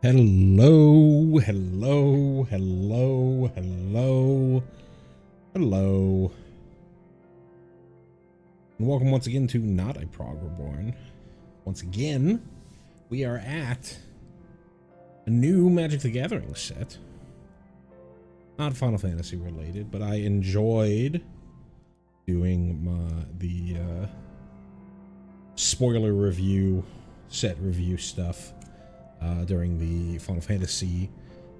Hello, hello, hello, hello, hello. And welcome once again to Not a Prog Reborn. Once again, we are at a new Magic the Gathering set. Not Final Fantasy related, but I enjoyed doing the spoiler review, set review stuff during the Final Fantasy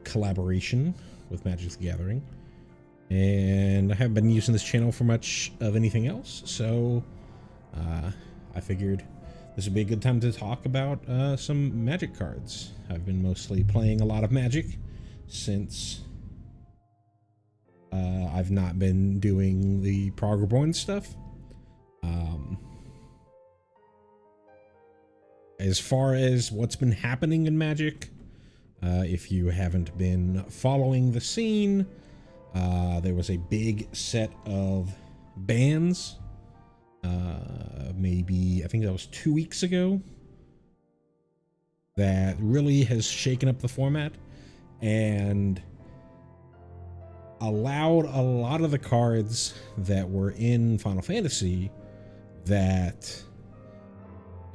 collaboration with Magic the Gathering. And I haven't been using this channel for much of anything else, so I figured this would be a good time to talk about some Magic cards. I've been mostly playing a lot of Magic since I've not been doing the Prog Reborn stuff. As far as what's been happening in Magic, if you haven't been following the scene, there was a big set of bans, maybe, I think that was 2 weeks ago, that really has shaken up the format and allowed a lot of the cards that were in Final Fantasy that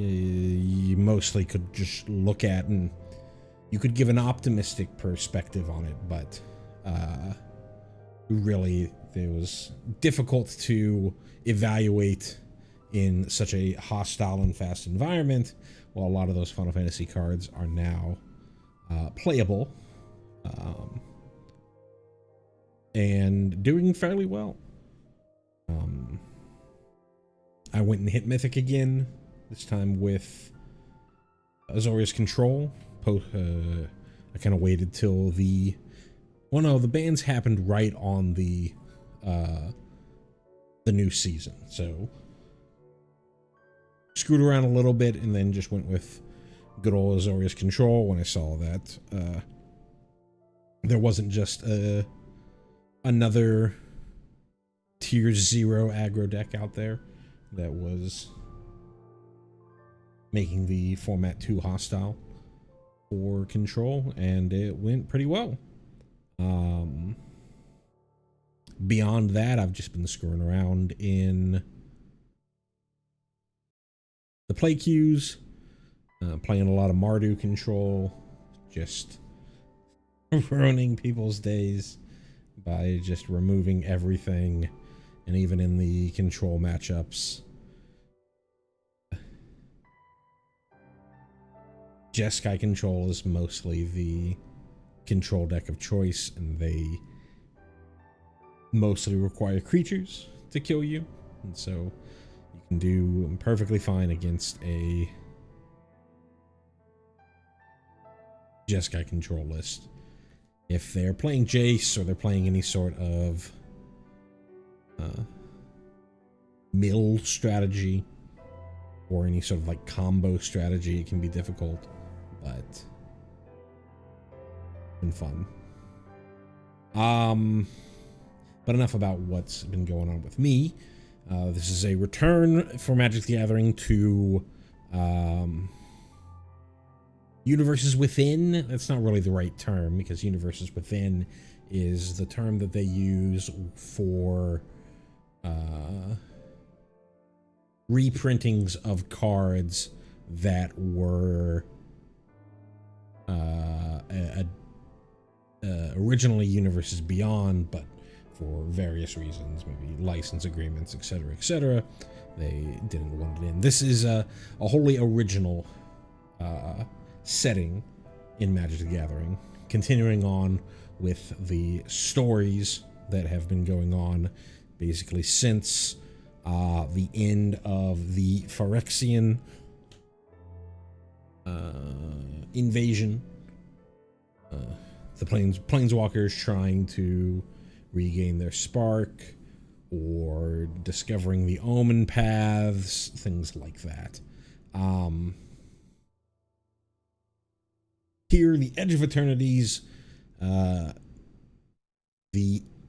you mostly could just look at and you could give an optimistic perspective on it, but really it was difficult to evaluate in such a hostile and fast environment, while a lot of those Final Fantasy cards are now playable and doing fairly well. I went and hit Mythic again, this time with Azorius Control. I kind of waited till the... Well, no, the bans happened right on the new season, so screwed around a little bit and then just went with good old Azorius Control when I saw that there wasn't just another tier 0 aggro deck out there that was making the format too hostile for Control, and it went pretty well. Beyond that, I've just been screwing around in the play queues, playing a lot of Mardu Control, just ruining people's days by just removing everything, and even in the Control matchups, Jeskai Control is mostly the control deck of choice, and they mostly require creatures to kill you, and so you can do perfectly fine against a Jeskai Control list. If they're playing Jace or they're playing any sort of mill strategy or any sort of like combo strategy, it can be difficult, but it's been fun. But enough about what's been going on with me. This is a return for Magic the Gathering to Universes Within. That's not really the right term, because Universes Within is the term that they use for reprintings of cards that were originally Universes Beyond, but for various reasons, maybe license agreements, etc., they didn't want it in. This is a wholly original setting in Magic the Gathering, continuing on with the stories that have been going on basically since the end of the Phyrexian invasion. The Planeswalkers trying to regain their spark, or discovering the omen paths, things like that. Here, the Edge of Eternities, the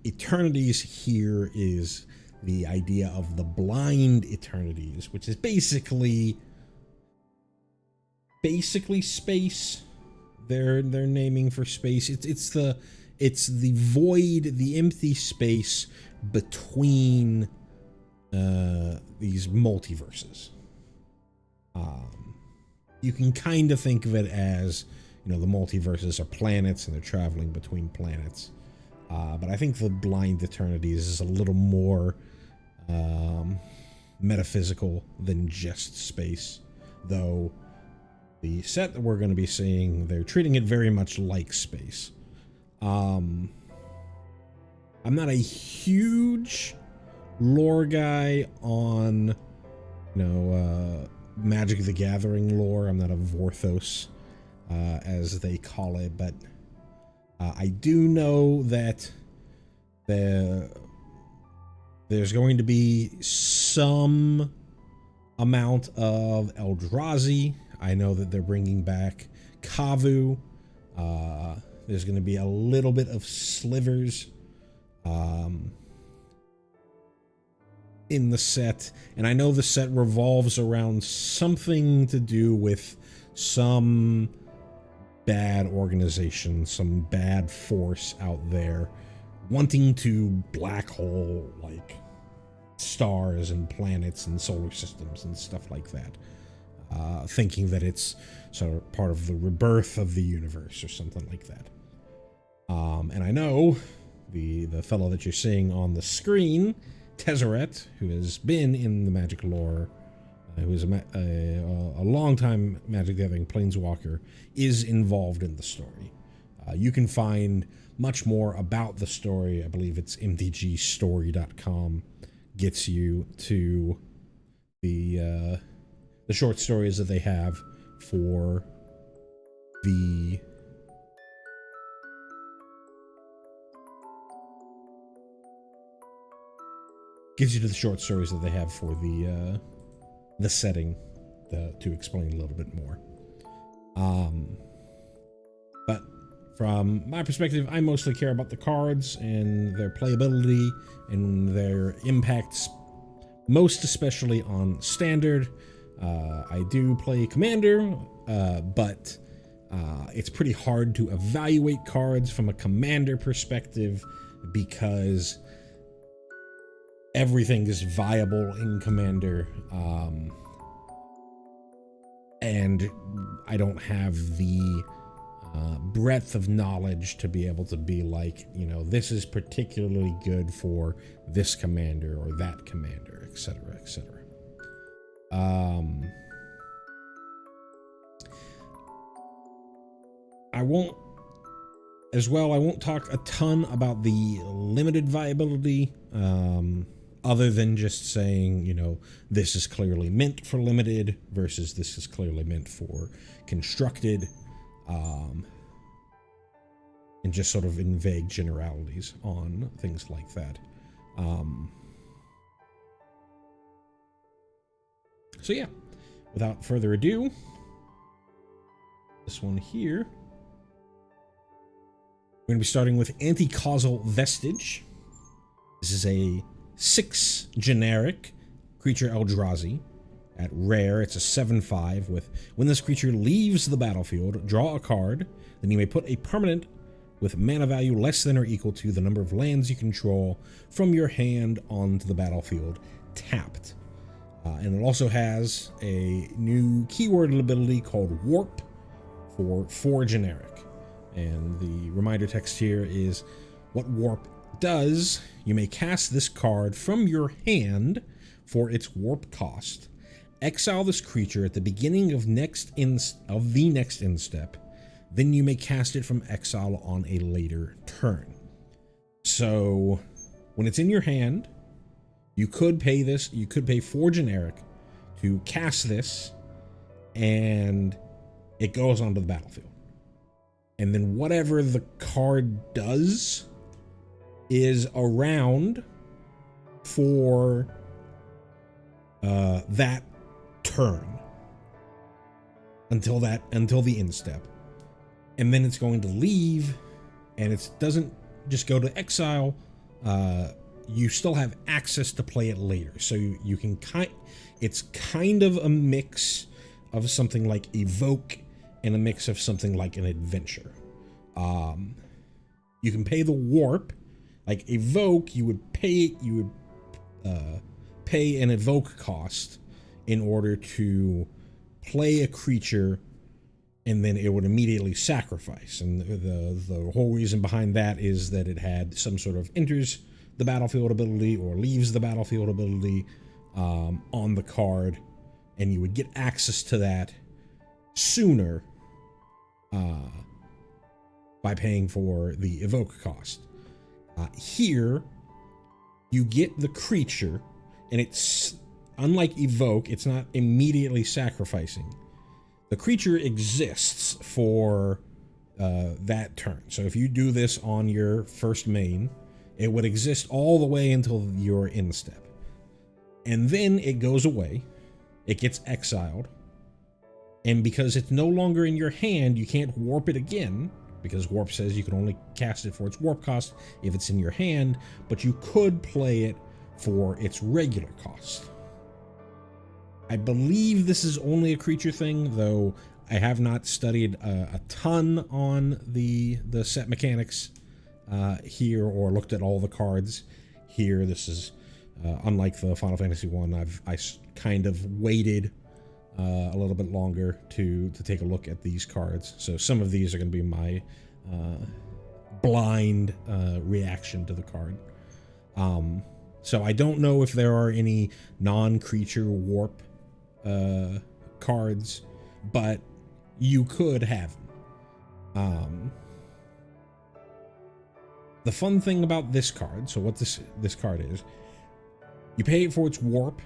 Eternities here is the idea of the Blind Eternities, which is basically space they're naming for space. It's the void, the empty space between these multiverses. You can kind of think of it as, you know, the multiverses are planets and they're traveling between planets. But I think the Blind Eternities is a little more metaphysical than just space, though the set that we're going to be seeing, they're treating it very much like space. I'm not a huge lore guy on, you know, Magic the Gathering lore. I'm not a Vorthos, as they call it, but I do know that there's going to be some amount of Eldrazi. I know that they're bringing back Kavu. There's going to be a little bit of slivers in the set, and I know the set revolves around something to do with some bad organization, some bad force out there wanting to black hole like stars and planets and solar systems and stuff like that, thinking that it's sort of part of the rebirth of the universe or something like that. And I know the fellow that you're seeing on the screen, Tezzeret, who has been in the Magic lore, who is a long-time Magic Gathering Planeswalker, is involved in the story. You can find much more about the story. I believe it's mtgstory.com gets you to the short stories that they have for the short stories that they have for the setting, to explain a little bit more. But from my perspective, I mostly care about the cards and their playability and their impacts, most especially on Standard. I do play Commander, but it's pretty hard to evaluate cards from a Commander perspective because everything is viable in Commander, and I don't have the breadth of knowledge to be able to be like, you know, this is particularly good for this commander or that commander, etc., etc. I won't talk a ton about the limited viability, other than just saying, you know, this is clearly meant for limited versus this is clearly meant for constructed, and just sort of in vague generalities on things like that. So yeah, without further ado, this one here, we're going to be starting with Anti-Causal Vestige. This is a 6 generic creature Eldrazi. At rare, it's a 7/5 with, when this creature leaves the battlefield, draw a card, then you may put a permanent with mana value less than or equal to the number of lands you control from your hand onto the battlefield, tapped. And it also has a new keyword ability called Warp for 4 generic. And the reminder text here is what Warp does. You may cast this card from your hand for its Warp cost. Exile this creature at the beginning of the next end step. Then you may cast it from exile on a later turn. So when it's in your hand, you could pay 4 generic to cast this, and it goes onto the battlefield. And then whatever the card does is around for that turn until the end step. And then it's going to leave, and it doesn't just go to exile. You still have access to play it later. So you can it's kind of a mix of something like Evoke and a mix of something like an adventure. You can pay the warp, like evoke. You would pay an evoke cost in order to play a creature, and then it would immediately sacrifice. And the whole reason behind that is that it had some sort of enters the battlefield ability or leaves the battlefield ability on the card, and you would get access to that sooner by paying for the evoke cost. Here, you get the creature, and it's unlike evoke, it's not immediately sacrificing. The creature exists for that turn. So if you do this on your first main, it would exist all the way until your end step. And then it goes away, it gets exiled, and because it's no longer in your hand, you can't warp it again, because warp says you can only cast it for its warp cost if it's in your hand, but you could play it for its regular cost. I believe this is only a creature thing, though I have not studied a ton on the set mechanics here, or looked at all the cards here. This is unlike the Final Fantasy one. I kind of waited a little bit longer to take a look at these cards. So some of these are going to be my blind reaction to the card. So I don't know if there are any non-creature warp cards, but you could have them. The fun thing about this card, so what this card is, you pay it for its warp.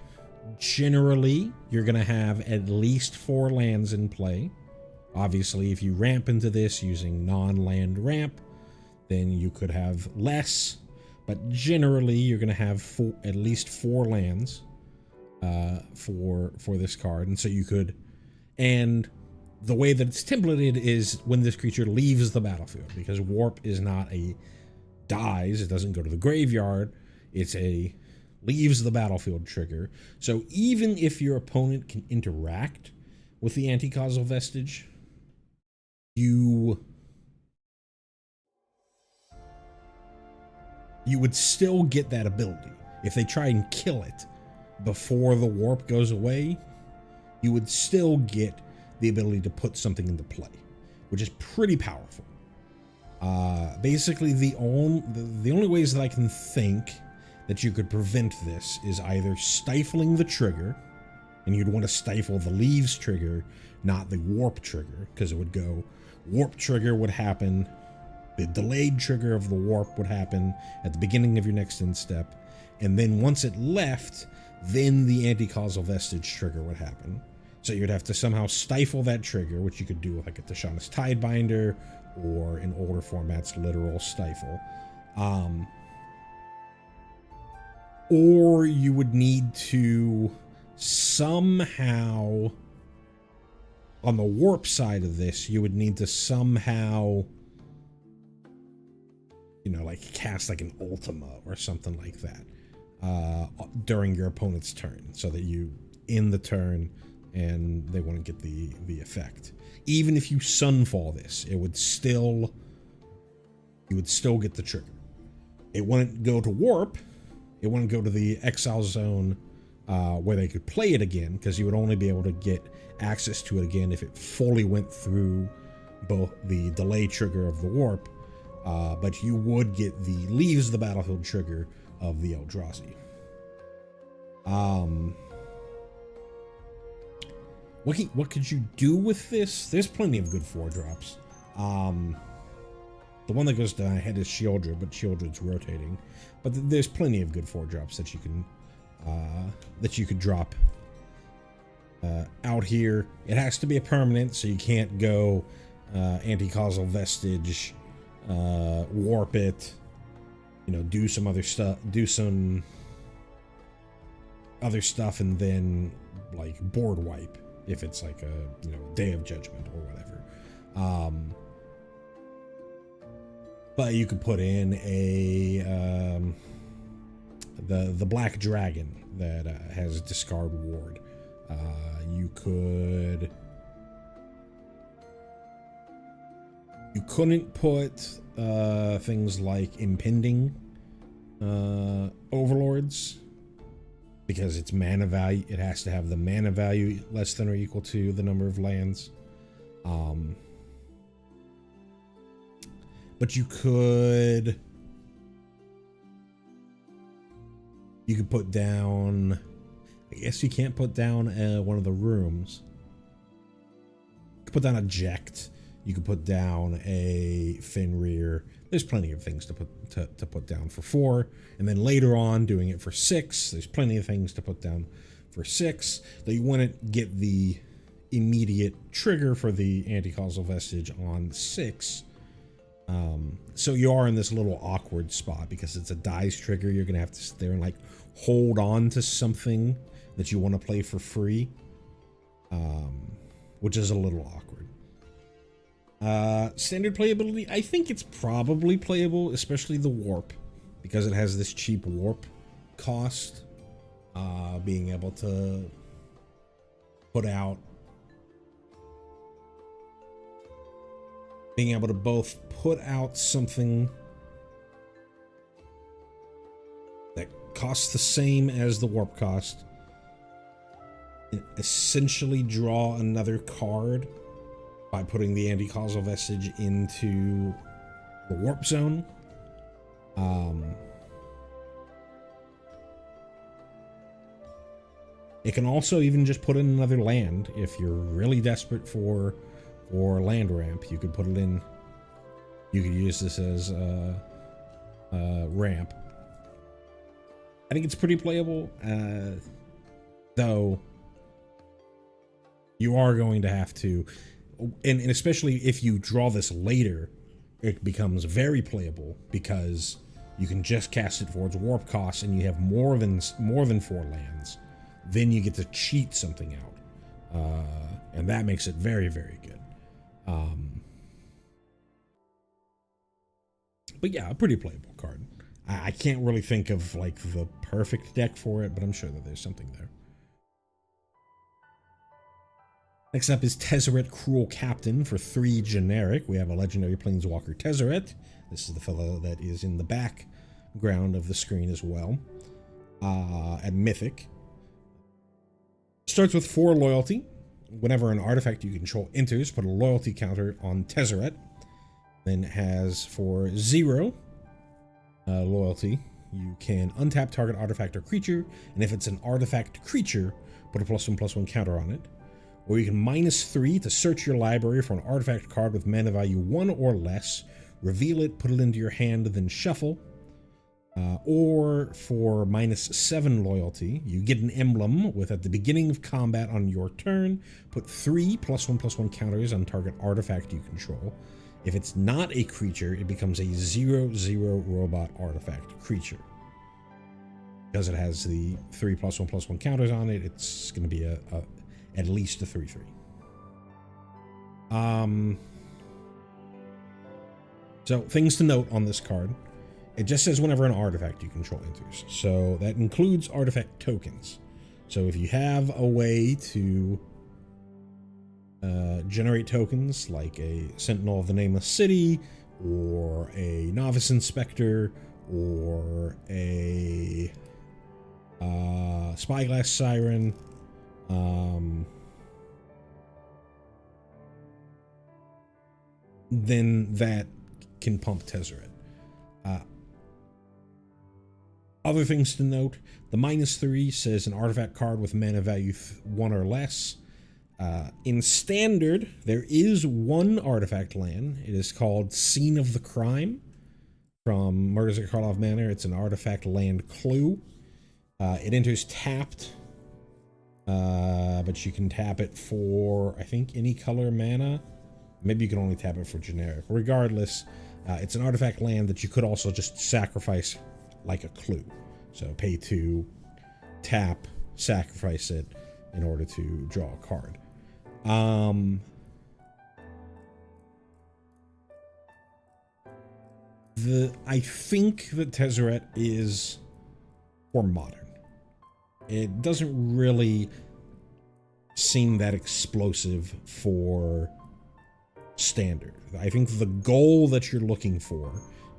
Generally, you're going to have at least 4 lands in play. Obviously, if you ramp into this using non-land ramp, then you could have less, but generally you're going to have at least 4 lands for this card. And so you could, and the way that it's templated is when this creature leaves the battlefield, because warp is not a dies, it doesn't go to the graveyard, it's a leaves the battlefield trigger. So even if your opponent can interact with the anti-causal vestige, you would still get that ability. If they try and kill it before the warp goes away, you would still get the ability to put something into play, which is pretty powerful. Basically, the only ways that I can think that you could prevent this is either stifling the trigger, and you'd want to stifle the leaves trigger, not the warp trigger, because it would go, warp trigger would happen, the delayed trigger of the warp would happen at the beginning of your next end step, and then once it left, then the anti-causal vestige trigger would happen. So you'd have to somehow stifle that trigger, which you could do with like a Tashanis Tidebinder, or in older formats, literal stifle. Or you would need to somehow, on the warp side of this, you would need to somehow, you know, like cast like an Ultima or something like that during your opponent's turn, so that you end the turn and they wouldn't get the effect. Even if you Sunfall this, you would still get the trigger. It wouldn't go to warp. It wouldn't go to the exile zone where they could play it again, because you would only be able to get access to it again if it fully went through both the delay trigger of the warp, but you would get the leaves the battlefield trigger of the Eldrazi. What could you do with this? There's plenty of good 4-drops. The one that goes to my head is Shieldred, but Shieldred's rotating. But there's plenty of good 4-drops that you could drop out here. It has to be a permanent, so you can't go anti-causal vestige, warp it, you know, do some other stuff, and then like board wipe if it's like a, you know, Day of Judgment or whatever. But you could put in a the Black Dragon that has discard ward. You could You couldn't put things like impending overlords because its mana value, it has to have the mana value less than or equal to the number of lands. But you could put down, I guess you can't put down one of the rooms. You could put down a Ject. You could put down a Fenrir. There's plenty of things to put down for 4, and then later on doing it for 6. There's plenty of things to put down for 6. Though you wouldn't get the immediate trigger for the anti-causal vestige on 6. So you are in this little awkward spot because it's a dice trigger. You're gonna have to sit there and like hold on to something that you want to play for free, which is a little awkward. Standard playability, I think it's probably playable, especially the warp, because it has this cheap warp cost. Being able to both put out something that costs the same as the warp cost, and essentially draw another card by putting the anti-causal vestige into the warp zone. It can also even just put in another land if you're really desperate for land ramp. You could put it in. You could use this as ramp. I think it's pretty playable, though you are going to have to, and especially if you draw this later, it becomes very playable because you can just cast it for its warp cost, and you have more than 4 lands. Then you get to cheat something out, and that makes it very, very good. But yeah, a pretty playable card. I can't really think of like the perfect deck for it, but I'm sure that there's something there. Next up is Tezzeret, Cruel Captain for 3 generic. We have a legendary planeswalker Tezzeret. This is the fellow that is in the background of the screen as well. At Mythic. Starts with 4 loyalty. Whenever an artifact you control enters, put a loyalty counter on Tezzeret. Then has for 0 loyalty, you can untap target artifact or creature, and if it's an artifact creature, put a +1/+1 counter on it. Or you can -3 to search your library for an artifact card with mana value 1 or less, reveal it, put it into your hand, then shuffle. Or for -7 loyalty, you get an emblem with at the beginning of combat on your turn, put 3 +1/+1 counters on target artifact you control. If it's not a creature, it becomes a 0/0 robot artifact creature. Because it has the 3 +1/+1 counters on it, it's going to be at least a 3/3. So things to note on this card. It just says whenever an artifact you control enters. So that includes artifact tokens. So if you have a way to generate tokens like a Sentinel of the Nameless City, or a Novice Inspector, or a Spyglass Siren, then that can pump Tezzeret. Other things to note, the -3 says an artifact card with mana value 1 or less. In Standard, there is 1 artifact land. It is called Scene of the Crime from Murders at Karlov Manor. It's an artifact land clue. It enters tapped, but you can tap it for, I think, any color mana. Maybe you can only tap it for generic. Regardless, it's an artifact land that you could also just sacrifice like a clue. So pay 2, tap, sacrifice it in order to draw a card. I think that Tezzeret is for modern. It doesn't really seem that explosive for standard. I think the goal that you're looking for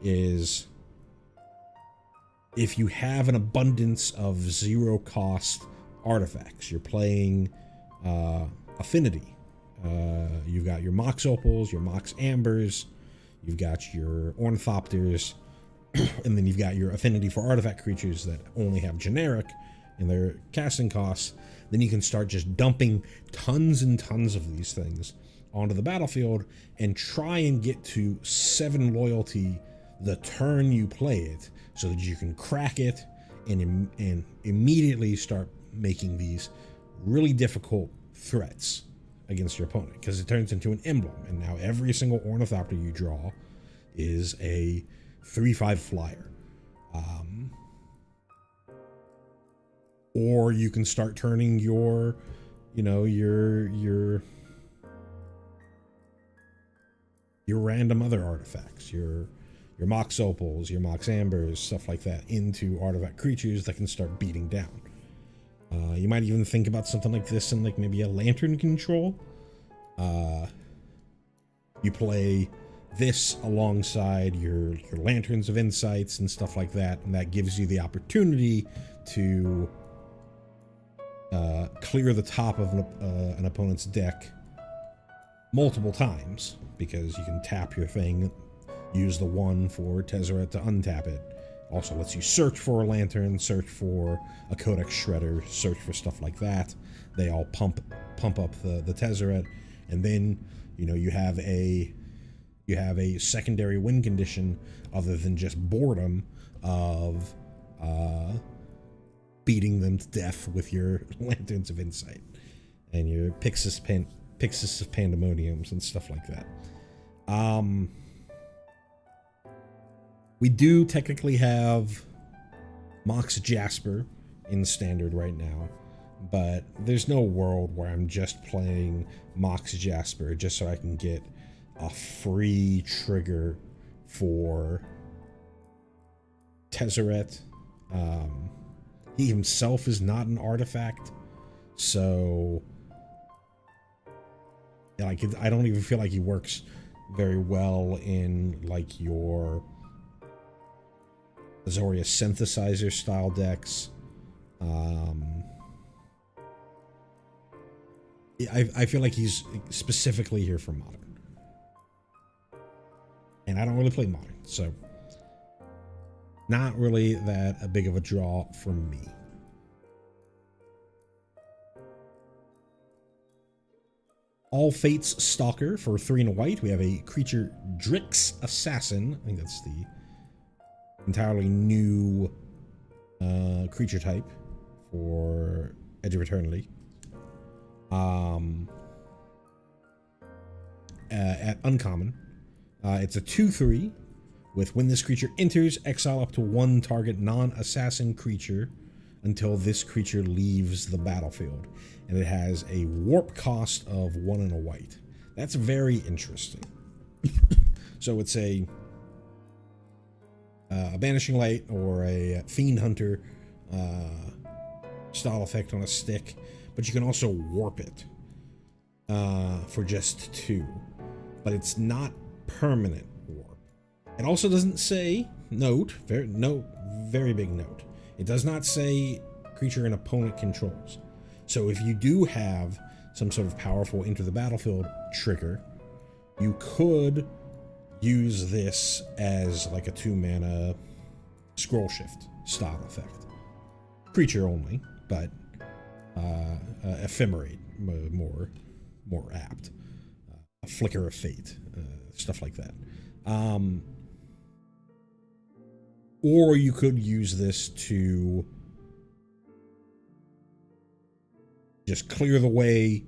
is if you have an abundance of zero cost artifacts, you're playing affinity. You've got your Mox Opals, your Mox Ambers, you've got your Ornithopters, and then you've got your affinity for artifact creatures that only have generic in their casting costs. Then you can start just dumping tons and tons of these things onto the battlefield and try and get to 7 loyalty the turn you play it, so that you can crack it and immediately start making these really difficult threats against your opponent, because it turns into an emblem, and now every single Ornithopter you draw is a 3/5 flyer. Or you can start turning your, your random other artifacts, your Mox Opals, your Mox Ambers, stuff like that, into artifact creatures that can start beating down. You might even think about something like this in like maybe a Lantern control. You play this alongside your Lanterns of Insights and stuff like that, and that gives you the opportunity to clear the top of an opponent's deck multiple times, because you can tap your thing, use the 1 for Tezzeret to untap it. Also lets you search for a Lantern, search for a Codex Shredder, search for stuff like that. They all pump up the Tezzeret, and then you have a secondary win condition other than just boredom of beating them to death with your Lanterns of Insight and your Pixis of Pandemoniums and stuff like that. We do technically have Mox Jasper in Standard right now, but there's no world where I'm just playing Mox Jasper just so I can get a free trigger for Tezzeret. He himself is not an artifact, so like I don't even feel like he works very well in like your Azoria synthesizer style decks. I feel like he's specifically here for Modern, and I don't really play Modern, so not really that a big of a draw for me. All Fates Stalker for 3 and a white. We have a creature Drix Assassin. I think that's the entirely new creature type for Edge of Eternity. At uncommon, it's a 2/3 with when this creature enters, exile up to 1 target non-assassin creature until this creature leaves the battlefield, and it has a warp cost of 1 and a white. That's very interesting. So it's a Banishing Light or a Fiend Hunter style effect on a stick, but you can also warp it for just 2, but it's not permanent warp. It also doesn't say, very big note, it does not say creature an opponent controls. So if you do have some sort of powerful enter the battlefield trigger, you could use this as like a 2-mana scroll shift style effect. Creature only, but ephemerate more apt. A Flicker of Fate, stuff like that. Or you could use this to just clear the way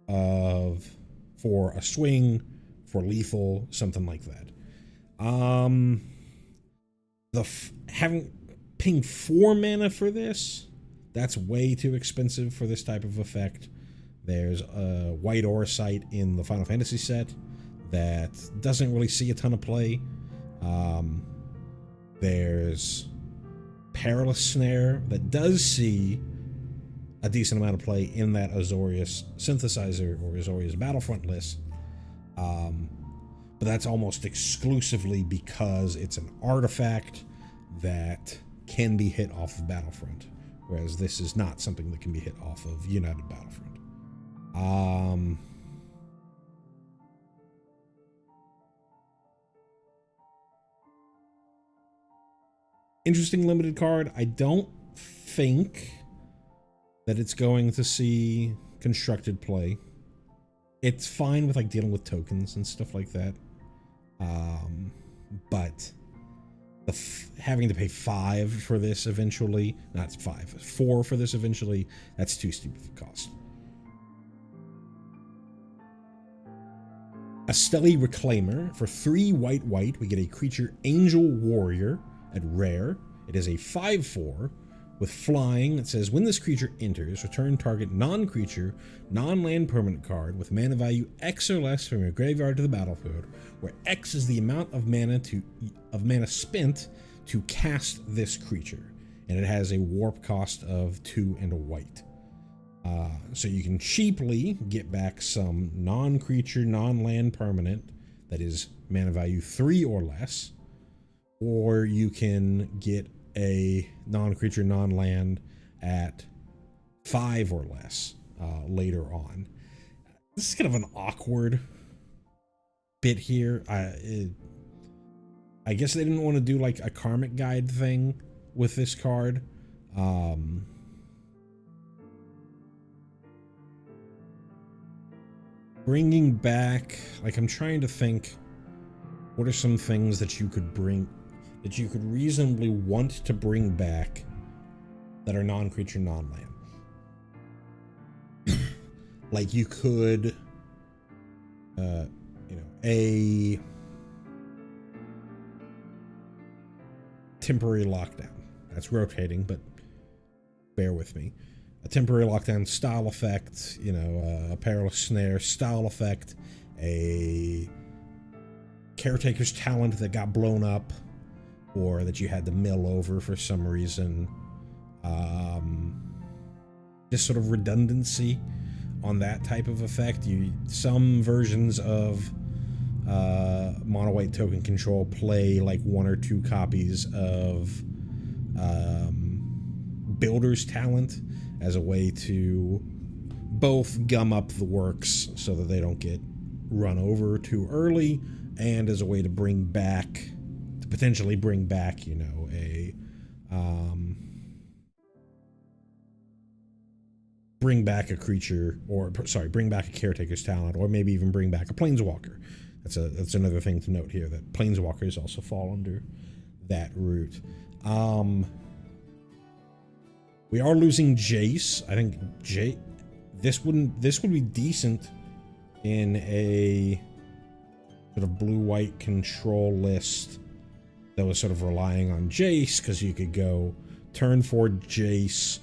for a swing, for lethal, something like that. Having paying 4 mana for this, that's way too expensive for this type of effect. There's a White Auracite in the Final Fantasy set that doesn't really see a ton of play. There's Perilous Snare that does see a decent amount of play in that Azorius synthesizer or Azorius Battlefront list. But that's almost exclusively because it's an artifact that can be hit off of Battlefront, whereas this is not something that can be hit off of United Battlefront. Interesting limited card. I don't think that it's going to see constructed play. It's fine with like dealing with tokens and stuff like that. But having to pay 5 for this eventually, not 5, 4 for this eventually, that's too steep of a cost. A Stelly Reclaimer. For 3 white, we get a creature Angel Warrior at rare. It is a 5/4 with flying. It says, when this creature enters, return target non-creature, non-land permanent card with mana value X or less from your graveyard to the battlefield, where X is the amount of mana spent to cast this creature, and it has a warp cost of 2 and a white. So you can cheaply get back some non-creature, non-land permanent that is mana value 3 or less, or you can get a non-creature, non-land at 5 or less later on. This is kind of an awkward bit here. I guess they didn't want to do like a Karmic Guide thing with this card. Bringing back, like, I'm trying to think, what are some things that you could bring, that you could reasonably want to bring back that are non-creature, non-land? Like, you could, a temporary lockdown. That's rotating, but bear with me. A temporary lockdown style effect, a perilous snare style effect, a caretaker's talent that got blown up or that you had to mill over for some reason. Just sort of redundancy on that type of effect. Some versions of mono white token control play like 1 or 2 copies of builder's talent as a way to both gum up the works so that they don't get run over too early, and as a way to potentially bring back, bring back a creature, or bring back a caretaker's talent, or maybe even bring back a planeswalker. That's another thing to note here, that planeswalkers also fall under that route. We are losing Jace. I think this would be decent in a sort of blue-white control list that was sort of relying on Jace, because you could go turn 4 Jace,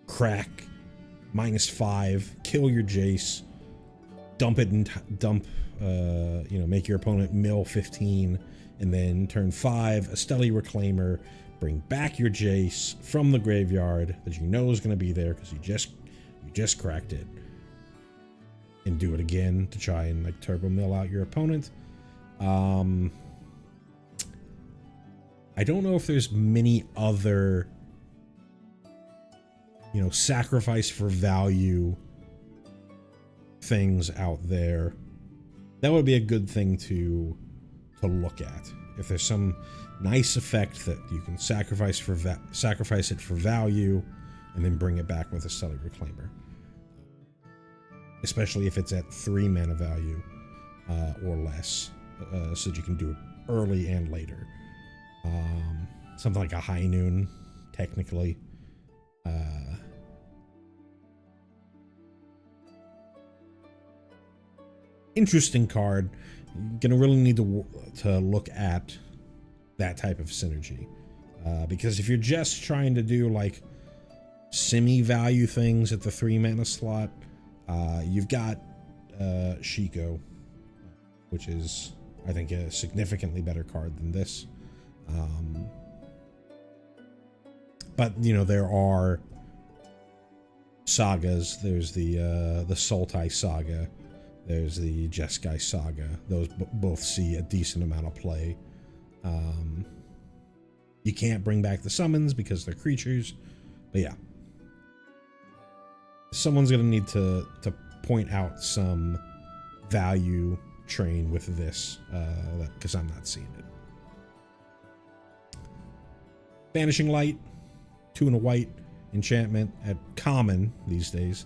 crack, -5, kill your Jace, dump it and make your opponent mill 15, and then turn 5, a Stelly Reclaimer, bring back your Jace from the graveyard that you know is going to be there because you just cracked it, and do it again to try and like turbo mill out your opponent. I don't know if there's many other sacrifice for value things out there. That would be a good thing to look at. If there's some nice effect that you can sacrifice it for value, and then bring it back with a Stelly Reclaimer, especially if it's at 3 mana value or less, so that you can do it early and later. Something like a High Noon, technically. Interesting card. You're gonna really need to look at that type of synergy, because if you're just trying to do like semi-value things at the 3 mana slot, you've got Shiko, which is, I think, a significantly better card than this. But there are sagas. There's the Sultai saga There's the Jeskai Saga. Those both see a decent amount of play. You can't bring back the summons because they're creatures, but yeah. Someone's gonna need to point out some value train with this, because I'm not seeing it. Vanishing Light, 2 and a white enchantment at common these days.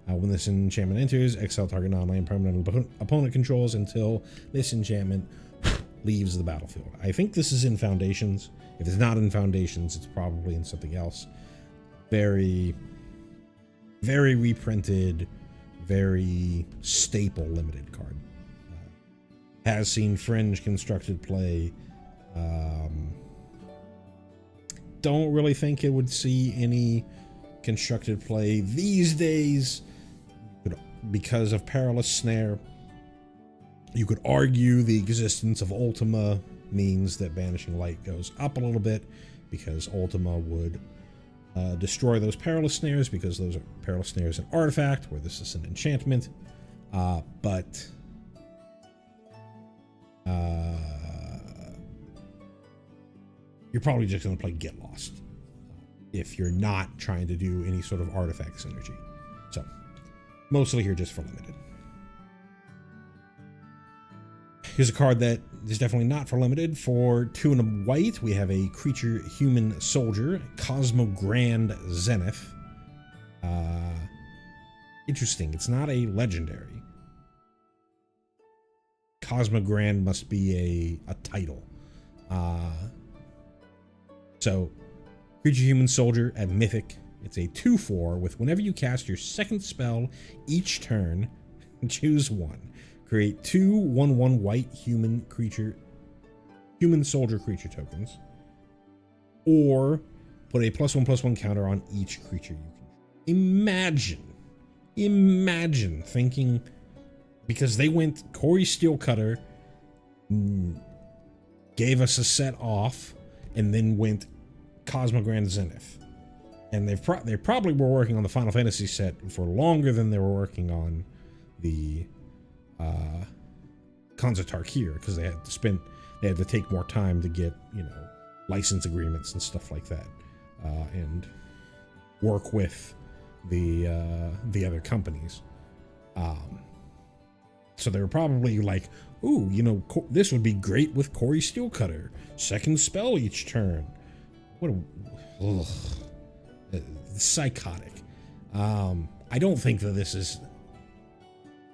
When this enchantment enters, exile target non-land permanent opponent controls until this enchantment leaves the battlefield. I think this is in Foundations. If it's not in Foundations, it's probably in something else. Very, very reprinted, very staple limited card. Has seen fringe constructed play. Don't really think it would see any constructed play these days because of Perilous Snare. You could argue the existence of Ultima means that Banishing Light goes up a little bit, because Ultima would destroy those Perilous Snares, because those are Perilous Snares an artifact, where this is an enchantment. But you're probably just going to play Get Lost if you're not trying to do any sort of artifact synergy. So, mostly here just for limited. Here's a card that is definitely not for limited. For 2 and a white, we have a creature human soldier, Cosmogrand Zenith. Interesting, it's not a legendary. Cosmogrand must be a title. So, creature human soldier at Mythic. It's a 2/4 with whenever you cast your second spell each turn, choose one. Create 2 1/1 white human soldier creature tokens. Or put a +1/+1 counter on each creature you can. Imagine thinking, because they went Corey Steelcutter, gave us a set off, and then went Cosmogrand Zenith. And they probably were working on the Final Fantasy set for longer than they were working on the Konzatar here, because they had to take more time to get, license agreements and stuff like that, and work with the other companies. So they were probably like, ooh, this would be great with Corey Steelcutter. Second spell each turn. Psychotic. I don't think that this is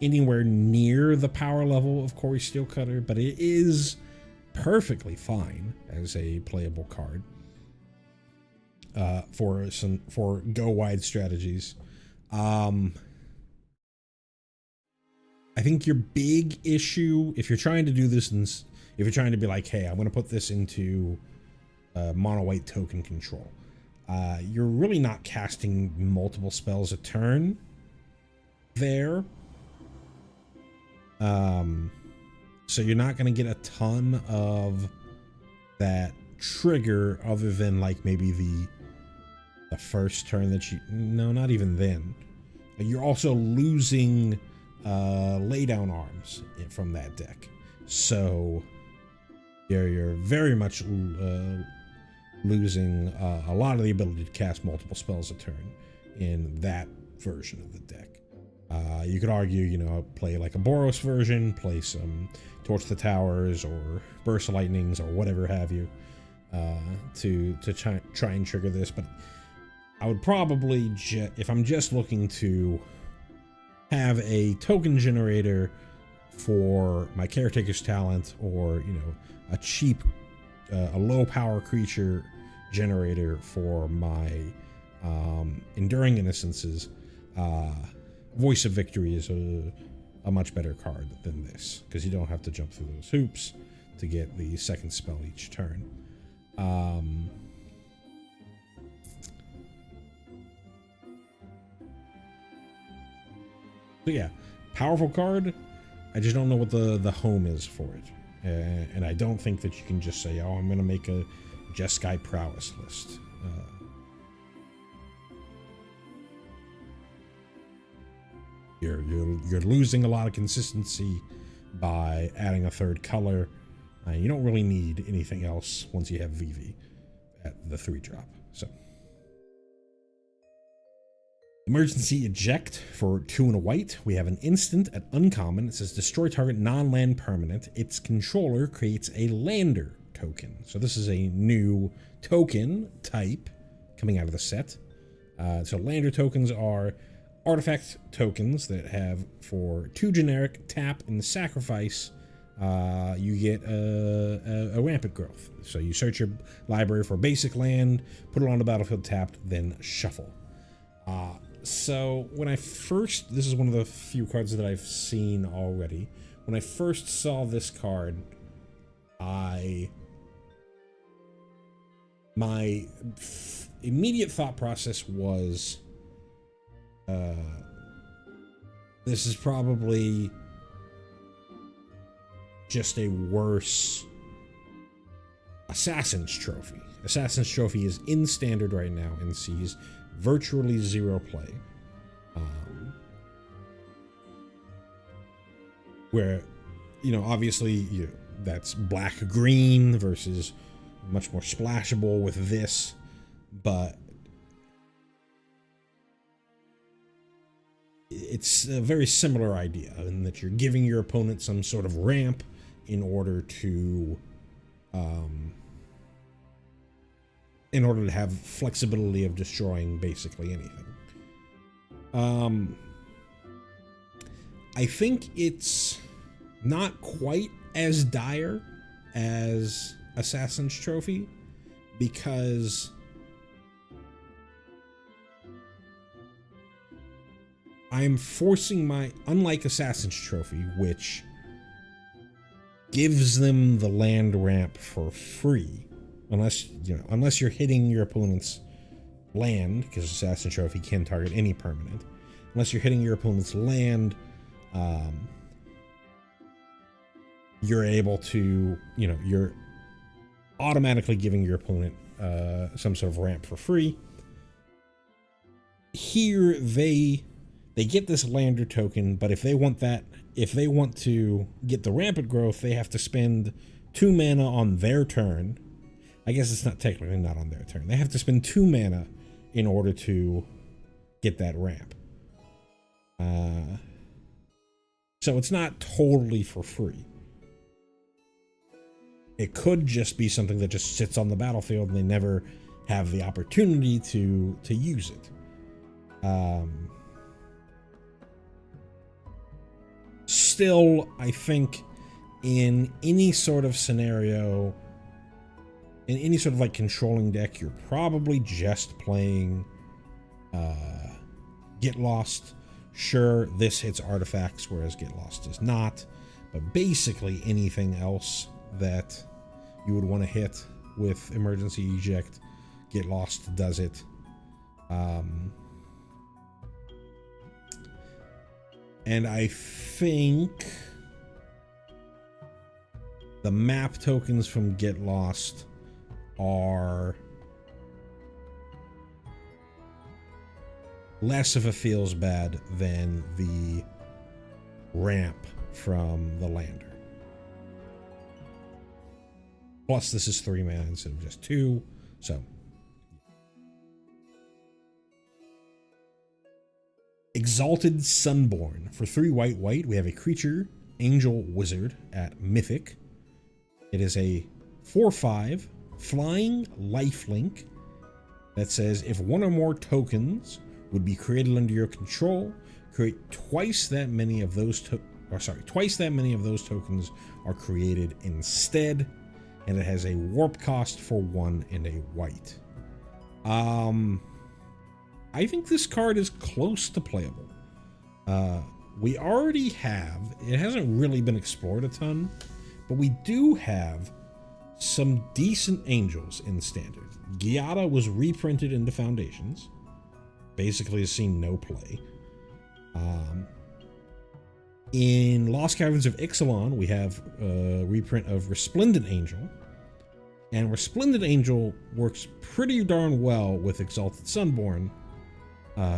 anywhere near the power level of Corey Steelcutter, but it is perfectly fine as a playable card for go wide strategies. I think your big issue, if you're trying to do this, if you're trying to be like, hey, I'm going to put this into mono white token control, you're really not casting multiple spells a turn there. So you're not going to get a ton of that trigger, other than like maybe the first turn that no, not even then. You're also losing lay down arms from that deck, so you're very much losing a lot of the ability to cast multiple spells a turn in that version of the deck. You could argue, play like a Boros version, play some Torch the Towers or Burst Lightnings or whatever have you, to try and trigger this. But I would probably, if I'm just looking to have a token generator for my Caretaker's Talent, or a cheap, a low power creature generator for my Enduring Innocences, Voice of Victory is a much better card than this, because you don't have to jump through those hoops to get the second spell each turn. So yeah, powerful card. I just don't know what the home is for it, and I don't think that you can just say, oh, I'm gonna make a Jeskai prowess list. You're losing a lot of consistency by adding a third color. You don't really need anything else once you have VV at the 3-drop. So, emergency eject for 2 and a white. We have an instant at uncommon. It says destroy target non-land permanent. Its controller creates a lander token. So this is a new token type coming out of the set. So lander tokens are artifact tokens that have, for 2 generic, tap and sacrifice, you get a rampant growth. So you search your library for basic land, put it on the battlefield tapped, then shuffle. So when I first, this is one of the few cards that I've seen already. When I first saw this card, my immediate thought process was, this is probably just a worse Assassin's Trophy. Assassin's Trophy is in standard right now and sees virtually 0 play. Where, obviously, that's black-green versus much more splashable with this, but it's a very similar idea in that you're giving your opponent some sort of ramp in order to have flexibility of destroying basically anything. I think it's not quite as dire as Assassin's Trophy, because I'm forcing unlike Assassin's Trophy, which gives them the land ramp for free, unless you're hitting your opponent's land, because Assassin's Trophy can target any permanent. Unless you're hitting your opponent's land, you're able to, you're automatically giving your opponent some sort of ramp for free. Here they get this lander token, but if they want to get the rampant growth, they have to spend 2 mana on their turn. I guess it's not technically not on their turn. They have to spend 2 mana in order to get that ramp. So it's not totally for free. It could just be something that just sits on the battlefield and they never have the opportunity to use it. Still, I think in any sort of scenario, in any sort of like controlling deck, you're probably just playing Get Lost. Sure, this hits artifacts, whereas Get Lost does not. But basically anything else that you would want to hit with Emergency Eject, Get Lost does it. And I think the map tokens from Get Lost are less of a feels bad than the ramp from the lander. Plus, this is 3 mana instead of just 2, so. Exalted Sunborn. For 3 white, we have a creature, Angel Wizard, at Mythic. It is a 4/5 flying lifelink that says if 1 or more tokens would be created under your control, create twice that many of those tokens are created instead. And it has a warp cost for 1 and a white. I think this card is close to playable. We already have, it hasn't really been explored a ton, but we do have some decent angels in standard. Giada was reprinted into Foundations. Basically has seen no play. In Lost Caverns of Ixalan, we have a reprint of Resplendent Angel. And Resplendent Angel works pretty darn well with Exalted Sunborn,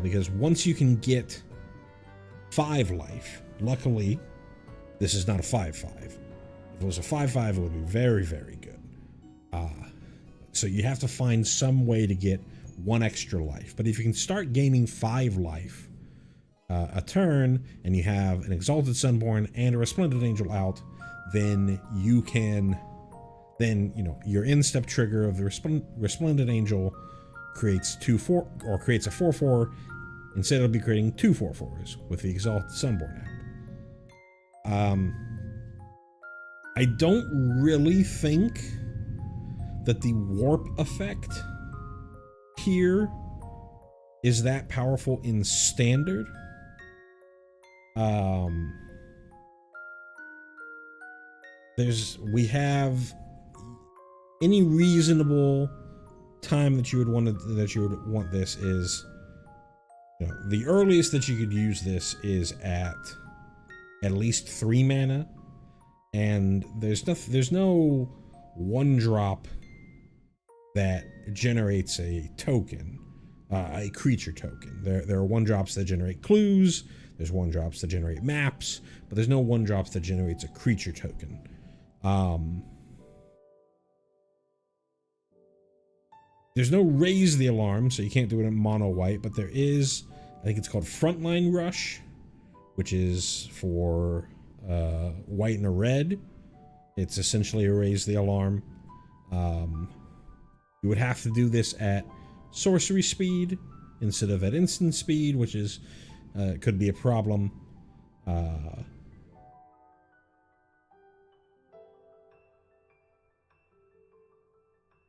because once you can get 5 life. Luckily, this is not a 5/5. If it was a 5/5, it would be very, very good. So you have to find some way to get 1 extra life. But if you can start gaining 5 life a turn, and you have an Exalted Sunborn and a Resplendent Angel out, then you can, your in-step trigger of the Resplendent Angel creates a 4/4. Instead, it'll be creating 2 4/4s with the Exalted Sunborn app. I don't really think that the warp effect here is that powerful in standard. We have any reasonable time that you would want this is, the earliest that you could use this is at least 3 mana, and there's no 1-drop that generates a token, a creature token. There are 1-drops that generate clues, there's 1-drops that generate maps, but there's no 1-drops that generates a creature token. There's no Raise the Alarm, so you can't do it in mono white, but there is, I think it's called Frontline Rush, which is for white and a red. It's essentially a Raise the Alarm. You would have to do this at sorcery speed instead of at instant speed, which is could be a problem.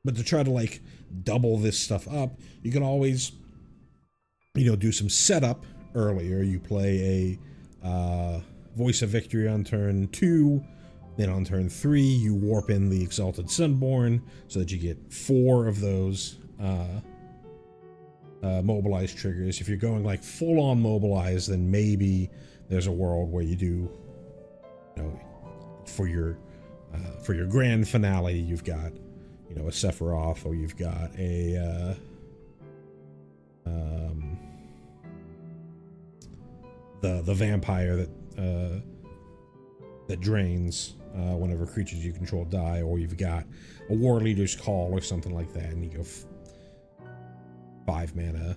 But to try to double this stuff up, you can always, do some setup earlier. You play a Voice of Victory on turn 2. Then on turn 3, you warp in the Exalted Sunborn so that you get 4 of those mobilize triggers. If you're going full-on mobilize, then maybe there's a world where you do, for your grand finale, you've got, a Sephiroth, or you've got a the vampire that drains whenever creatures you control die, or you've got a War Leader's Call or something like that, and you go 5 mana,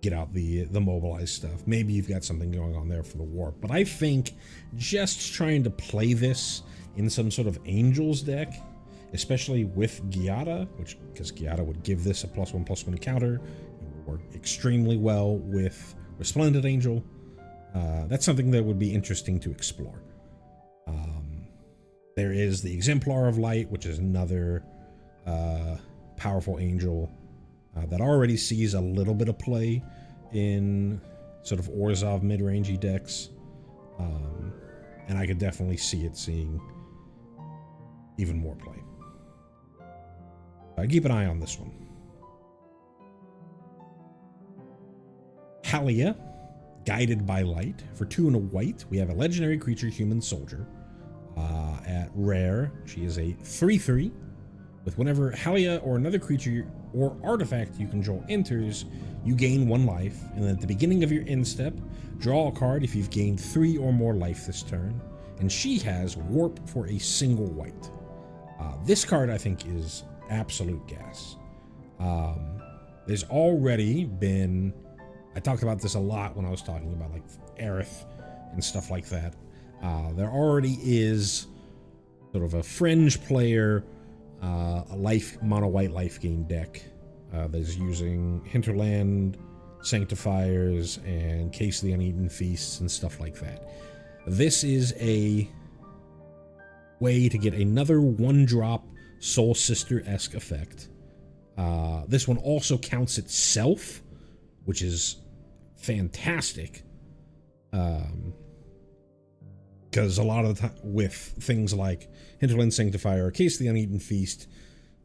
get out the mobilize stuff. Maybe you've got something going on there for the warp. But I think just trying to play this in some sort of Angels deck, especially with Giada, because Giada would give this a +1/+1 counter, it would work extremely well with Resplendent Angel. That's something that would be interesting to explore. There is the Exemplar of Light, which is another powerful angel that already sees a little bit of play in sort of Orzhov mid-rangey decks. And I could definitely see it seeing even more play. Keep an eye on this one. Halia, Guided by Light. For 2 and a white, we have a legendary creature, Human Soldier. At rare, she is a 3/3. With whenever Halia or another creature or artifact you control enters, you gain 1 life. And then at the beginning of your end step, draw a card if you've gained 3 or more life this turn. And she has Warp for a single white. This card, I think, is absolute gas. There's already been... I talked about this a lot when I was talking about Aerith and stuff like that. There already is sort of a fringe player, a mono white life gain deck that is using Hinterland Sanctifiers and Case of the Uneaten Feasts and stuff like that. This is a way to get another 1-drop Soul Sister-esque effect. This one also counts itself, which is fantastic. Because a lot of the time with things like Hinterland Sanctifier or Case of the Uneaten Feast,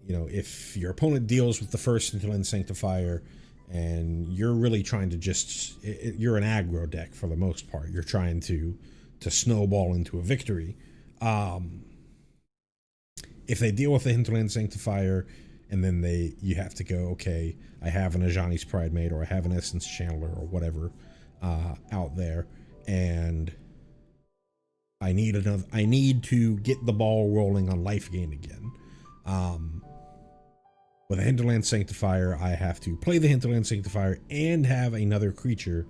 if your opponent deals with the first Hinterland Sanctifier and you're really trying to you're an aggro deck for the most part. You're trying to snowball into a victory. If they deal with the Hinterland Sanctifier and then you have to go, okay, I have an Ajani's Pridemate or I have an Essence Channeler or whatever, out there, and I need to get the ball rolling on life gain again. With a Hinterland Sanctifier, I have to play the Hinterland Sanctifier and have another creature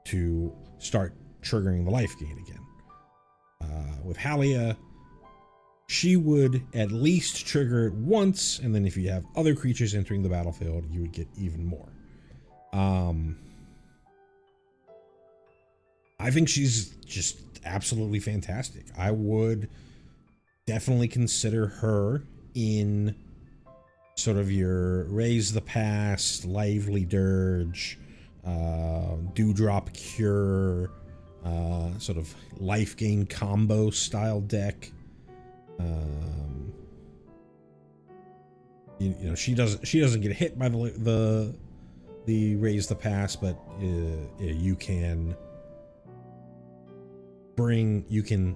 to start triggering the life gain again. With Halia, she would at least trigger it once, and then if you have other creatures entering the battlefield, you would get even more. I think she's just absolutely fantastic. I would definitely consider her in sort of your Raise the Past, Lively Dirge, Dewdrop Cure, sort of life gain combo style deck. You know, she doesn't get hit by the Raise the Past, but you can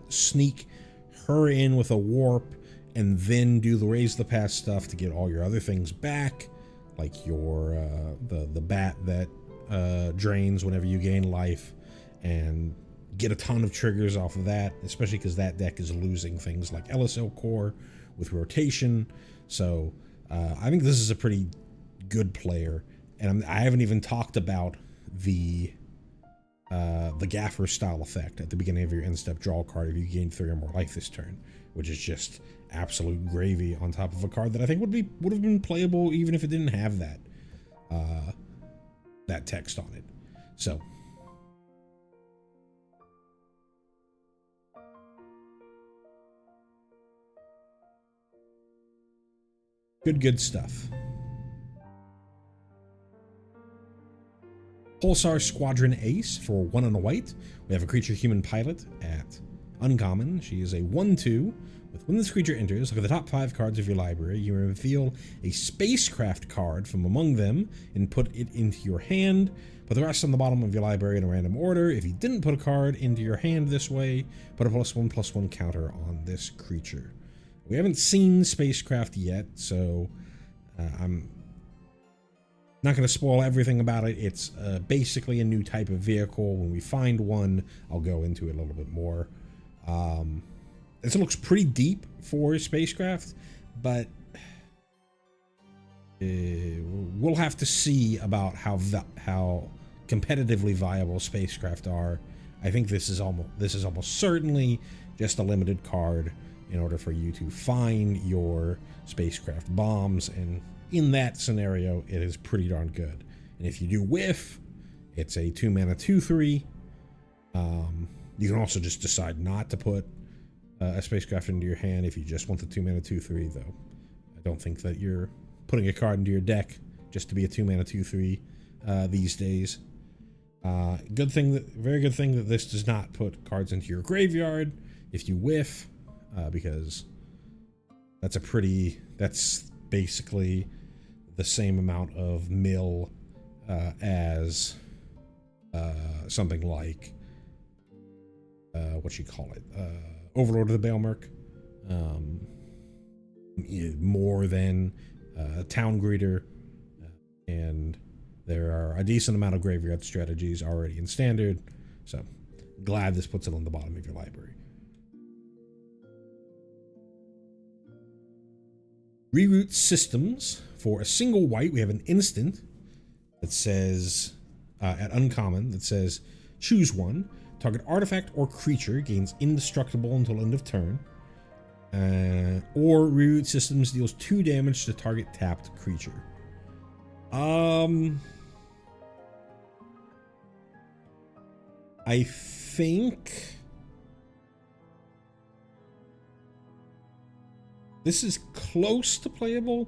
sneak her in with a warp and then do the Raise the Past stuff to get all your other things back, like your the bat that drains whenever you gain life, and get a ton of triggers off of that, especially because that deck is losing things like LSL Core with rotation. So I think this is a pretty good player, and I haven't even talked about the Gaffer style effect at the beginning of your end step draw card if you gain 3 or more life this turn, which is just absolute gravy on top of a card that I think would have been playable even if it didn't have that text on it. So good stuff. Pulsar Squadron Ace for 1 and a white. We have a creature human pilot at uncommon. She is a 1/2. When this creature enters, look at the top 5 cards of your library. You reveal a spacecraft card from among them and put it into your hand. Put the rest on the bottom of your library in a random order. If you didn't put a card into your hand this way, put a +1/+1 counter on this creature. We haven't seen spacecraft yet, so I'm not going to spoil everything about it. It's basically a new type of vehicle. When we find one, I'll go into it a little bit more. This looks pretty deep for spacecraft, but we'll have to see about how competitively viable spacecraft are. I think this is almost certainly just a limited card in order for you to find your spacecraft bombs, and in that scenario, it is pretty darn good. And if you do whiff, it's a 2-mana 2/3. You can also just decide not to put a spacecraft into your hand if you just want the 2-mana 2/3, though. I don't think that you're putting a card into your deck just to be a 2-mana 2/3 these days. Very good thing that this does not put cards into your graveyard if you whiff, because that's basically the same amount of mill as something like Overlord of the Baelmerk, more than Town Greeter, and there are a decent amount of graveyard strategies already in Standard, so glad this puts it on the bottom of your library. Reroute Systems. For a single white, we have an instant that says, at uncommon, that says, choose one. Target artifact or creature gains indestructible until end of turn. Or Reroute Systems deals 2 damage to target tapped creature. I think this is close to playable.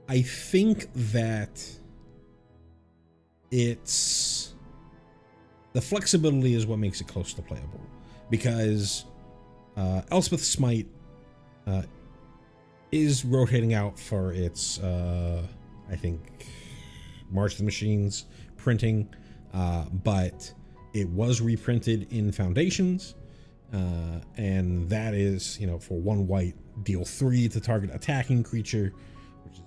I think that it's the flexibility is what makes it close to playable, because Elspeth's Smite is rotating out for its I think March of the Machines printing, but it was reprinted in Foundations, and that is, for 1 white, deal 3 to target attacking creature, which is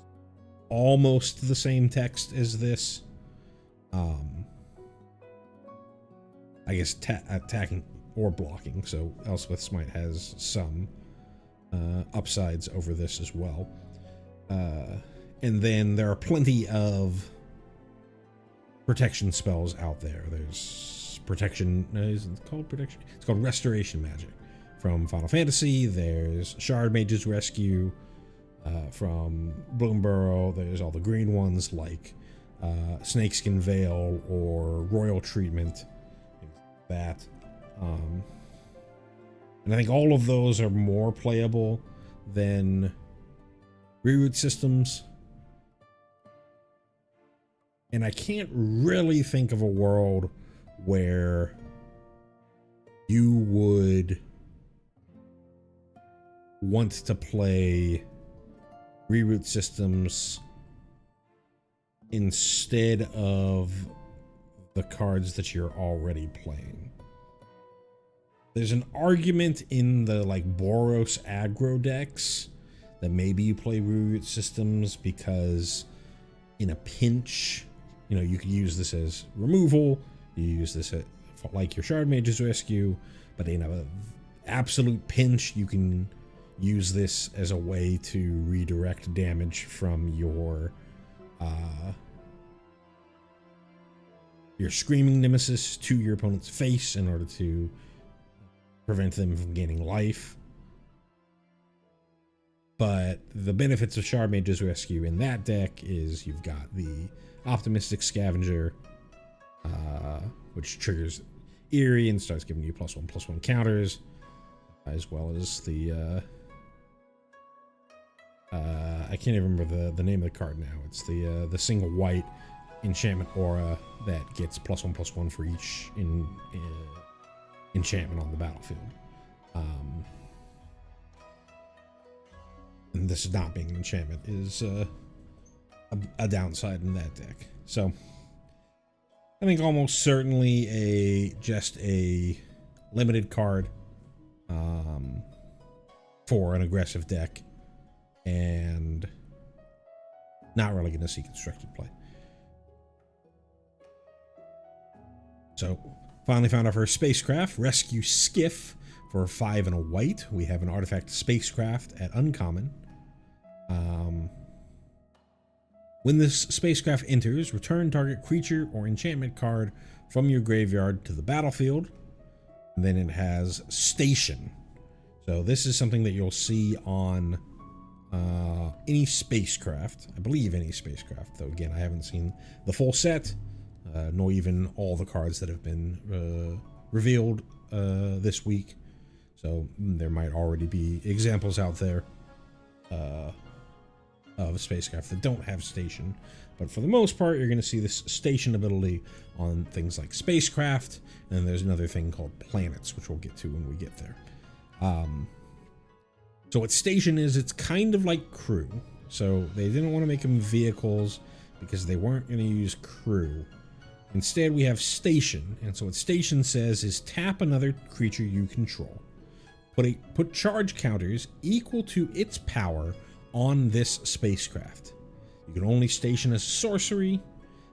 almost the same text as this. I guess attacking or blocking, so Elspeth Smite has some upsides over this as well. And then there are plenty of protection spells out there. There's protection, is it called protection? It's called Restoration Magic from Final Fantasy. There's Shard Mage's Rescue from Bloomburrow. There's all the green ones like Snakeskin Veil or Royal Treatment, things like that. And I think all of those are more playable than reroute systems. And I can't really think of a world where you would want to play reroute systems instead of the cards that you're already playing. There's an argument in the like Boros aggro decks that maybe you play reroute systems because in a pinch, you know, you could use this as removal, you use this at, like your Shard Mage's Rescue, but in a absolute pinch, you can use this as a way to redirect damage from your Screaming Nemesis to your opponent's face in order to prevent them from gaining life. But the benefits of Shard Mage's Rescue in that deck is you've got the Optimistic Scavenger, which triggers Eerie and starts giving you +1/+1 counters, as well as the I can't even remember the name of the card now. It's the single white enchantment aura that gets +1/+1 for each enchantment on the battlefield. And this not being an enchantment is a downside in that deck. So I think almost certainly just a limited card for an aggressive deck, and not really going to see constructed play. So finally found our first spacecraft, Rescue Skiff, for 5 and a white. We have an artifact spacecraft at uncommon. When this spacecraft enters, return target creature or enchantment card from your graveyard to the battlefield. And then it has Station. So this is something that you'll see on any spacecraft. I believe any spacecraft, though again, I haven't seen the full set, nor even all the cards that have been revealed this week. So there might already be examples out there of a spacecraft that don't have Station, but for the most part you're going to see this Station ability on things like spacecraft, and then there's another thing called planets, which we'll get to when we get there. So what Station is, it's kind of like crew. So they didn't want to make them vehicles because they weren't going to use crew. Instead we have Station, and so what Station says is tap another creature you control, put charge counters equal to its power on this spacecraft. You can only station a sorcery,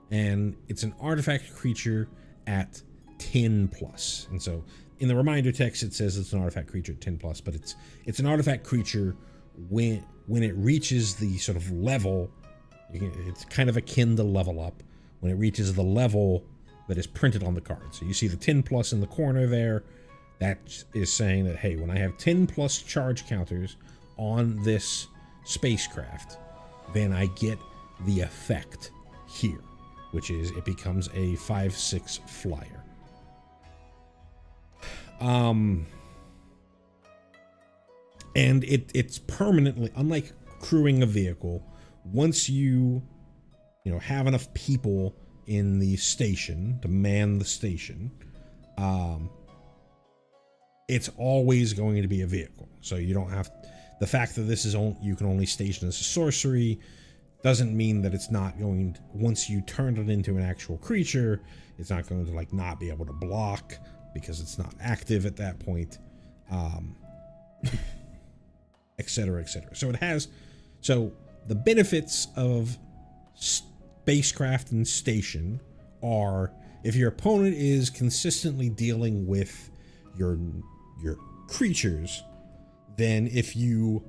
and it's an artifact creature at 10+. And so in the reminder text it says it's an artifact creature at 10+, but it's an artifact creature when it reaches the sort of level. It's kind of akin to level up when it reaches the level that is printed on the card. So you see the 10+ in the corner there. That is saying that, hey, when I have 10+ charge counters on this spacecraft, then I get the effect here, which is it becomes a 5/6 flyer. And it's permanently, unlike crewing a vehicle, once you have enough people in the station to man the station, it's always going to be a vehicle. So you don't have the fact that this is you can only station as a sorcery doesn't mean that it's not going to, once you turn it into an actual creature, it's not going to like not be able to block because it's not active at that point, etc., etc. So the benefits of spacecraft and station are if your opponent is consistently dealing with your creatures, then if you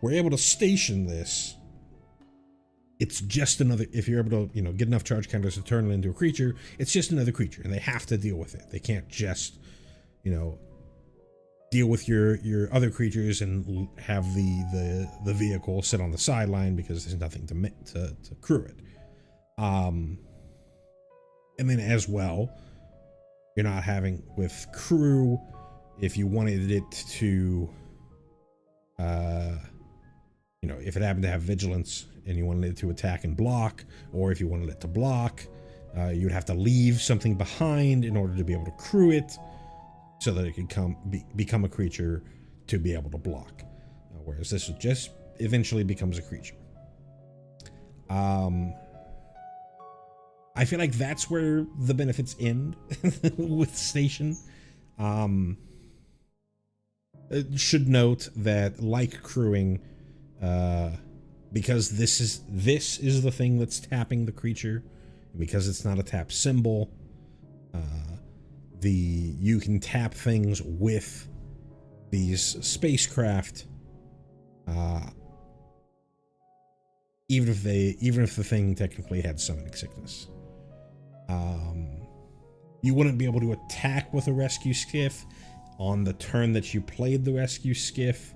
were able to station this, it's just another, if you're able to, you know, get enough charge counters to turn it into a creature, it's just another creature, and they have to deal with it. They can't just, you know, deal with your other creatures and have the vehicle sit on the sideline because there's nothing to crew it. And then as well, you're not having with crew, if you wanted it to, you know, if it happened to have vigilance and you wanted it to attack and block, or if you wanted it to block, you'd have to leave something behind in order to be able to crew it so that it could become a creature to be able to block. Whereas this just eventually becomes a creature. I feel like that's where the benefits end with Station. Should note that, like crewing, because this is the thing that's tapping the creature, and because it's not a tap symbol, you can tap things with these spacecraft, even if the thing technically had summoning sickness. You wouldn't be able to attack with a rescue skiff on the turn that you played the rescue skiff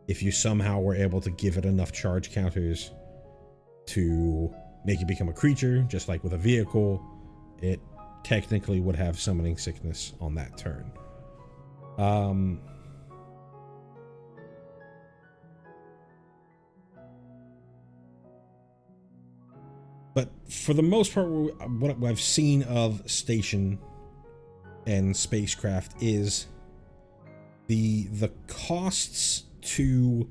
if you somehow were able to give it enough charge counters to make it become a creature. Just like with a vehicle, it technically would have summoning sickness on that turn. But for the most part, what I've seen of Station and spacecraft is the costs to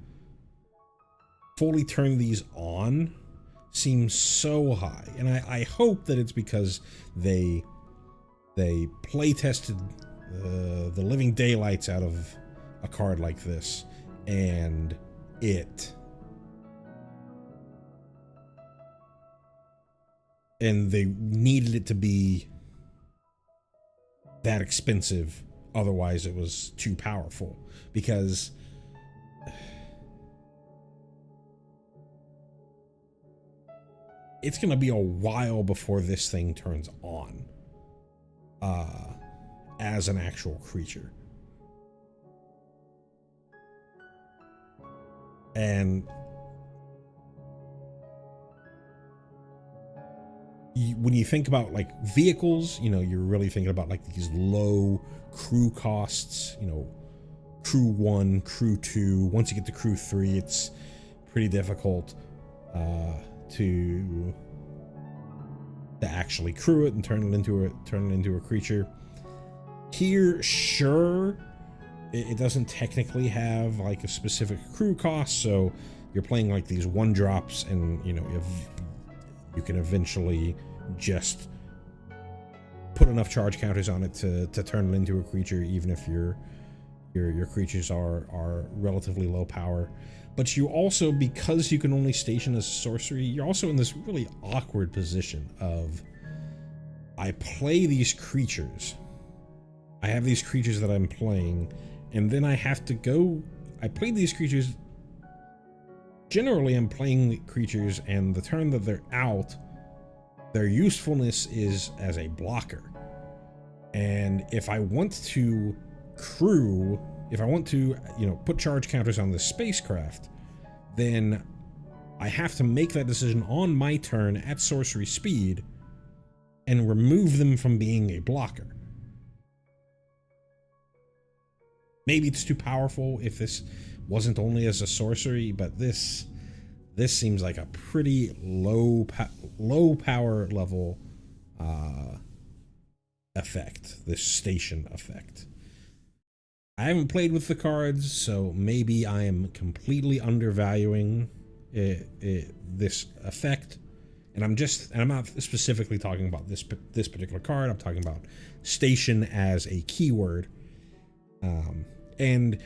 fully turn these on seem so high, and I hope that it's because they play tested the living daylights out of a card like this, and they needed it to be that expensive, otherwise it was too powerful, because it's gonna be a while before this thing turns on as an actual creature. And when you think about like vehicles, you know, you're really thinking about like these low crew costs, you know, crew 1, crew 2. Once you get to crew 3, it's pretty difficult to actually crew it and turn it into a creature. Here, sure, it doesn't technically have like a specific crew cost, so you're playing like these 1-drops, and you know, if you can eventually just put enough charge counters on it to turn it into a creature, even if your creatures are relatively low power. But you also, because you can only station as a sorcery, you're also in this really awkward position of, I play these creatures, I have these creatures that I'm playing, and then I have to go, I play these creatures, generally I'm playing the creatures, and the turn that they're out, their usefulness is as a blocker. And if I want to crew, if I want to, you know, put charge counters on this spacecraft, then I have to make that decision on my turn at sorcery speed and remove them from being a blocker. Maybe it's too powerful if this wasn't only as a sorcery, but this seems like a pretty low power level effect, this station effect. I haven't played with the cards, so maybe I am completely undervaluing this effect. And I'm not specifically talking about this particular card. I'm talking about station as a keyword. And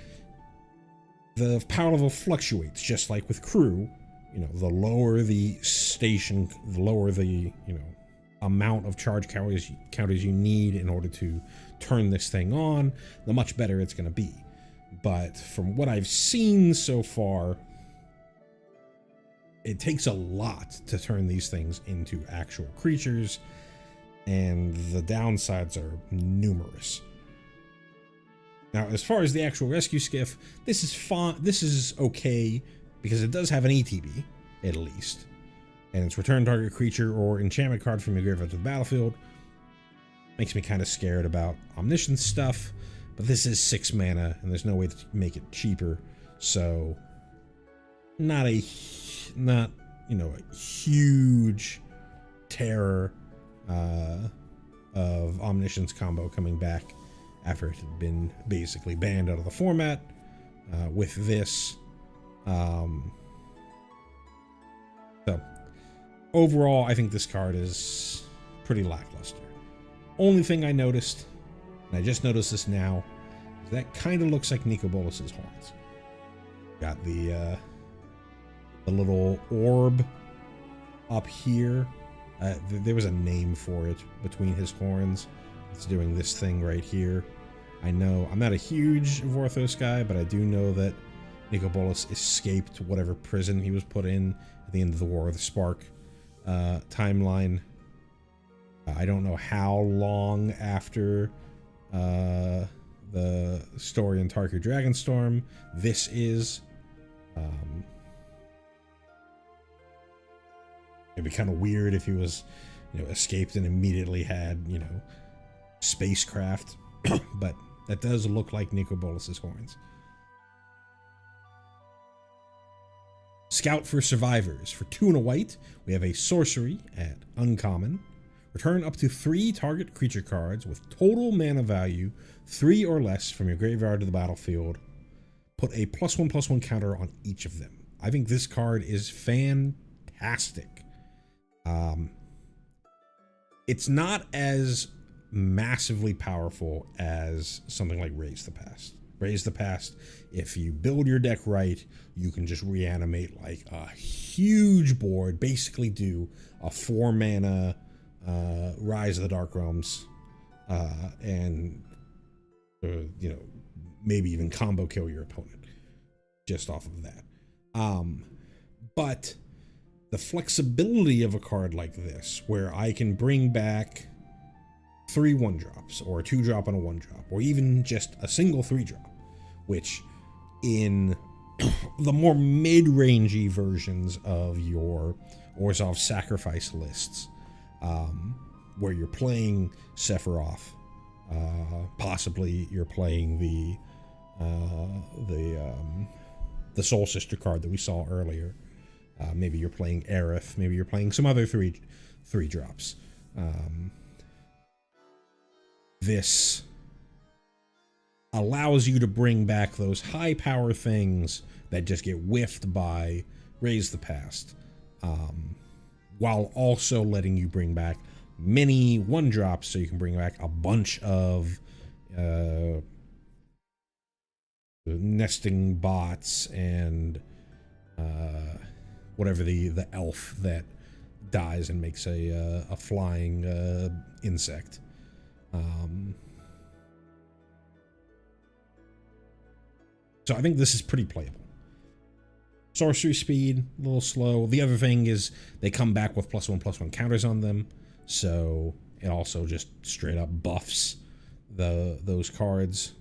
the power level fluctuates, just like with crew. the lower the station, the lower the, amount of charge counters you need in order to turn this thing on, the much better it's going to be. But from what I've seen so far, it takes a lot to turn these things into actual creatures, and the downsides are numerous. Now, as far as the actual rescue skiff, this is fine. This is okay because it does have an ETB, at least. And it's return target creature or enchantment card from your graveyard to the battlefield. Makes me kind of scared about omniscience stuff, but this is 6 mana, and there's no way to make it cheaper. So, not a huge terror of omniscience combo coming back after it had been basically banned out of the format with this. So overall, I think this card is pretty lackluster. Only thing I noticed, and I just noticed this now, is that kind of looks like Nicol Bolas's horns. Got the little orb up here. There was a name for it between his horns. It's doing this thing right here. I know I'm not a huge Vorthos guy, but I do know that Nicol Bolas escaped whatever prison he was put in at the end of the War of the Spark timeline. I don't know how long after the story in Tarkir Dragonstorm this is. It'd be kind of weird if he was, escaped and immediately had, spacecraft. But that does look like Nicol Bolas's horns. Scout for Survivors. For 2 and a white, we have a sorcery at uncommon. Return up to 3 target creature cards with total mana value 3 or less from your graveyard to the battlefield. Put a +1/+1 counter on each of them. I think this card is fantastic. It's not as massively powerful as something like Raise the Past. Raise the Past, if you build your deck right, you can just reanimate like a huge board, basically do a 4 mana Rise of the Dark Realms, and maybe even combo kill your opponent just off of that. But the flexibility of a card like this, where I can bring back 3 1-drops, or a 2-drop and a 1-drop, or even just a single 3-drop, which in the more mid-rangey versions of your Orzhov Sacrifice lists, where you're playing Sephiroth, possibly you're playing the Soul Sister card that we saw earlier. Maybe you're playing Aerith. Maybe you're playing some other 3-drops. This allows you to bring back those high power things that just get whiffed by Raise the Past, while also letting you bring back many 1-drops, so you can bring back a bunch of nesting bots and whatever the elf that dies and makes a flying insect. So I think this is pretty playable. Sorcery speed, a little slow. The other thing is they come back with +1/+1 counters on them, so it also just straight up buffs those cards,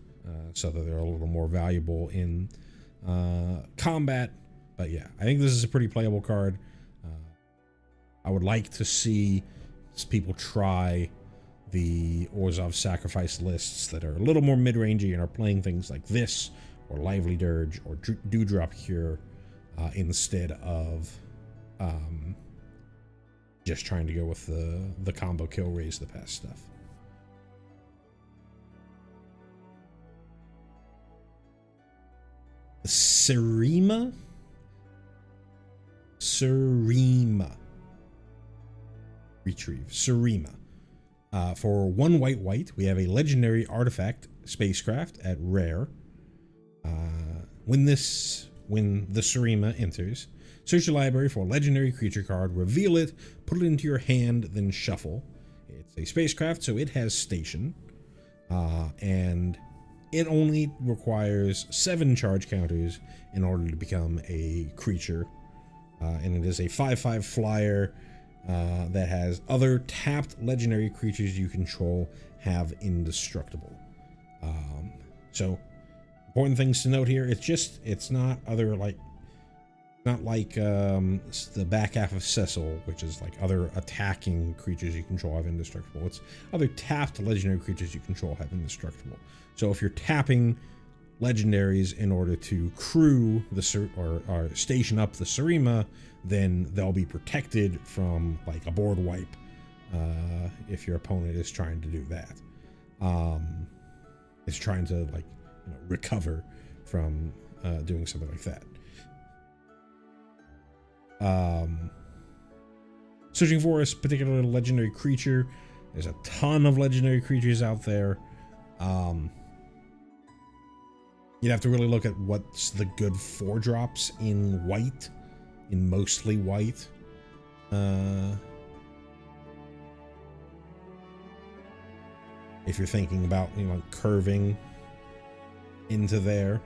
so that they're a little more valuable in combat. But yeah, I think this is a pretty playable card. I would like to see people try the Orzhov Sacrifice lists that are a little more mid-rangey and are playing things like this, or Lively Dirge, or Dewdrop Cure, instead of just trying to go with the combo kill, Raise the Past stuff. Serima? Retrieve. Serima. For 1 white, we have a legendary artifact spacecraft at rare. When the Serima enters, Search your library for a legendary creature card, reveal it, put it into your hand, then shuffle. It's a spacecraft, so it has station, and it only requires 7 charge counters in order to become a creature, and it is a 5/5 flyer that has other tapped legendary creatures you control have indestructible. So important things to note here. It's not other like the back half of Cecil, which is like other attacking creatures you control have indestructible. It's other tapped legendary creatures you control have indestructible. So if you're tapping legendaries in order to crew the or station up the Surima, then they'll be protected from like a board wipe if your opponent is trying to do that. Is trying to like recover from doing something like that. Searching for a particular legendary creature. There's a ton of legendary creatures out there. You'd have to really look at what's the good 4-drops in white, in mostly white. If you're thinking about, curving into there.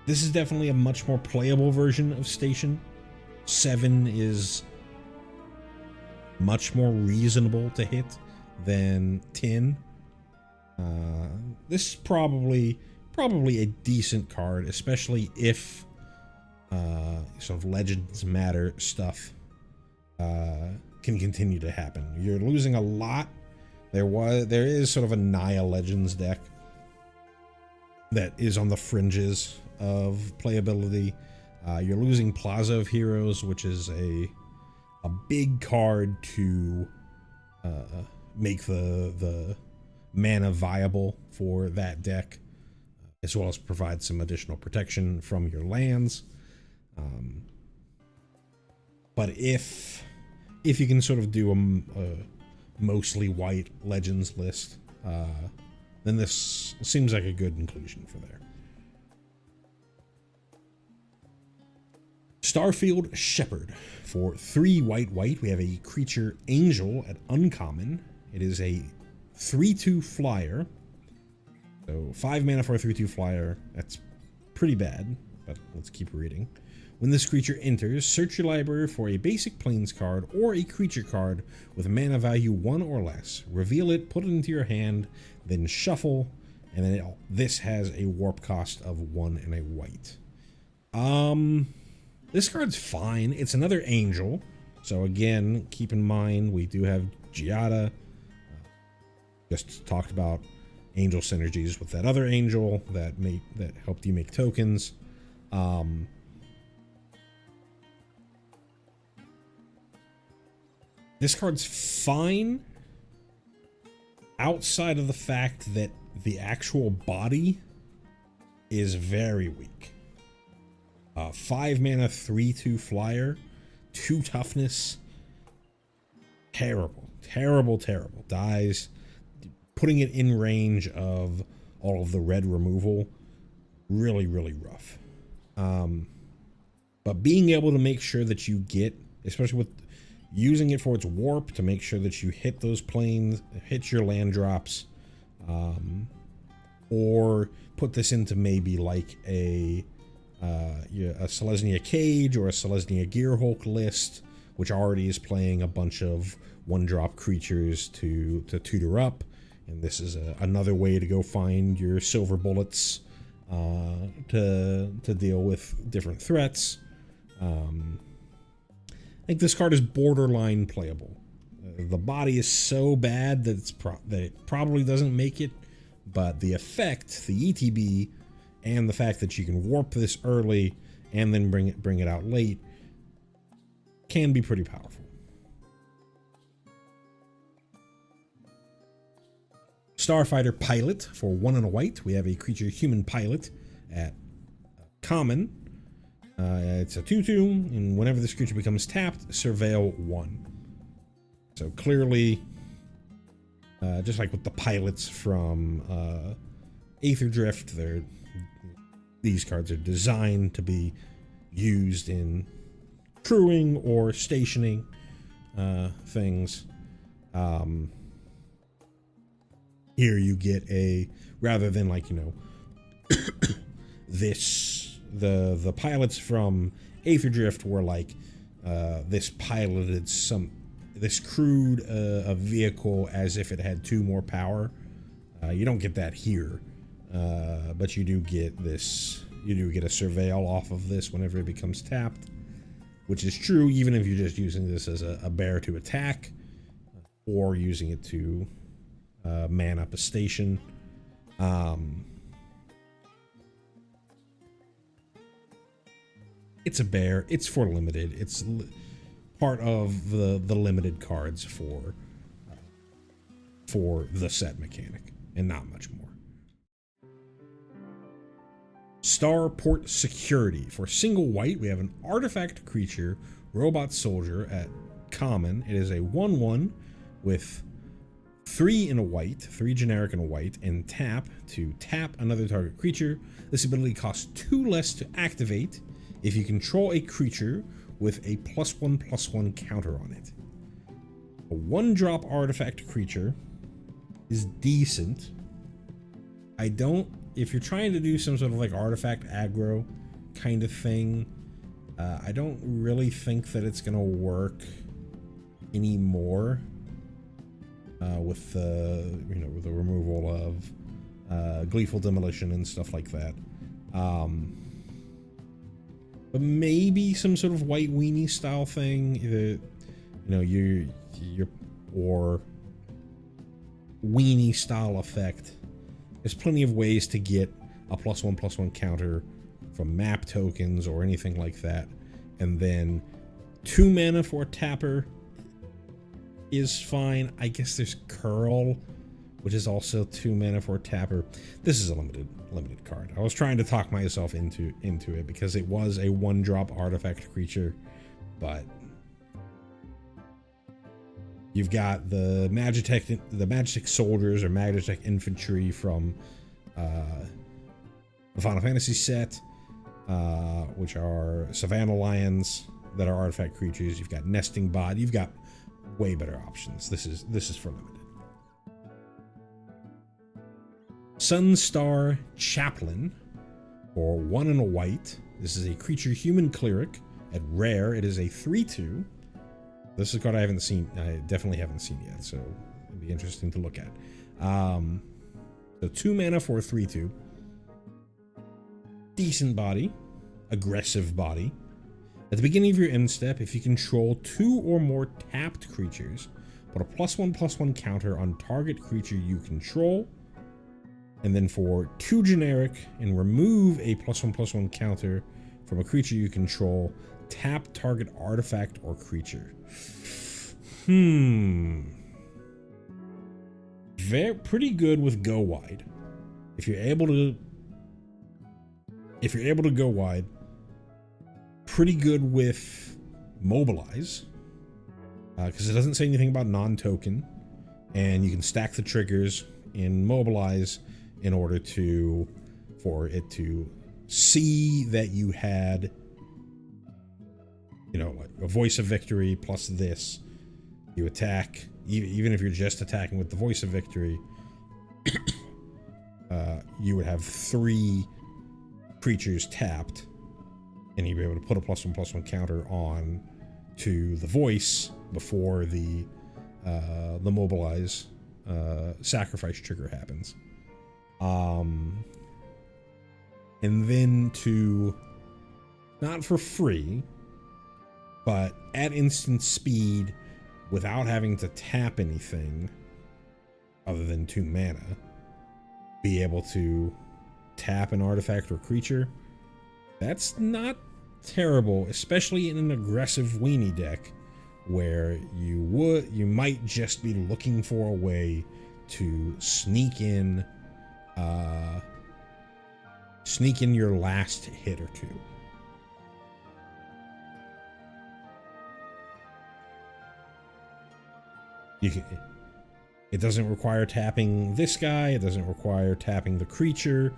This is definitely a much more playable version of Station. 7 is much more reasonable to hit than 10. This is probably a decent card, especially if sort of Legends Matter stuff can continue to happen. You're losing a lot. There is sort of a Naya Legends deck that is on the fringes of playability. You're losing Plaza of Heroes, which is a big card to make the mana viable for that deck, as well as provide some additional protection from your lands. But if you can sort of do a mostly white Legends list, then this seems like a good inclusion for there. Starfield Shepherd. For 3 white, we have a creature Angel at uncommon. It is a 3/2 flyer. So 5 mana for a 3/2 flyer. That's pretty bad, but let's keep reading. When this creature enters, search your library for a basic plains card or a creature card with mana value 1 or less. Reveal it, put it into your hand, then shuffle, and then this has a warp cost of 1 and a white. This card's fine. It's another Angel. So again, keep in mind, we do have Giada. Just talked about Angel synergies with that other Angel that helped you make tokens. This card's fine outside of the fact that the actual body is very weak. 5 mana, 3/2 flyer, 2 toughness. Terrible. Dies. Putting it in range of all of the red removal, really rough. But being able to make sure that you get, especially with using it for its warp, to make sure that you hit those planes, hit your land drops, or put this into maybe like a Selesnya Cage or a Selesnya Gearhulk list, which already is playing a bunch of 1-drop creatures to tutor up, and this is another way to go find your silver bullets to deal with different threats. I think this card is borderline playable. The body is so bad that it probably doesn't make it, but the effect, the ETB, and the fact that you can warp this early and then bring it out late can be pretty powerful. Starfighter Pilot. For 1 and a white, we have a creature Human Pilot at common. It's a 2/2, and whenever this creature becomes tapped, surveil 1. So clearly, just like with the pilots from Aether Drift. These cards are designed to be used in crewing or stationing things. Here you get rather than like, the pilots from Aether Drift were like, this crewed a vehicle as if it had 2 more power. You don't get that here, but you do get a surveil off of this whenever it becomes tapped, which is true even if you're just using this as a bear to attack, or using it to man up a station. It's a bear. It's for limited. It's part of the limited cards for the set mechanic, and not much more. Starport Security. For single white, we have an artifact creature, robot soldier at common. It is a 1/1 with 3 in a white, 3 generic in a white, and tap to tap another target creature. This ability costs 2 less to activate if you control a creature with a +1/+1 counter on it. A 1-drop artifact creature is decent. If you're trying to do some sort of like artifact aggro kind of thing, I don't really think that it's gonna work anymore with the with the removal of Gleeful Demolition and stuff like that. But maybe some sort of white weenie style thing, or weenie style effect. There's plenty of ways to get a +1/+1 counter from map tokens or anything like that. And then 2 mana for a tapper is fine. I guess there's Curl, which is also 2 mana for a tapper. This is a limited card. I was trying to talk myself into it because it was a 1-drop artifact creature, but you've got the Magitech soldiers or Magitech infantry from the Final Fantasy set, which are Savannah Lions that are artifact creatures. You've got Nesting Bot. You've got way better options. This is for limited. Sunstar Chaplain, or 1 in a white. This is a creature human cleric. At rare, it is a 3/2. This is a card I definitely haven't seen yet, so it'll be interesting to look at. So 2 mana for a 3/2. Decent body. Aggressive body. At the beginning of your end step, if you control 2 or more tapped creatures, put a +1/+1 counter on target creature you control. And then for 2 generic, and remove a +1/+1 counter from a creature you control, tap target artifact or creature. Pretty good with Go Wide. If you're able to go wide, pretty good with Mobilize, because it doesn't say anything about non-token, and you can stack the triggers in Mobilize in order for it to see that you had, like a Voice of Victory plus this. You attack, even if you're just attacking with the Voice of Victory, you would have 3 creatures tapped, and you'd be able to put a +1/+1 counter on to the Voice before the Mobilize sacrifice trigger happens. And then not for free, but at instant speed, without having to tap anything other than 2 mana, be able to tap an artifact or creature. That's not terrible, especially in an aggressive weenie deck where you might just be looking for a way to sneak in your last hit or 2. It doesn't require tapping this guy. It doesn't require tapping the creature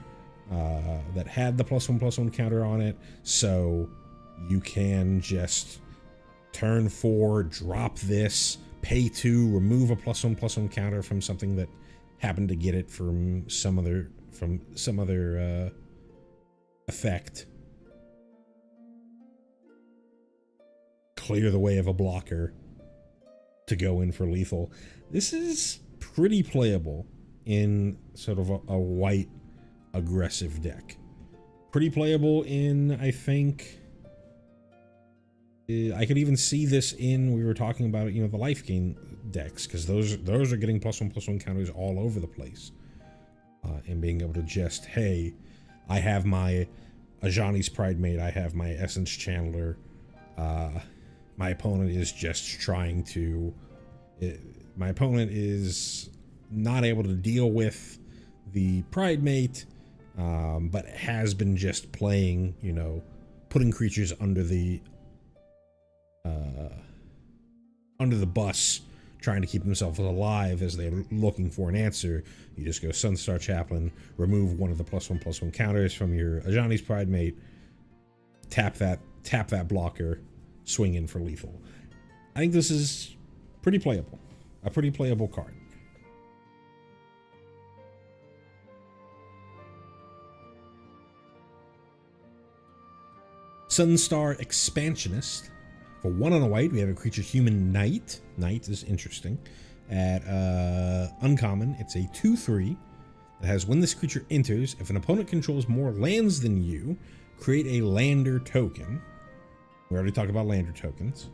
that had the +1/+1 counter on it. So you can just turn 4, drop this, pay 2, remove a +1/+1 counter from something that happened to get it from some other effect. Clear the way of a blocker to go in for lethal. This is pretty playable in sort of a white aggressive deck. Pretty playable in, I think, I could even see this in, we were talking about, you know, the life gain decks, because those are getting +1/+1 counters all over the place. And being able to just, hey, I have my Ajani's Pridemate, I have my Essence Channeler, my opponent is just trying to, my opponent is not able to deal with the Pridemate, but has been just playing, you know, putting creatures under the bus, trying to keep themselves alive as they're looking for an answer. You just go Sunstar Chaplain, remove one of the +1/+1 counters from your Ajani's Pridemate, tap that blocker, swing in for lethal. I think this is pretty playable. A pretty playable card. Sunstar Expansionist. For 1 on a white, we have a creature human knight. Knight is interesting. At uncommon, it's a 2/3 that has, when this creature enters, if an opponent controls more lands than you, create a lander token. We already talked about lander tokens.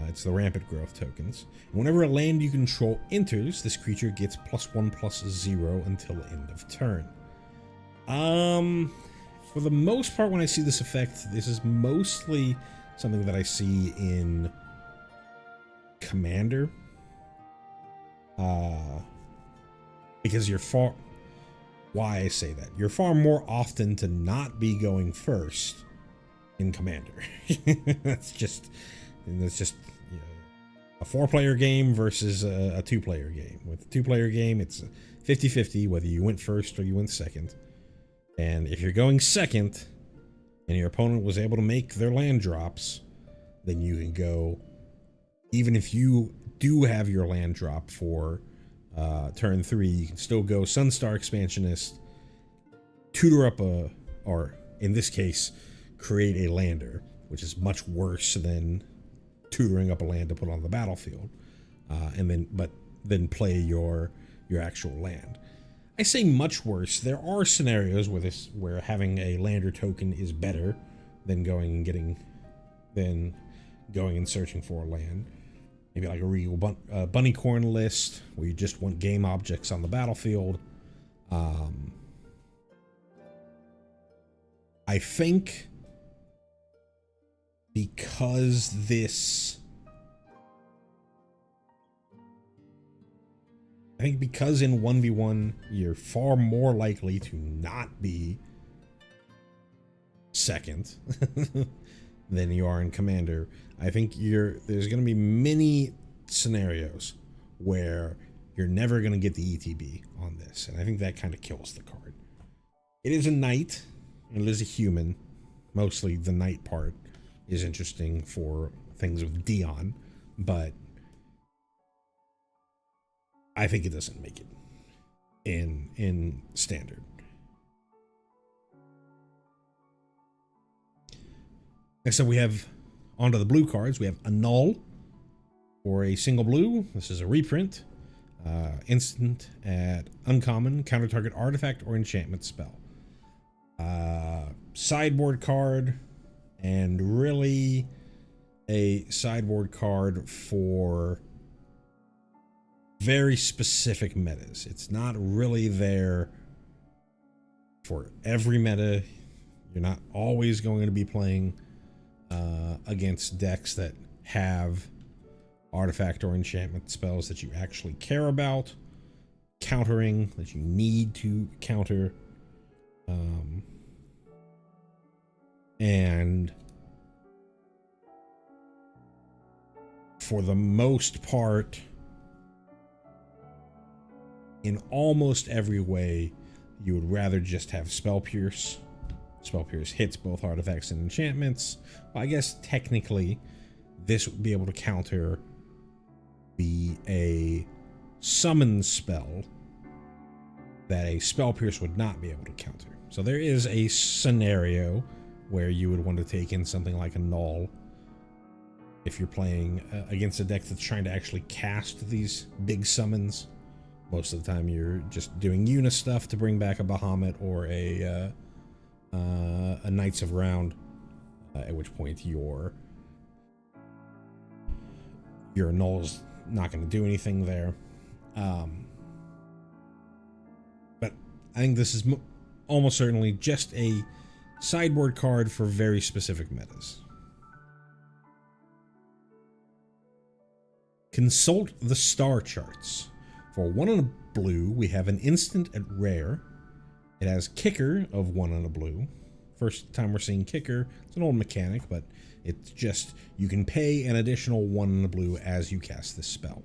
It's the rampant growth tokens. And whenever a land you control enters, this creature gets +1/+0 until end of turn. For the most part, when I see this effect, this is mostly something that I see in Commander. Because why I say that, you're far more often to not be going first in Commander. that's just you know, a 4-player game versus a 2-player game. With a 2-player game, it's 50-50 whether you went first or you went second. And if you're going second and your opponent was able to make their land drops, then you can go, even if you do have your land drop for turn 3, you can still go Sunstar Expansionist, tutor up or in this case, create a lander, which is much worse than tutoring up a land to put on the battlefield, but then play your actual land. I say much worse. There are scenarios where having a lander token is better than going and searching for a land. Maybe like a regal bunny corn list where you just want game objects on the battlefield. I think because in 1v1 you're far more likely to not be second than you are in Commander. I think there's going to be many scenarios where you're never going to get the ETB on this, and I think that kind of kills the card. It is a knight, and it is a human. Mostly the knight part is interesting for things with Dion, but I think it doesn't make it in Standard. Next up, we have onto the blue cards. We have Annul for a single blue. This is a reprint. Instant at uncommon, counter target artifact or enchantment spell. Sideboard card, and really a sideboard card for very specific metas. It's not really there for every meta. You're not always going to be playing against decks that have artifact or enchantment spells that you actually care about countering, that you need to counter, and for the most part in almost every way, you would rather just have Spell Pierce. Spell Pierce hits both artifacts and enchantments. Well, I guess technically this would be able to counter a summon spell that a Spell Pierce would not be able to counter. So there is a scenario where you would want to take in something like a Null if you're playing against a deck that's trying to actually cast these big summons. Most of the time you're just doing Una stuff to bring back a Bahamut or a Knights of Round, at which point your Null's not going to do anything there. But I think this is almost certainly just a sideboard card for very specific metas. Consult the star charts. For 1 and a blue, we have an instant at rare. It has Kicker of 1 and a blue. First time we're seeing Kicker. It's an old mechanic, but it's just you can pay an additional 1 and a blue as you cast this spell.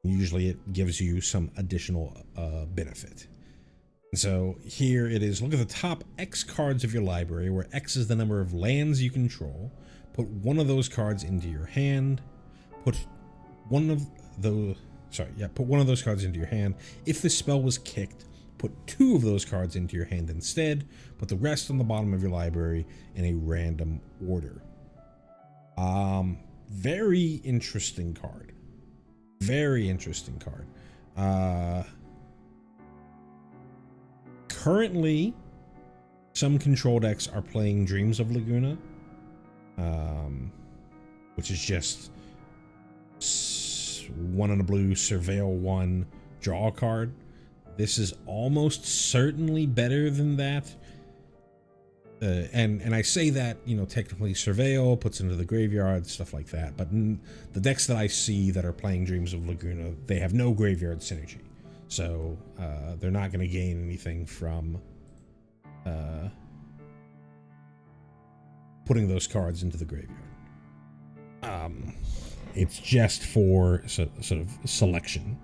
Usually it gives you some additional benefit. And so here it is. Look at the top X cards of your library, where X is the number of lands you control. Put one of those cards into your hand. Put one of those cards into your hand. If the spell was kicked, put 2 of those cards into your hand instead. Put the rest on the bottom of your library in a random order. Very interesting card. Very interesting card. Currently, some control decks are playing Dreams of Laguna, which is just 1 and a blue, surveil 1, draw a card. This is almost certainly better than that. And I say that, you know, technically surveil puts into the graveyard, stuff like that. But the decks that I see that are playing Dreams of Laguna, they have no graveyard synergy. So they're not going to gain anything from putting those cards into the graveyard. It's just for sort of selection.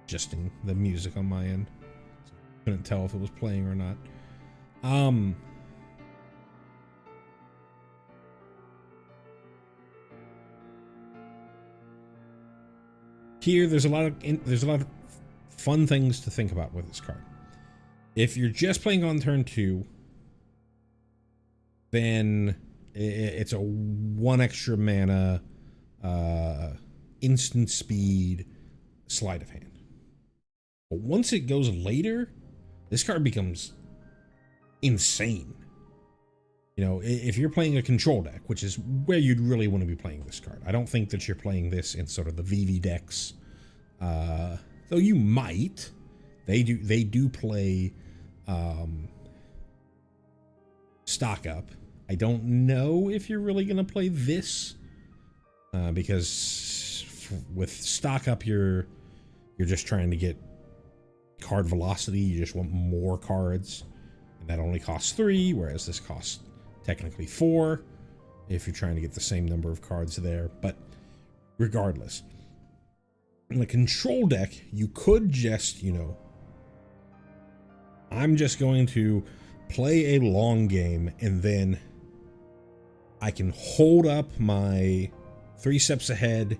Adjusting the music on my end. Couldn't tell if it was playing or not. Here, there's a lot of fun things to think about with this card. If you're just playing on turn 2, then it's a 1 extra mana, instant speed, sleight of hand. But once it goes later, this card becomes insane. You know, if you're playing a control deck, which is where you'd really want to be playing this card. I don't think that you're playing this in sort of the VV decks. Though you might. They do play stock up. I don't know if you're really going to play this. Because with stock up, you're just trying to get card velocity. You just want more cards, and that only costs 3, whereas this costs technically 4 if you're trying to get the same number of cards there. But regardless, in a control deck, you could just, you know, I'm just going to play a long game, and then I can hold up my 3 steps ahead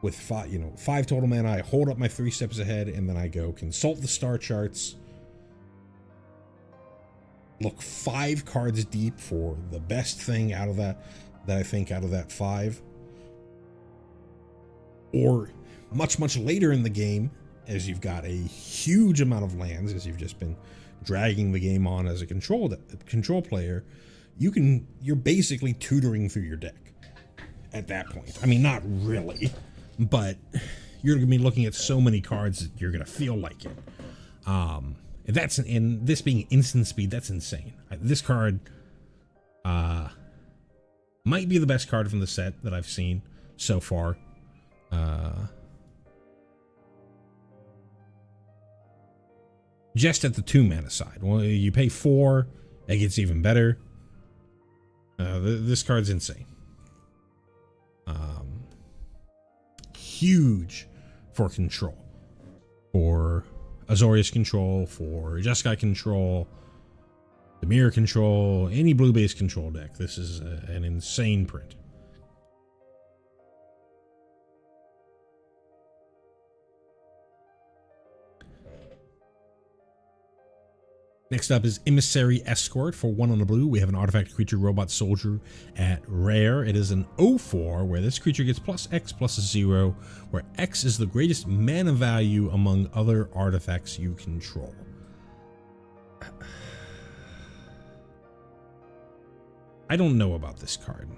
with 5 total mana. I hold up my 3 steps ahead, and then I go consult the star charts, look 5 cards deep for the best thing out of that I think out of that 5. Or much later in the game, as you've got a huge amount of lands, as you've just been dragging the game on as a control player, you're basically tutoring through your deck at that point. I mean, not really, but you're going to be looking at so many cards that you're going to feel like it. And this being instant speed, that's insane. This card might be the best card from the set that I've seen so far. Just at the 2 mana side. Well, you pay 4, it gets even better. This card's insane. Huge for control. For Azorius control, for Jeskai control, the mirror control, any blue-based control deck. This is an insane print. Next up is Emissary Escort. For 1 on the blue, we have an artifact creature robot soldier at rare. It is an 0/4 where this creature gets +X +0, where X is the greatest mana value among other artifacts you control. I don't know about this card.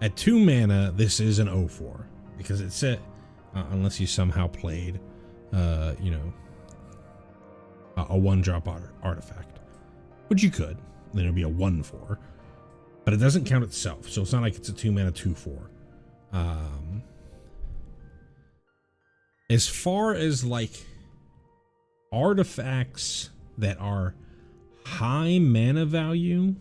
At 2 mana, this is an 0/4 because it said. Unless you somehow played, you know, a 1-drop artifact, which you could, then it'd be a 1/4, but it doesn't count itself, so it's not like it's a 2 mana 2/4. As far as like artifacts that are high mana value,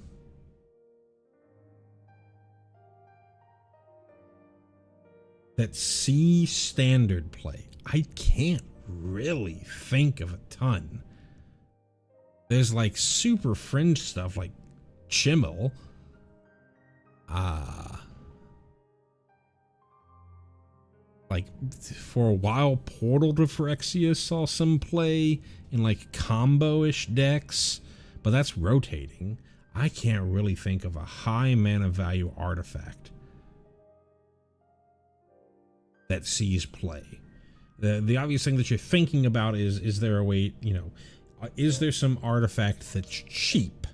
that see standard play, I can't really think of a ton. There's like super fringe stuff like Chimmel. Like for a while, Portal to Phyrexia saw some play in like combo-ish decks, but that's rotating. I can't really think of a high mana value artifact that sees play. The obvious thing that you're thinking about is there a way, you know, is there some artifact that's cheap,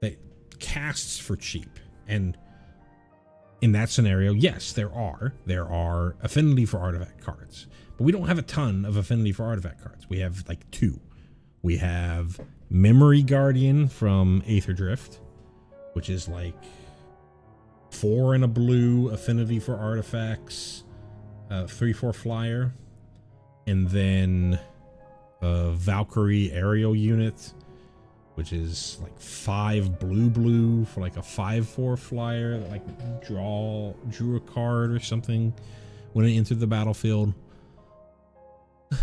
that casts for cheap? And in that scenario, yes, there are affinity for artifact cards, but we don't have a ton of affinity for artifact cards. We have like 2. We have Memory Guardian from Aether Drift, which is like 4 and a blue affinity for artifacts, 3/4 flyer, and then Valkyrie aerial unit, which is like 5 blue for like a 5/4 flyer that like drew a card or something when it entered the battlefield.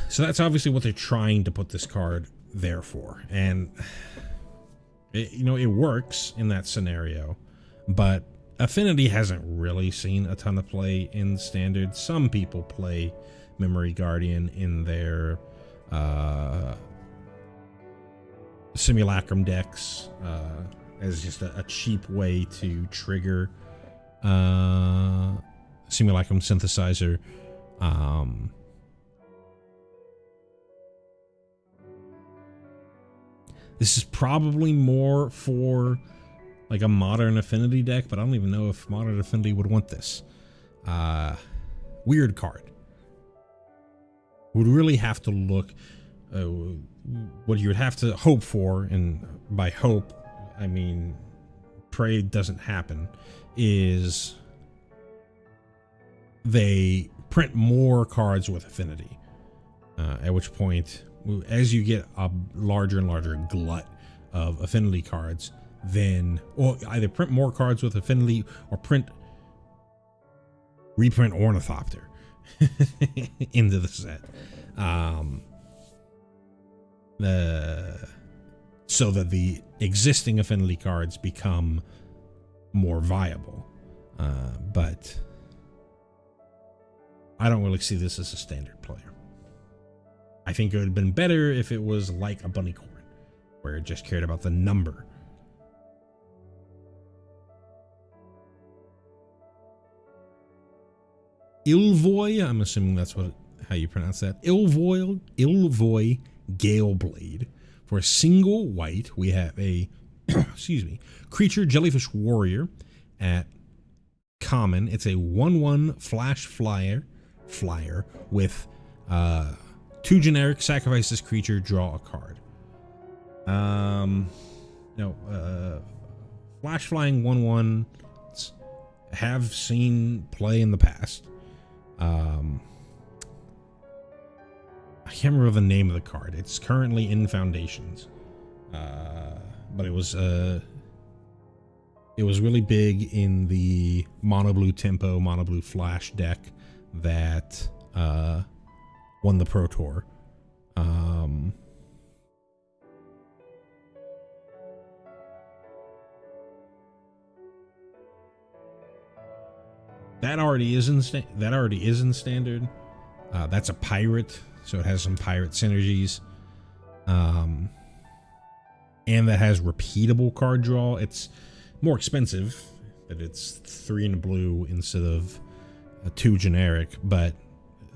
So that's obviously what they're trying to put this card there for, and you know, it works in that scenario, but Affinity hasn't really seen a ton of play in Standard. Some people play Memory Guardian in their Simulacrum decks as just a cheap way to trigger Simulacrum Synthesizer. This is probably more for like a Modern Affinity deck, but I don't even know if Modern Affinity would want this. Weird card. Would really have to look, what you would have to hope for, and by hope, I mean pray doesn't happen, is they print more cards with Affinity. At which point, as you get a larger and larger glut of Affinity cards, then, or either print more cards with Affinity or reprint Ornithopter into the set. So that the existing Affinity cards become more viable. But I don't really see this as a Standard player. I think it would have been better if it was like a Bunnycorn, where it just cared about the number. Ilvoy, I'm assuming that's how you pronounce that. Ilvoy Galeblade. For a single white, we have a excuse me, creature jellyfish warrior at common. It's a 1/1 flash flyer with 2 generic, sacrifice this creature, draw a card. Flash flying 1/1 have seen play in the past. I can't remember the name of the card. It's currently in Foundations, but it was really big in the mono blue tempo, mono blue flash deck that won the Pro Tour. That already is in standard. That's a pirate, so it has some pirate synergies. And that has repeatable card draw. It's more expensive, that it's 3 in a blue instead of 2 generic, but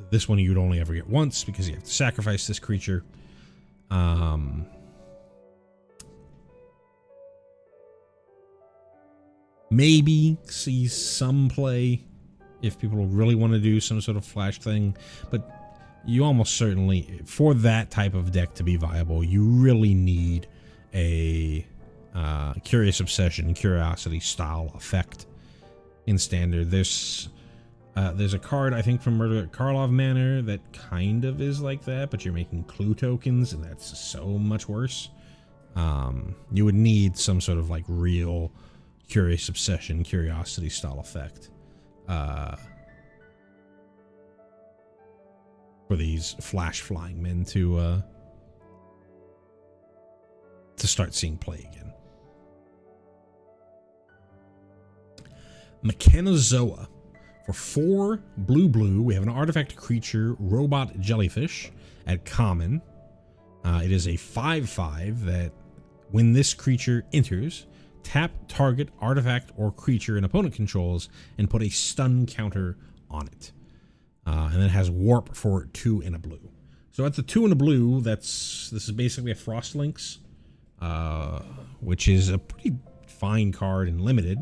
this one you'd only ever get once because you have to sacrifice this creature. Maybe see some play if people really want to do some sort of flash thing, but you almost certainly, for that type of deck to be viable, you really need a Curious Obsession, Curiosity style effect in standard. There's a card, I think, from Murder at Karlov Manor that kind of is like that, but you're making clue tokens, and that's so much worse. You would need some sort of like real Curious Obsession, Curiosity style effect for these flash flying men to start seeing play again. Mechanozoa. For 4 blue, we have an artifact creature, robot jellyfish, at common. It is a 5/5 that when this creature enters, tap target artifact or creature an opponent controls and put a stun counter on it. And then it has warp for 2 in a blue. So at the 2 in a blue, this is basically a Frostlinks, which is a pretty fine card and limited.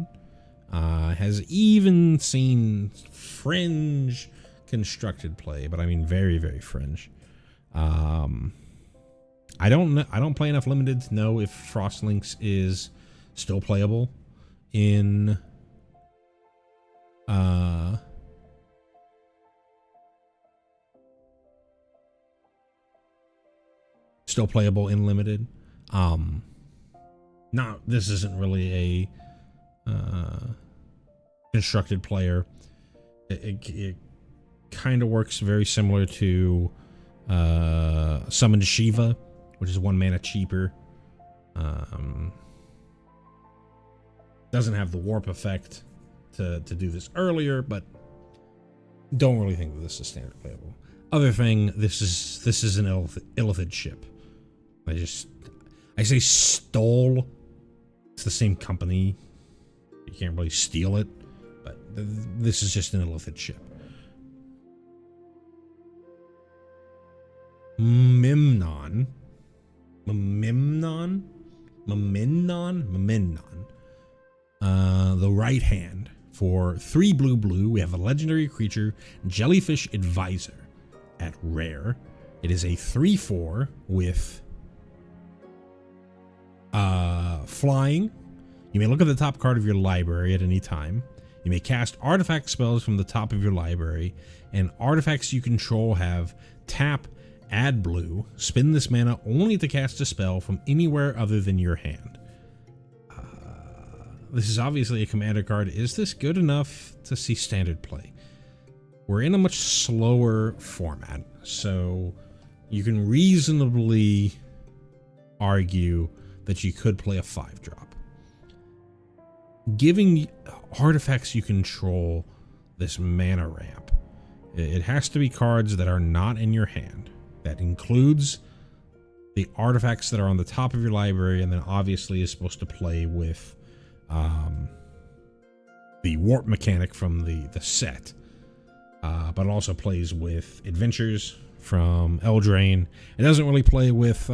Has even seen fringe constructed play, but I mean very, very fringe. I don't play enough limited to know if Frostlinks is still playable in limited. Now this isn't really a constructed player. It kind of works very similar to Summoned Shiva, which is 1 mana cheaper. Doesn't have the warp effect to do this earlier, but don't really think that this is standard playable. Other thing, this is an Illithid ship. I say stole. It's the same company. You can't really steal it, but this is just an Illithid ship. Memnon. The right hand. For 3 blue, we have a legendary creature, Jellyfish Advisor, at rare. It is a 3/4 with flying. You may look at the top card of your library at any time. You may cast artifact spells from the top of your library, and artifacts you control have tap, add blue, spend this mana only to cast a spell from anywhere other than your hand. This is obviously a commander card. Is this good enough to see standard play? We're in a much slower format, so you can reasonably argue that you could play a 5-drop. Giving artifacts you control this mana ramp, it has to be cards that are not in your hand. That includes the artifacts that are on the top of your library, and then obviously is supposed to play with the warp mechanic from the set, but it also plays with adventures from Eldraine. It doesn't really play with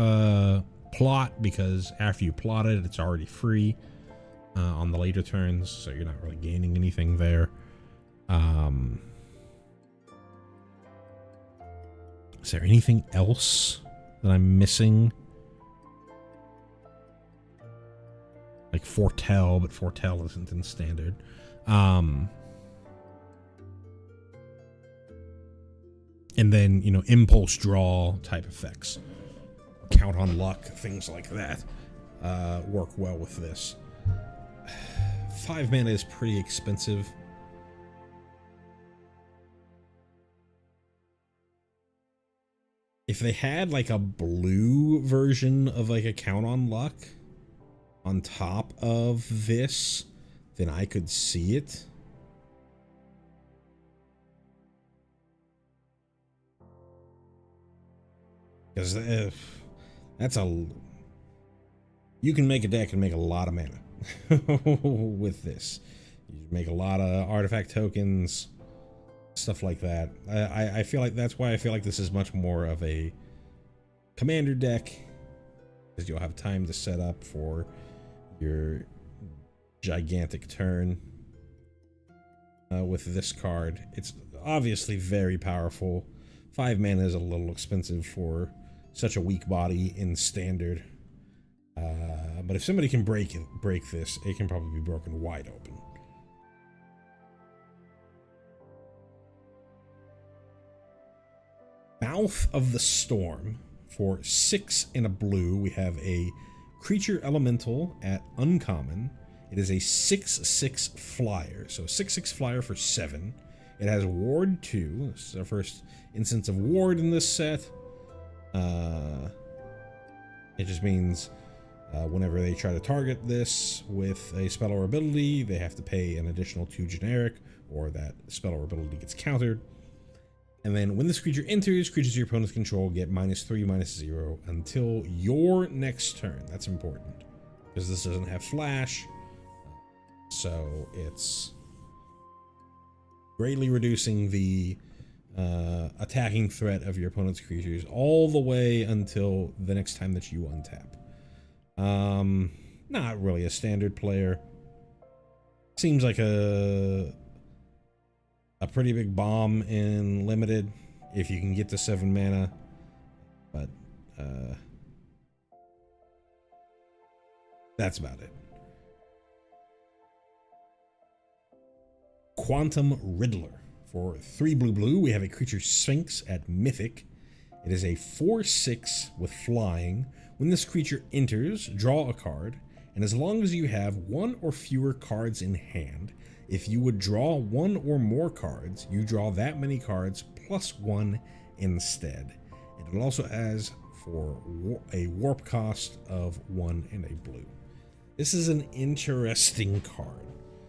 plot, because after you plot it, it's already free on the later turns, so you're not really gaining anything there. Is there anything else that I'm missing? Like Foretell, but Foretell isn't in standard. And And then, you know, impulse draw type effects, count on luck, things like that, work well with this. 5 mana is pretty expensive. If they had like a blue version of like a count on luck on top of this, then I could see it. Because that's a... You can make a deck and make a lot of mana with this. You make a lot of artifact tokens, stuff like that. I feel like that's why I feel like this is much more of a commander deck, because you'll have time to set up for your gigantic turn with this card. It's obviously very powerful. 5 mana is a little expensive for such a weak body in standard. But if somebody can break this, it can probably be broken wide open. Mouth of the Storm. For 6 and a blue, we have a creature elemental at uncommon. It is a 6/6 flyer. So 6/6 flyer for 7. It has Ward 2. This is our first instance of Ward in this set. It just means whenever they try to target this with a spell or ability, they have to pay an additional 2 generic, or that spell or ability gets countered. And then when this creature enters, creatures your opponents control get -3/-0 until your next turn. That's important, because this doesn't have flash, so it's greatly reducing the attacking threat of your opponent's creatures all the way until the next time that you untap. Not really a standard player. Seems like a pretty big bomb in limited if you can get to 7 mana, but that's about it. Quantum Riddler. For 3 blue, we have a creature Sphinx at Mythic. It is a 4/6 with flying. When this creature enters, draw a card, and as long as you have 1 or fewer cards in hand, if you would draw 1 or more cards, you draw that many cards +1 instead. It also has for a warp cost of 1 and a blue. This is an interesting card.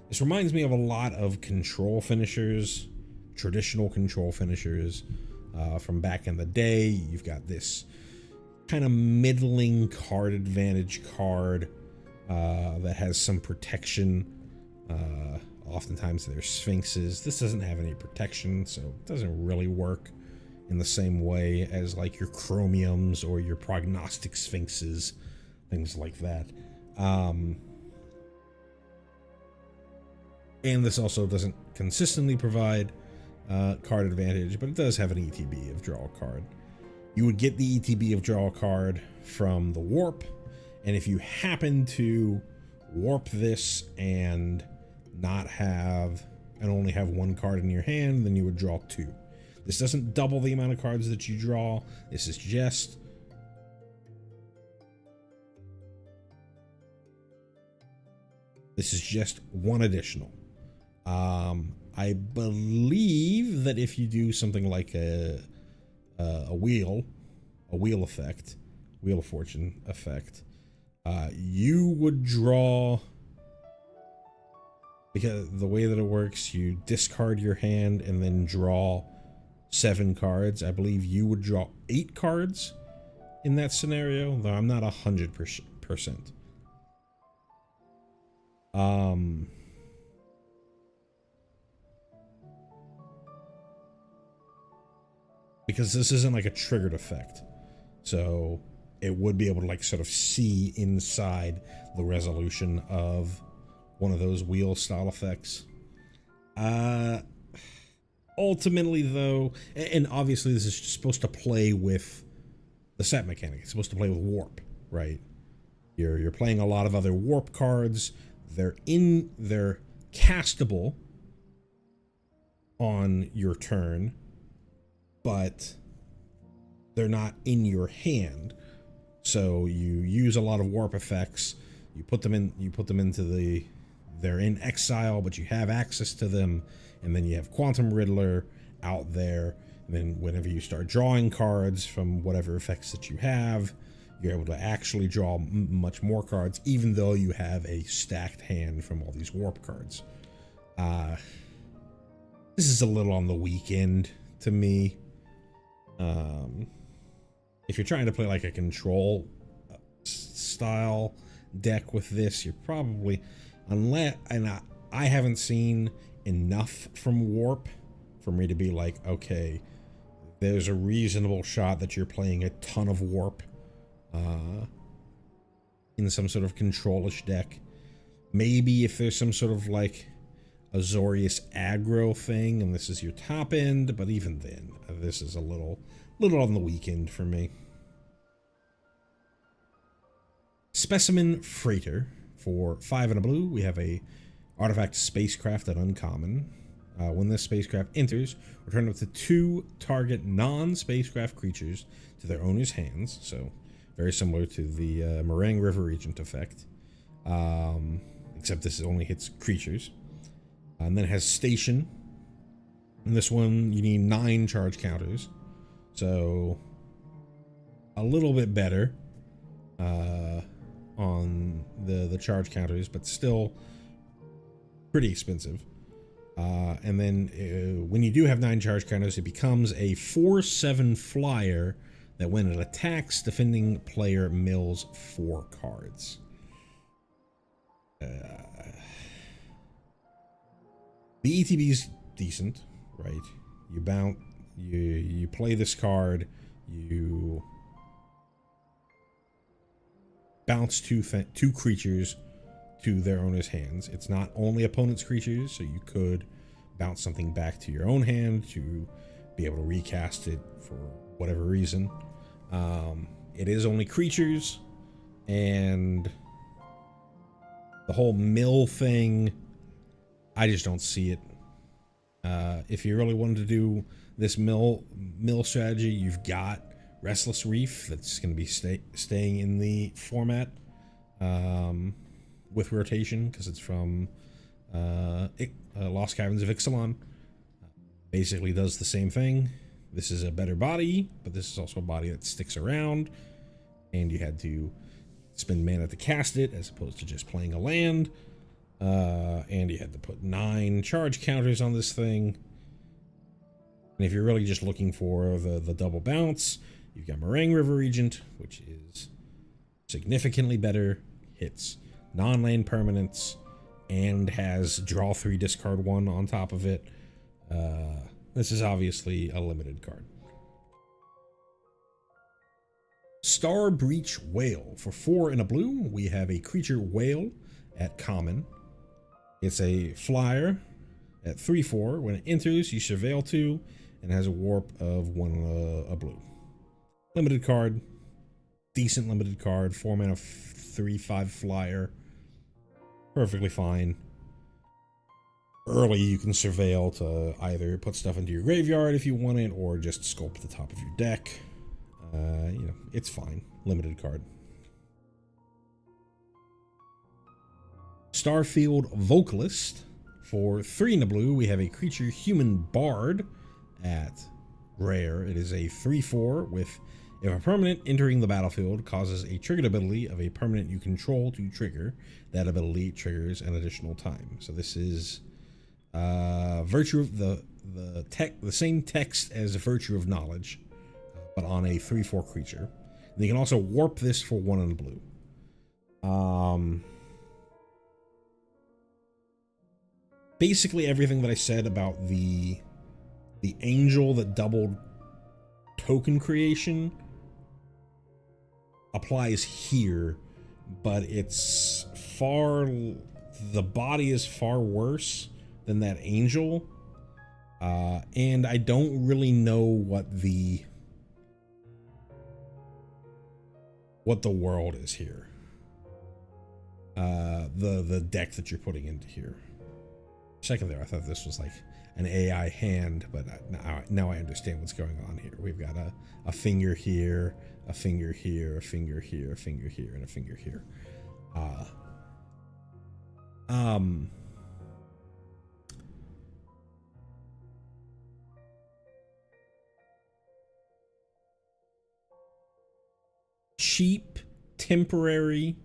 This reminds me of a lot of control finishers, traditional control finishers from back in the day. You've got this kind of middling card advantage card that has some protection. Oftentimes they're sphinxes. This doesn't have any protection, so it doesn't really work in the same way as like your chromiums or your prognostic sphinxes, things like that. And this also doesn't consistently provide card advantage, but it does have an ETB of draw a card. You would get the ETB of draw a card from the warp, and if you happen to warp this and not have and only have 1 card in your hand, then you would draw 2. This doesn't double the amount of cards that you draw. This is just one additional. I believe that if you do something like a wheel effect, Wheel of Fortune effect, you would draw, because the way that it works, you discard your hand and then draw 7 cards. I believe you would draw 8 cards in that scenario, though I'm not 100%. Because this isn't like a triggered effect, so it would be able to like sort of see inside the resolution of one of those wheel style effects. Ultimately though, and obviously this is supposed to play with the set mechanic. It's supposed to play with warp, right? You're playing a lot of other warp cards. They're castable on your turn. but they're not in your hand. So you use a lot of warp effects. You put them into they're in exile, but you have access to them. And then you have Quantum Riddler out there. And then whenever you start drawing cards from whatever effects that you have, you're able to actually draw much more cards, even though you have a stacked hand from all these warp cards. This is a little on the weak end to me. If you're trying to play like a control style deck with this, you're probably, I haven't seen enough from warp for me to be like, okay, there's a reasonable shot that you're playing a ton of warp in some sort of control-ish deck. Maybe if there's some sort of like Azorius aggro thing and this is your top end, but even then, this is a little on the weak end for me. Specimen Freighter. For 5 and a blue, we have a artifact spacecraft at uncommon. When this spacecraft enters, return up to 2 target non-spacecraft creatures to their owner's hands. So very similar to the Meringue River Regent effect, except this only hits creatures. And then it has Station. In this one, you need 9 charge counters, so a little bit better on the charge counters, but still pretty expensive. And then when you do have 9 charge counters, it becomes a 4/7 flyer that when it attacks, defending player mills 4 cards. The ETB is decent, right? You play this card, you bounce 2 creatures to their owner's hands. It's not only opponent's creatures, so you could bounce something back to your own hand to be able to recast it for whatever reason. It is only creatures, and the whole mill thing, I just don't see it. If you really wanted to do this mill strategy, you've got Restless Reef that's going to be staying in the format with rotation because it's from Lost Caverns of Ixalan. Basically does the same thing. This is a better body, but this is also a body that sticks around, and you had to spend mana to cast it as opposed to just playing a land. And you had to put 9 charge counters on this thing. And if you're really just looking for the double bounce, you've got Meringue River Regent, which is significantly better, hits non-land permanents, and has draw 3, discard 1 on top of it. This is obviously a limited card. Star Breach Whale. For 4 and a blue, we have a creature whale at common. It's a flyer at 3/4. When it enters, you surveil 2 and has a warp of 1 a blue. Limited card. Decent limited card. 4 mana, 3/5 flyer. Perfectly fine. Early, you can surveil to either put stuff into your graveyard if you want it, or just sculpt the top of your deck. You know, it's fine. Limited card. Starfield Vocalist. For 3 and a blue, we have a creature human bard at rare. It is a 3/4 with, if a permanent entering the battlefield causes a triggered ability of a permanent you control to trigger, that ability triggers an additional time. So this is Virtue of the same text as Virtue of Knowledge, but on a 3/4 creature. And you can also warp this for 1 and a blue. Basically everything that I said about the angel that doubled token creation applies here, but it's the body is far worse than that angel, and I don't really know what the world is here. The deck that you're putting into here. Second there, I thought this was like an AI hand, but now I understand what's going on here. We've got a finger here, a finger here, a finger here, a finger here, and a finger here. Cheap, temporary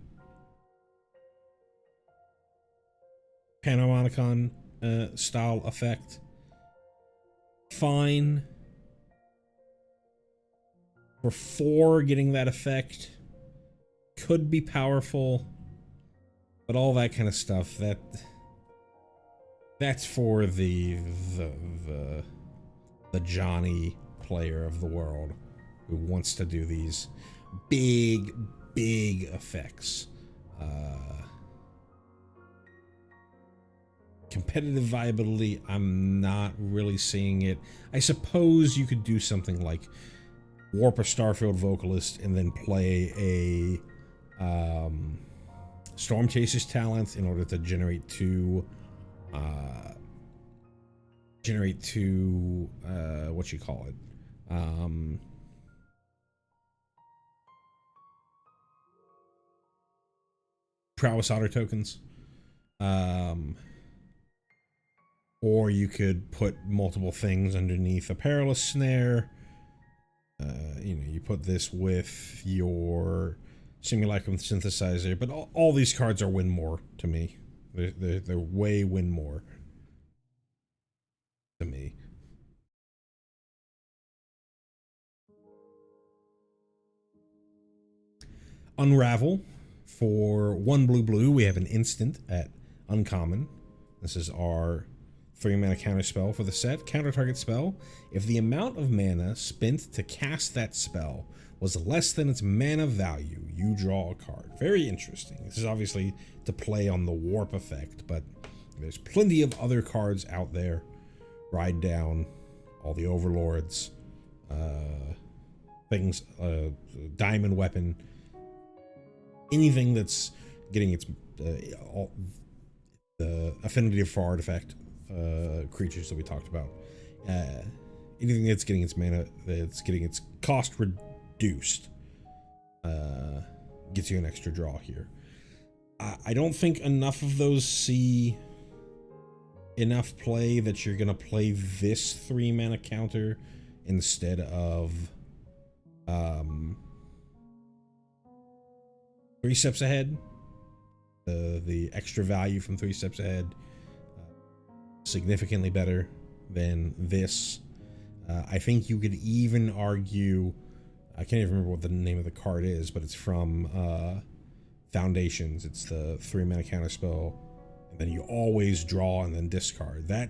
Panopticon style effect. Fine. For 4, getting that effect could be powerful, but all that kind of stuff, that's for the Johnny player of the world who wants to do these big effects. Competitive viability, I'm not really seeing it. I suppose you could do something like warp a Starfield vocalist and then play a Storm Chaser's talent in order to generate two what you call it, prowess otter tokens. Or you could put multiple things underneath a perilous snare. You put this with your simulacrum synthesizer, but all these cards are win more to me. They're way win more to me. Unravel. For 1 blue, we have an instant at uncommon. This is our 3-mana counter spell for the set. Counter target spell. If the amount of mana spent to cast that spell was less than its mana value, you draw a card. Very interesting. This is obviously to play on the warp effect, but there's plenty of other cards out there. Ride down, all the overlords, things, diamond weapon, anything that's getting its the affinity for artifact creatures that we talked about. Anything that's getting its mana, that's getting its cost reduced, gets you an extra draw here. I don't think enough of those see enough play that you're gonna play this 3-mana counter instead of 3 steps ahead. The extra value from 3 steps ahead, significantly better than this. I think you could even argue, I can't even remember what the name of the card is, but it's from Foundations. It's the 3-mana counter spell, and then you always draw and then discard. That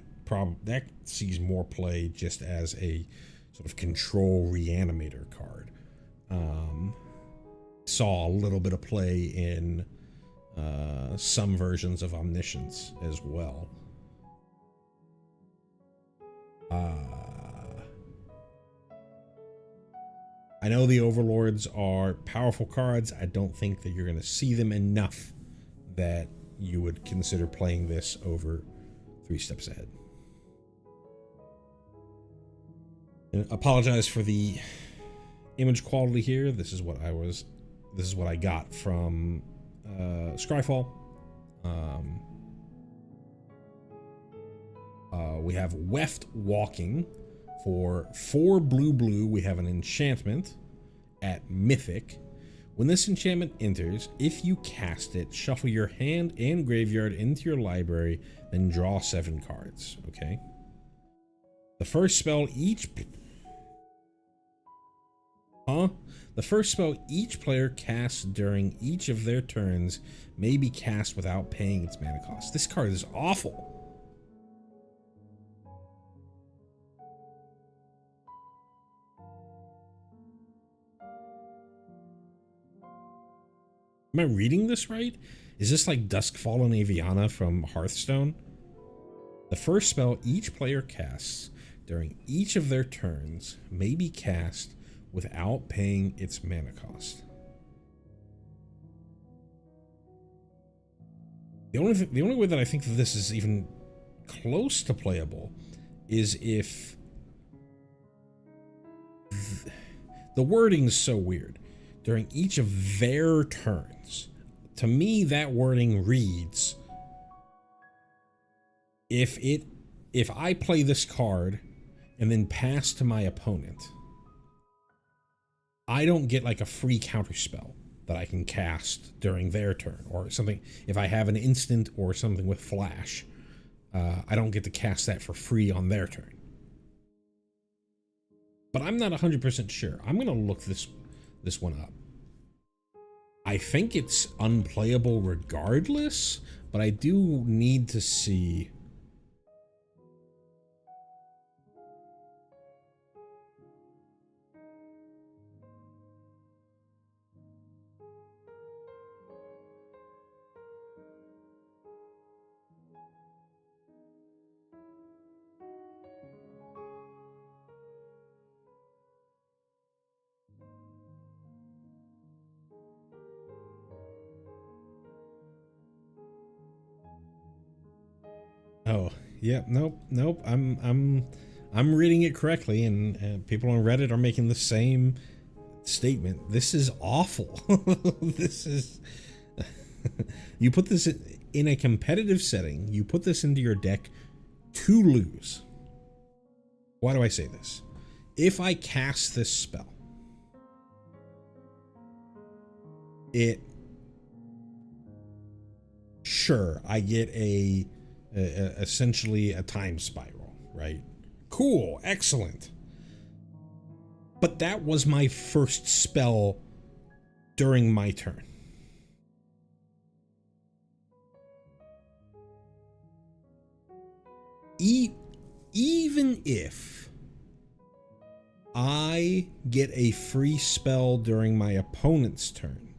sees more play just as a sort of control reanimator card. Saw a little bit of play in some versions of Omniscience as well. I know the Overlords are powerful cards. I don't think that you're going to see them enough that you would consider playing this over 3 steps ahead. And apologize for the image quality here. This is what I got from Scryfall. We have Weft Walking. For 4 blue, we have an enchantment at Mythic. When this enchantment enters, if you cast it, shuffle your hand and graveyard into your library, then draw 7 cards. Okay. The first spell each player casts during each of their turns may be cast without paying its mana cost. This card is awful. Am I reading this right? Is this like Duskfallen Aviana from Hearthstone? The first spell each player casts during each of their turns may be cast without paying its mana cost. The only way that I think that this is even close to playable is if the wording is so weird. During each of their turns, to me that wording reads, if I play this card and then pass to my opponent, I don't get like a free counter spell that I can cast during their turn or something. If I have an instant or something with flash, I don't get to cast that for free on their turn. But I'm not 100% sure. I'm gonna look this one up. I think it's unplayable regardless, but I do need to see. Oh, yeah, nope. I'm reading it correctly, and people on Reddit are making the same statement. This is awful. This is you put this in a competitive setting. You put this into your deck to lose. Why do I say this? If I cast this spell, sure, I get essentially a time spiral, right? Cool, excellent. But that was my first spell during my turn. Even if I get a free spell during my opponent's turn,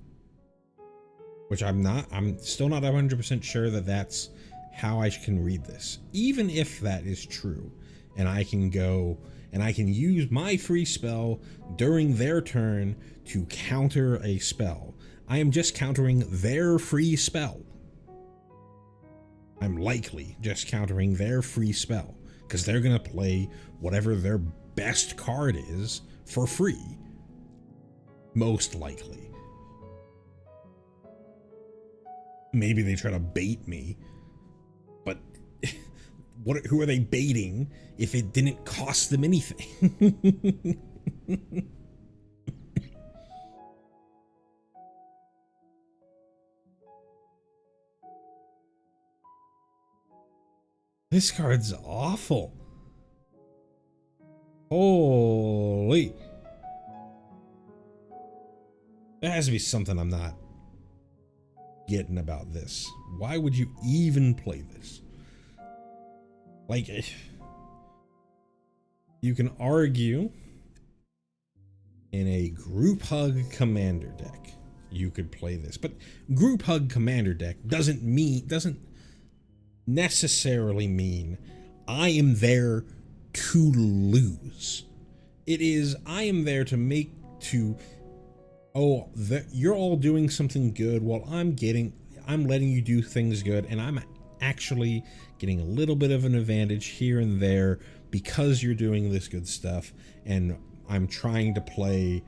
which I'm still not 100% sure that that's how I can read this. Even if that is true, and I can go and I can use my free spell during their turn to counter a spell, I am just countering their free spell. I'm likely just countering their free spell because they're going to play whatever their best card is for free. Most likely. Maybe they try to bait me, but who are they baiting if it didn't cost them anything? This card's awful. Holy. There has to be something I'm not getting about this. Why would you even play this? Like, you can argue in a group hug commander deck you could play this, but group hug commander deck doesn't necessarily mean I am there to lose. It is I am there to you're all doing something good while I'm letting you do things good, and I'm actually getting a little bit of an advantage here and there because you're doing this good stuff, and I'm trying to play,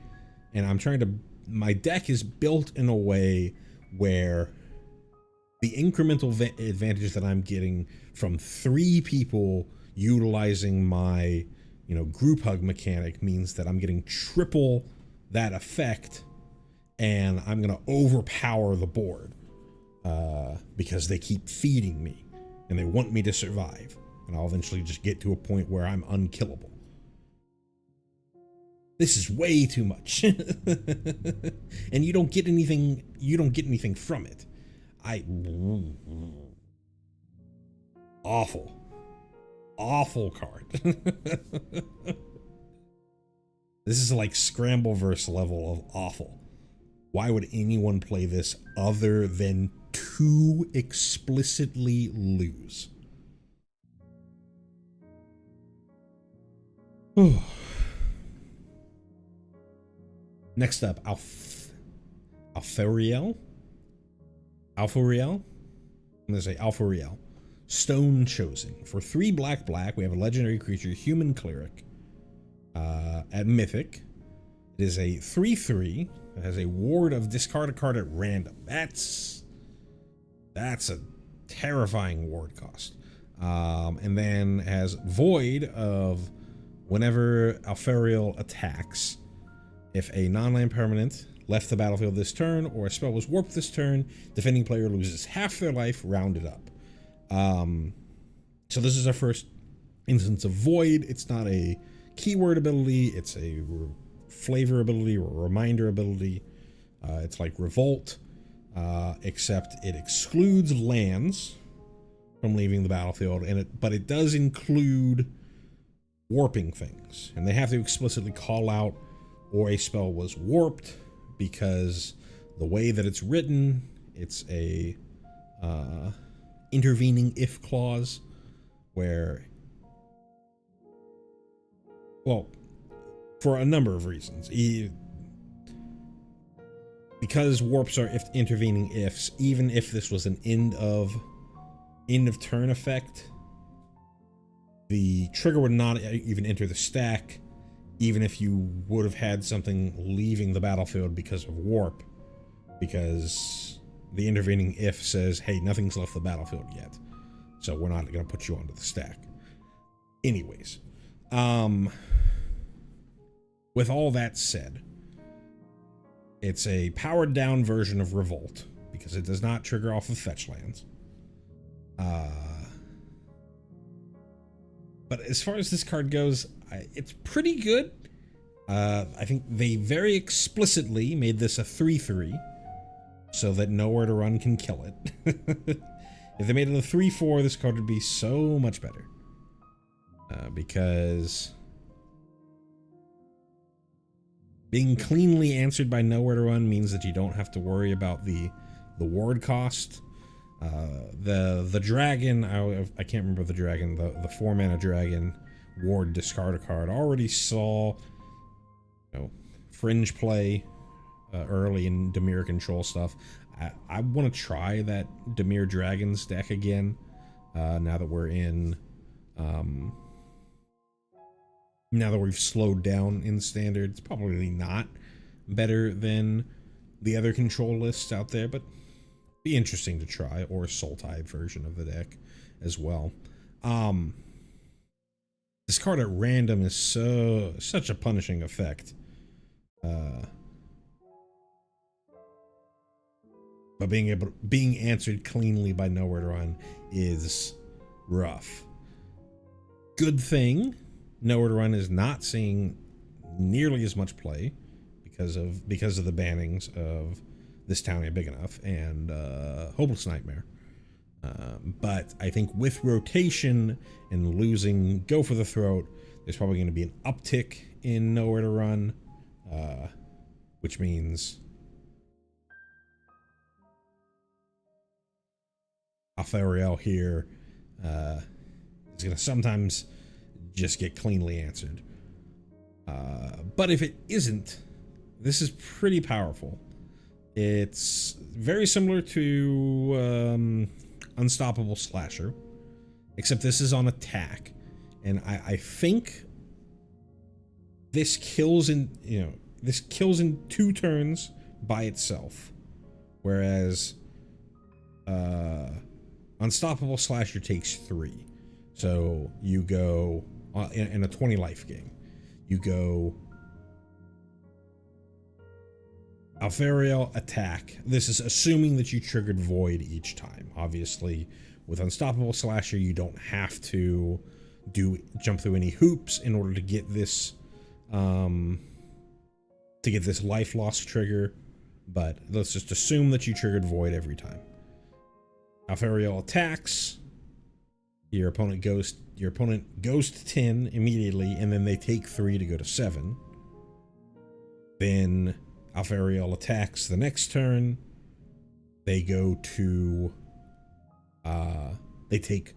and my deck is built in a way where the incremental advantage that I'm getting from 3 people utilizing my, group hug mechanic means that I'm getting triple that effect, and I'm going to overpower the board because they keep feeding me and they want me to survive, and I'll eventually just get to a point where I'm unkillable. This is way too much. And you don't get anything from it. Awful card. This is like Scrambleverse level of awful. Why would anyone play this other than to explicitly lose? Next up, Alpha Real. I'm gonna say Alpha Real. Stone Chosen. For 3 black, we have a legendary creature, Human Cleric, at Mythic. It is a 3/3 that has a ward of discard a card at random. That's a terrifying ward cost. And then has Void of whenever Alfariel attacks, if a non-land permanent left the battlefield this turn or a spell was warped this turn, defending player loses half their life, rounded up. So this is our first instance of Void. It's not a keyword ability, it's a flavor ability or a reminder ability. It's like Revolt, except it excludes lands from leaving the battlefield, but it does include warping things, and they have to explicitly call out or a spell was warped, because the way that it's written, it's a intervening if clause, where, well, for a number of reasons, because warps are intervening ifs, even if this was an end of turn effect, the trigger would not even enter the stack, even if you would have had something leaving the battlefield because of warp, because the intervening if says, hey, nothing's left the battlefield yet, so we're not going to put you onto the stack. Anyways, with all that said, it's a powered down version of Revolt, because it does not trigger off of fetch lands. But as far as this card goes, it's pretty good. I think they very explicitly made this a 3/3 so that Nowhere to Run can kill it. If they made it a 3/4, this card would be so much better. Because being cleanly answered by Nowhere to Run means that you don't have to worry about the ward cost. The dragon, I can't remember the dragon, the 4-mana dragon ward discard a card, already saw, fringe play early in Dimir control stuff. I want to try that Dimir Dragons deck again, now that we're in, now that we've slowed down in Standard. It's probably not better than the other control lists out there, but be interesting to try, or a Soul Tide version of the deck as well. This card at random is such a punishing effect. But being answered cleanly by Nowhere to Run is rough. Good thing Nowhere to Run is not seeing nearly as much play because of the bannings of This Town Ain't Big Enough and Hopeless Nightmare. But I think with rotation and losing Go for the Throat, there's probably going to be an uptick in Nowhere to Run, which means Alfariel here is going to sometimes just get cleanly answered. But if it isn't, this is pretty powerful. It's very similar to Unstoppable Slasher, except this is on attack, and I think this kills in 2 turns by itself, whereas Unstoppable Slasher takes 3. So you go in a 20 life game, you go Alfariel attack. This is assuming that you triggered Void each time. Obviously, with Unstoppable Slasher, you don't have to jump through any hoops in order to get this life loss trigger. But let's just assume that you triggered Void every time. Alfariel attacks. Your opponent goes to 10 immediately, and then they take 3 to go to 7. Then Alfariel attacks the next turn. They go to they take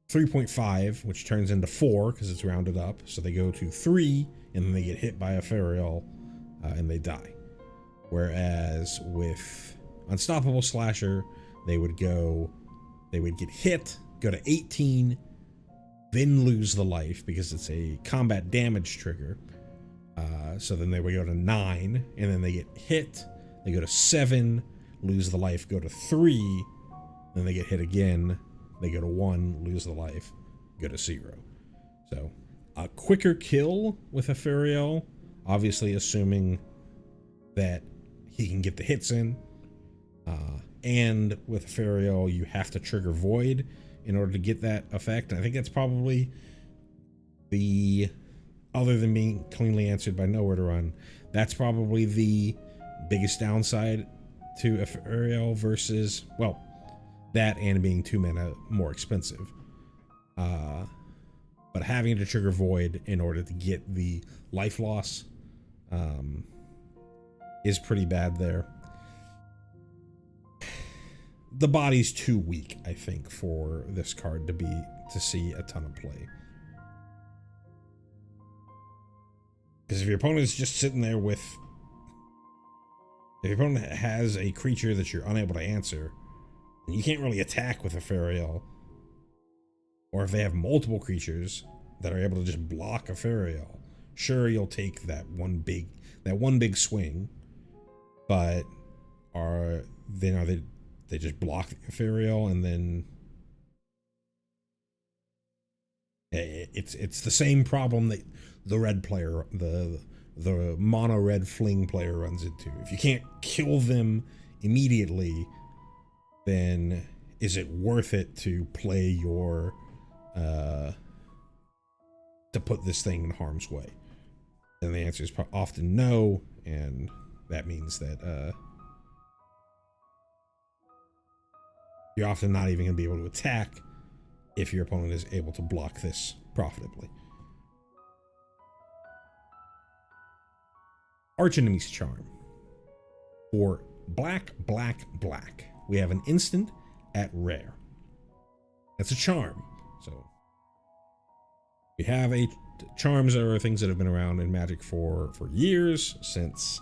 3.5, which turns into 4 because it's rounded up. So they go to 3, and then they get hit by Alfariel, and they die. Whereas with Unstoppable Slasher, they would get hit, go to 18, then lose the life because it's a combat damage trigger. So then they would go to 9, and then they get hit. They go to 7, lose the life, go to 3, then they get hit again. They go to 1, lose the life, go to 0. So a quicker kill with Ethereal, obviously assuming that he can get the hits in. And with Ethereal, you have to trigger Void in order to get that effect. I think that's probably the, other than being cleanly answered by Nowhere to Run, that's probably the biggest downside to Ethereal versus, well, that and being 2 mana more expensive. But having to trigger Void in order to get the life loss is pretty bad there. The body's too weak, I think, for this card to see a ton of play. Because if your opponent is just sitting there with, if your opponent has a creature that you're unable to answer, you can't really attack with Ethereal. Or if they have multiple creatures that are able to just block Ethereal, sure, you'll take that one big swing, but are they just block the Ethereal, and then it's the same problem that the red player, the mono red fling player runs into. If you can't kill them immediately, then is it worth it to play your to put this thing in harm's way? And the answer is often no, and that means that you're often not even going to be able to attack if your opponent is able to block this profitably. Archenemy's Charm. For black, we have an instant at rare. That's a charm. So we have charms are things that have been around in Magic for years, since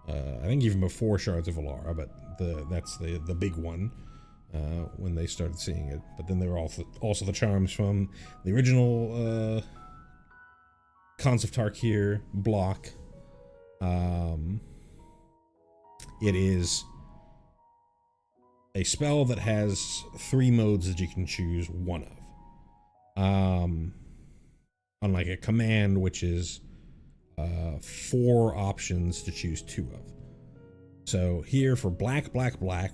I think even before Shards of Alara, but that's the big one. When they started seeing it, but then there were also the charms from the original Khans of Tarkir block. It is a spell that has 3 modes that you can choose one of. Unlike a command, which is 4 options to choose 2 of. So here for black,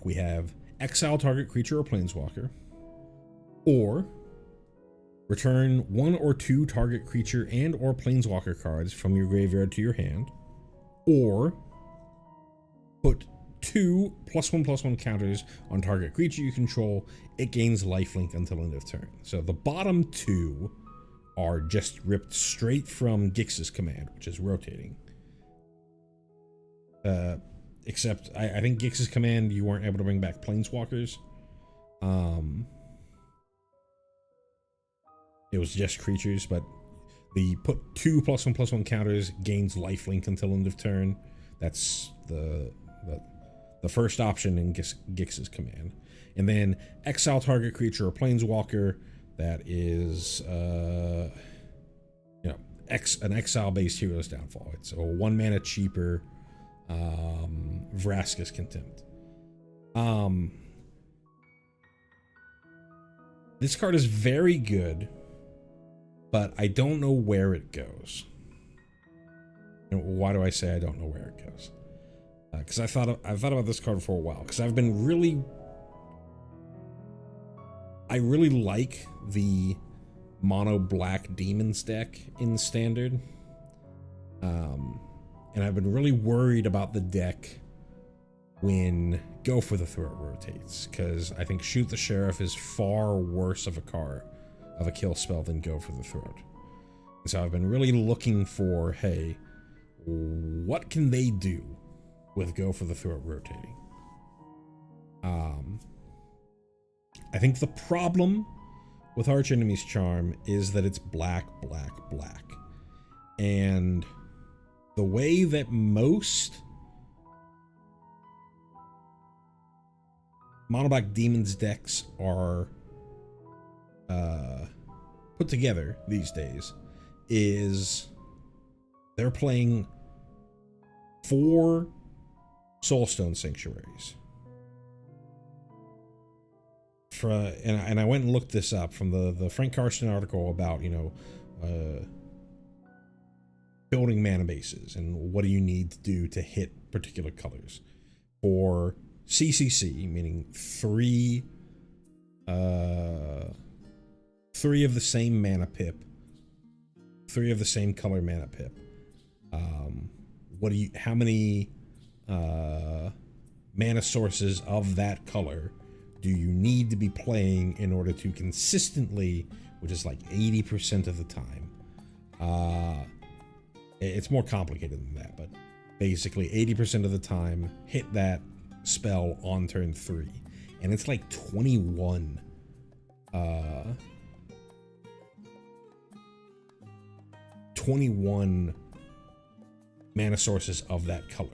we have exile target creature or planeswalker, or return 1 or 2 target creature and or planeswalker cards from your graveyard to your hand, or put 2 +1/+1 counters on target creature you control. It gains lifelink until end of turn. So the bottom 2 are just ripped straight from Gix's command, which is rotating. Except I think Gix's command, you weren't able to bring back planeswalkers. It was just creatures, but the put 2 +1/+1 counters gains lifelink until end of turn. That's the first option in Gix's command. And then exile target creature or planeswalker, that is an exile based Hero's Downfall. It's a 1 mana cheaper Vraska's Contempt. This card is very good, but I don't know where it goes. And why do I say I don't know where it goes? Because I've thought about this card for a while, because I've been I really like the mono black demons deck in standard. And I've been really worried about the deck when Go for the Throat rotates, because I think Shoot the Sheriff is far worse of a kill spell than Go for the Throat. And so I've been really looking for, hey, what can they do with Go for the Throat rotating? I think the problem with Archenemy's Charm is that it's black. And the way that most mono black demons decks are put together these days is they're playing 4 Soulstone Sanctuaries. And I went and looked this up from the Frank Carson article about, building mana bases and what do you need to do to hit particular colors. For CCC, meaning 3 of the same mana pip, 3 of the same color mana pip. How many mana sources of that color do you need to be playing in order to consistently, which is like 80% of the time, it's more complicated than that, but basically 80% of the time hit that spell on turn 3, and it's like 21 mana sources of that color.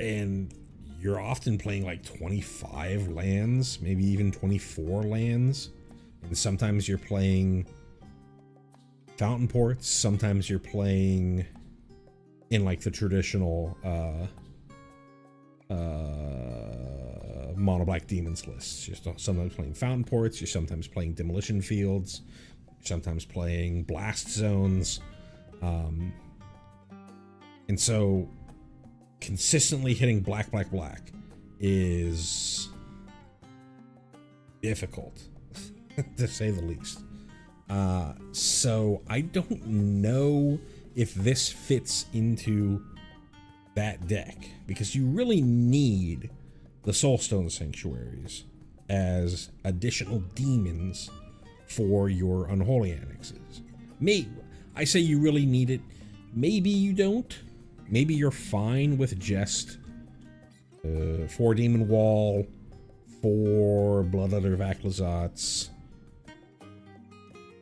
And you're often playing like 25 lands, maybe even 24 lands. And sometimes you're playing fountain ports, sometimes you're playing in like the traditional mono black demons lists. You're sometimes playing fountain ports, you're sometimes playing demolition fields, you're sometimes playing blast zones. And so consistently hitting black is difficult to say the least. So I don't know if this fits into that deck, because you really need the Soulstone Sanctuaries as additional demons for your Unholy Annexes. I say you really need it. Maybe you don't. Maybe you're fine with just 4 Demon Wall, 4 Bloodletter Vaclazats,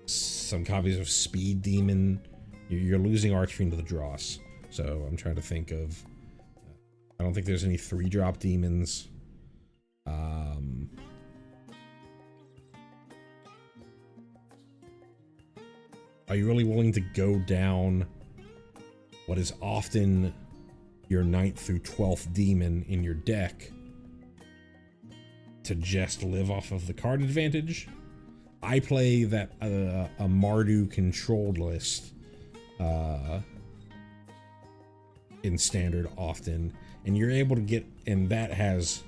some copies of Speed Demon. You're losing Archfiend to the Dross. So I'm trying to think of... I don't think there's any 3-drop demons. Are you really willing to go down what is often your 9th through 12th demon in your deck to just live off of the card advantage? I play that a Mardu controlled list in standard often, and you're able to get, and that has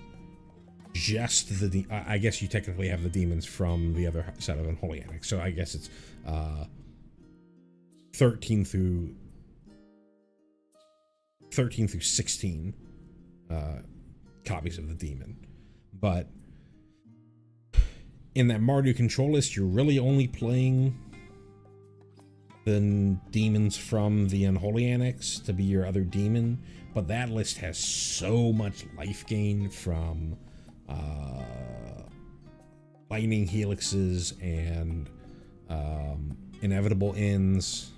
just the I guess you technically have the demons from the other set of Unholy Annex, so I guess it's 13 through 16 copies of the demon. But in that Mardu control list, you're really only playing the demons from the Unholy Annex to be your other demon, but that list has so much life gain from lightning helixes and inevitable ends.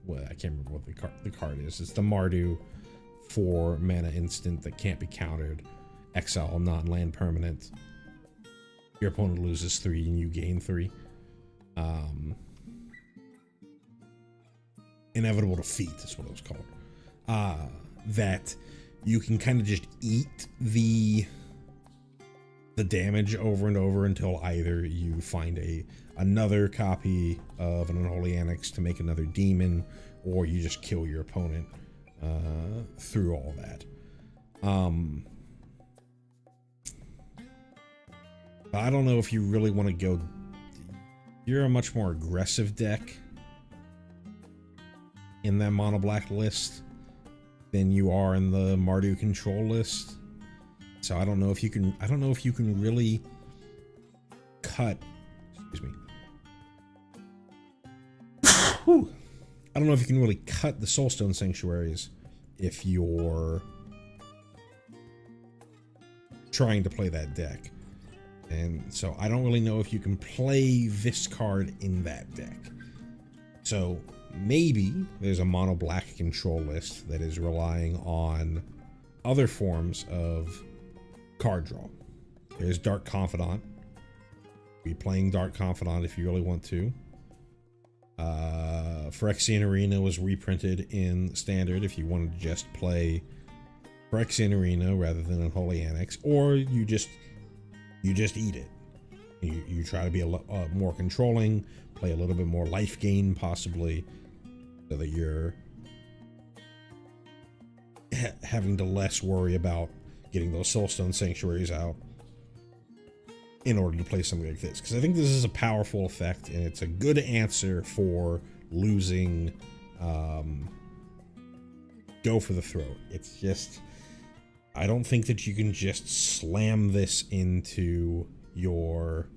Well, I can't remember what the card is. It's the Mardu 4 mana instant that can't be countered. Exile, non-land permanent. Your opponent loses 3 and you gain 3. Inevitable defeat is what it was called. That you can kind of just eat the damage over and over until either you find another copy of an Unholy Annex to make another demon, or you just kill your opponent through all that. I don't know if you really want to go... You're a much more aggressive deck in that mono black list than you are in the Mardu control list. So I don't know if you can really cut, excuse me. Whew. I don't know if you can really cut the Soulstone Sanctuaries if you're trying to play that deck. And so I don't really know if you can play this card in that deck. So maybe there's a mono black control list that is relying on other forms of card draw. There's Dark Confidant. Be playing Dark Confidant if you really want to. Phyrexian Arena was reprinted in Standard if you wanted to just play Phyrexian Arena rather than Unholy Annex, or you just eat it. You try to be a more controlling, play a little bit more life gain possibly, so that you're having to less worry about getting those Soulstone Sanctuaries out in order to play something like this. Because I think this is a powerful effect, and it's a good answer for losing Go for the Throat. It's just, I don't think that you can just slam this into your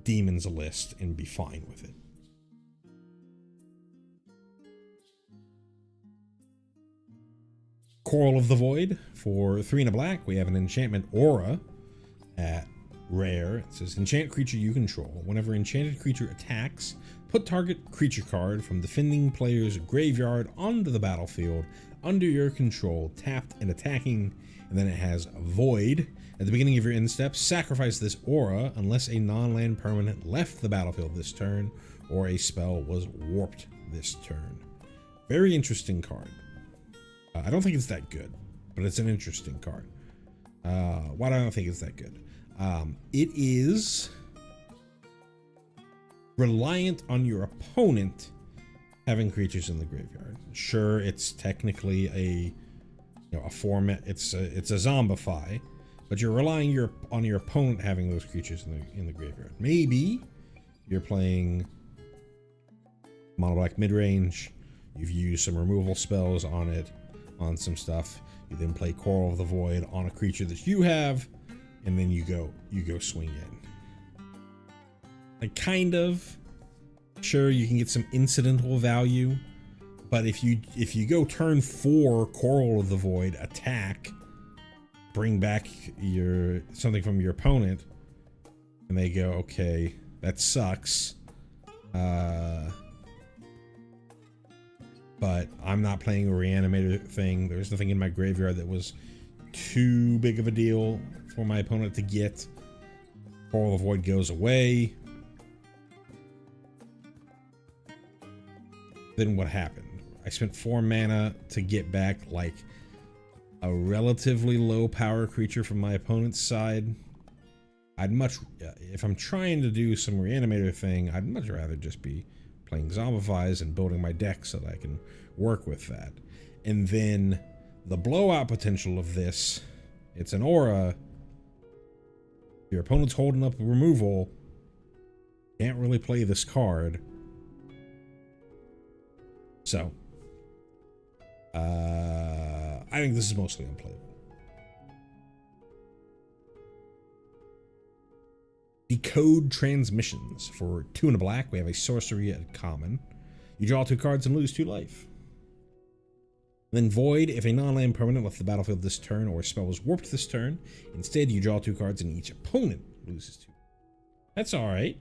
demons list and be fine with it. Coral of the Void. For 3 and a black, we have an enchantment aura at rare. It says enchant creature you control. Whenever enchanted creature attacks, put target creature card from defending player's graveyard onto the battlefield under your control, tapped and attacking. And then it has Void. At the beginning of your end step, sacrifice this aura unless a non-land permanent left the battlefield this turn or a spell was warped this turn. Very interesting card. I don't think it's that good, but it's an interesting card. Why do I not think it's that good? It is reliant on your opponent having creatures in the graveyard. Sure, it's technically a format. It's a zombify, but you're relying on your opponent having those creatures in the graveyard. Maybe you're playing mono black mid range. You've used some removal spells on it, on some stuff. You then play Coral of the Void on a creature that you have, and then you go swing in. Like, kind of. Sure, you can get some incidental value, but if you go turn 4 Coral of the Void, attack, bring back something from your opponent, and they go, okay, that sucks. But I'm not playing a reanimator thing. There's nothing in my graveyard that was too big of a deal for my opponent to get. Coral of the Void goes away. Then what happened? I spent 4 mana to get back like a relatively low power creature from my opponent's side. If I'm trying to do some reanimator thing, I'd much rather just be playing Zombifies and building my deck so that I can work with that. And then the blowout potential of this, it's an aura. Your opponent's holding up removal, can't really play this card. So, I think this is mostly unplayable. Decode Transmissions. For 2 and a black, we have a sorcery at common. You draw 2 cards and lose 2 life. Then Void. If a non-land permanent left the battlefield this turn or a spell was warped this turn, instead you draw 2 cards and each opponent loses 2. That's alright.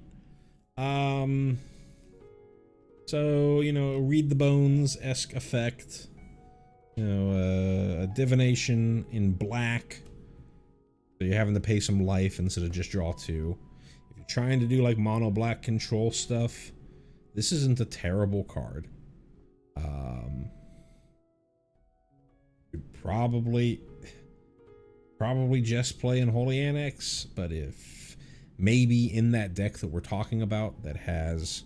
So, Read the Bones-esque effect. A divination in black. So you're having to pay some life instead of just draw 2. If you're trying to do like mono black control stuff, this isn't a terrible card. You'd probably just play Unholy Annex, but if maybe in that deck that we're talking about that has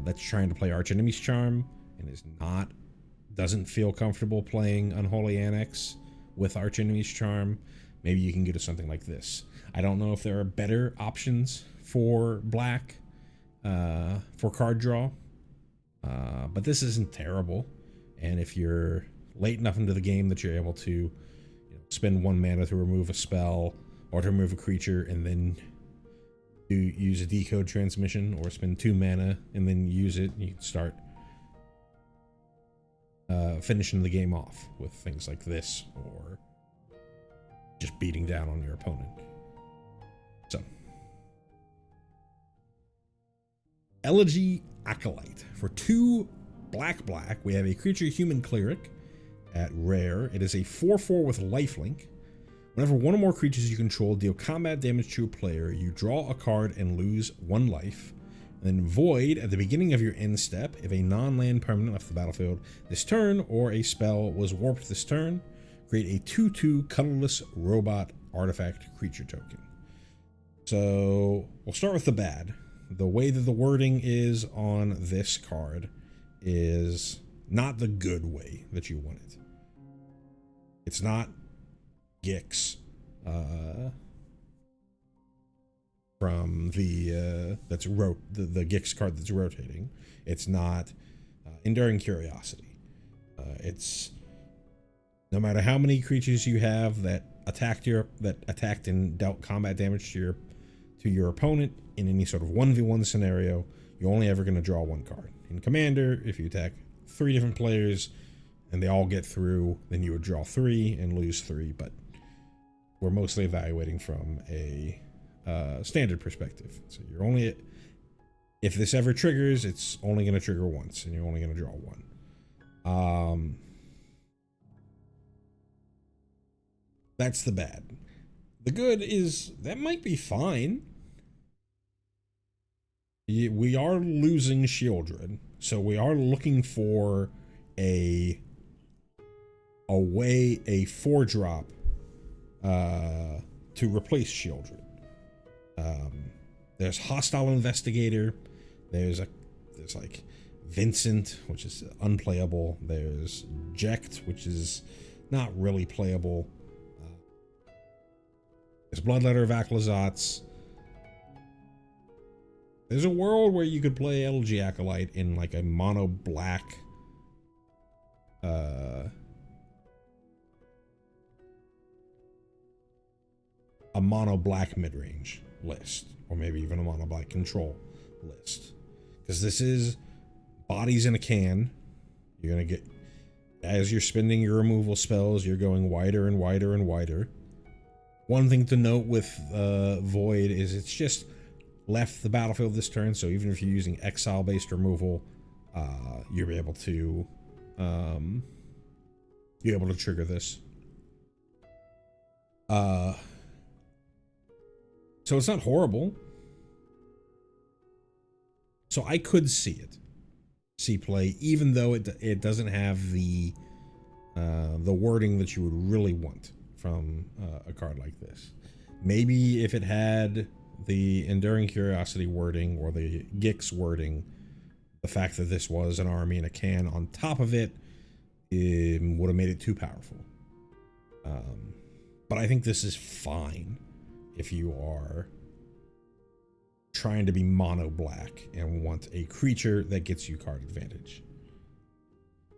that's trying to play Archenemy's Charm and doesn't feel comfortable playing Unholy Annex with Archenemy's Charm, maybe you can get to something like this. I don't know if there are better options for black for card draw, but this isn't terrible. And if you're late enough into the game that you're able to spend 1 mana to remove a spell or to remove a creature and then use a Decode Transmission, or spend 2 mana and then use it, you can start finishing the game off with things like this, or just beating down on your opponent. So, Elegy Acolyte. For 2 black, we have a creature human cleric at rare. It is a 4/4 with lifelink. Whenever one or more creatures you control deal combat damage to a player, you draw a card and lose 1 life. And then void at the beginning of your end step if a non-land permanent left the battlefield this turn or a spell was warped this turn. Create a 2/2 colorless robot artifact creature token. So we'll start with the bad. The way that the wording is on this card is not the good way that you want it. It's not Gix from the the Gix card that's rotating. It's not Enduring Curiosity. It's no matter how many creatures you have that attacked and dealt combat damage to your opponent in any sort of 1v1 scenario, you're only ever going to draw 1 card. In Commander, if you attack 3 different players and they all get through, then you would draw 3 and lose 3, but we're mostly evaluating from a standard perspective. So you're only, if this ever triggers, it's only going to trigger once and you're only going to draw 1. That's the bad. The good is that might be fine. We are losing Shieldred, so we are looking for a 4-drop to replace Shieldred. There's Hostile Investigator. There's like Vincent, which is unplayable. There's Jekt, which is not really playable. There's Bloodletter of Aclazotz. There's a world where you could play Elegy Acolyte in like a mono black mid-range list, or maybe even a mono black control list, because this is bodies in a can. You're gonna get, as you're spending your removal spells, you're going wider and wider and wider. One thing to note with Void is it's just left the battlefield this turn, so even if you're using exile-based removal, you're able to trigger this. So it's not horrible. So I could see play, even though it doesn't have the wording that you would really want from a card like this. Maybe if it had the Enduring Curiosity wording or the Gix wording, the fact that this was an army in a can on top of it, would have made it too powerful. But I think this is fine if you are trying to be mono black and want a creature that gets you card advantage.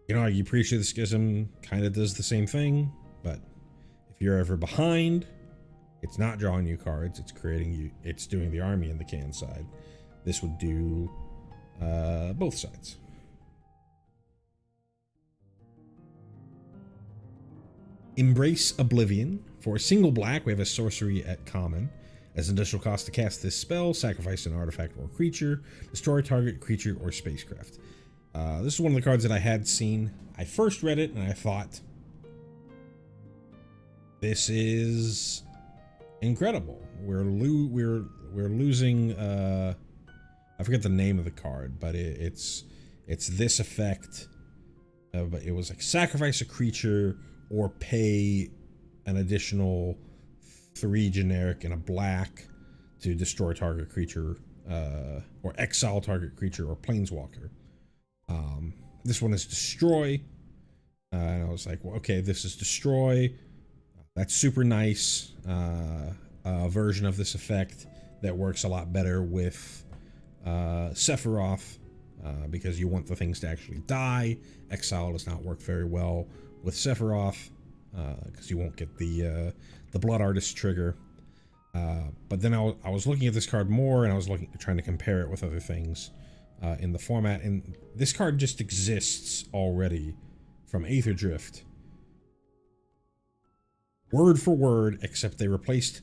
You know, you Preacher of the Schism kind of does the same thing, but if you're ever behind, it's not drawing you cards, it's doing the army in the can side. This would do both sides. Embrace Oblivion. For a single black, we have a sorcery at common. As an additional cost to cast this spell, sacrifice an artifact or creature, destroy target creature or spacecraft. This is one of the cards that I had seen. I first read it and I thought, this is incredible. We're losing. I forget the name of the card, but it's this effect. But it was like sacrifice a creature or pay an additional 3 generic and a black to destroy target creature, or exile target creature or planeswalker. This one is destroy, and I was like, well, okay, this is destroy. That's super nice. A version of this effect that works a lot better with Sephiroth, because you want the things to actually die. Exile does not work very well with Sephiroth, because you won't get the Blood Artist trigger. But then I was looking at this card more, and I was trying to compare it with other things in the format, and this card just exists already from Aether Drift, word for word, except they replaced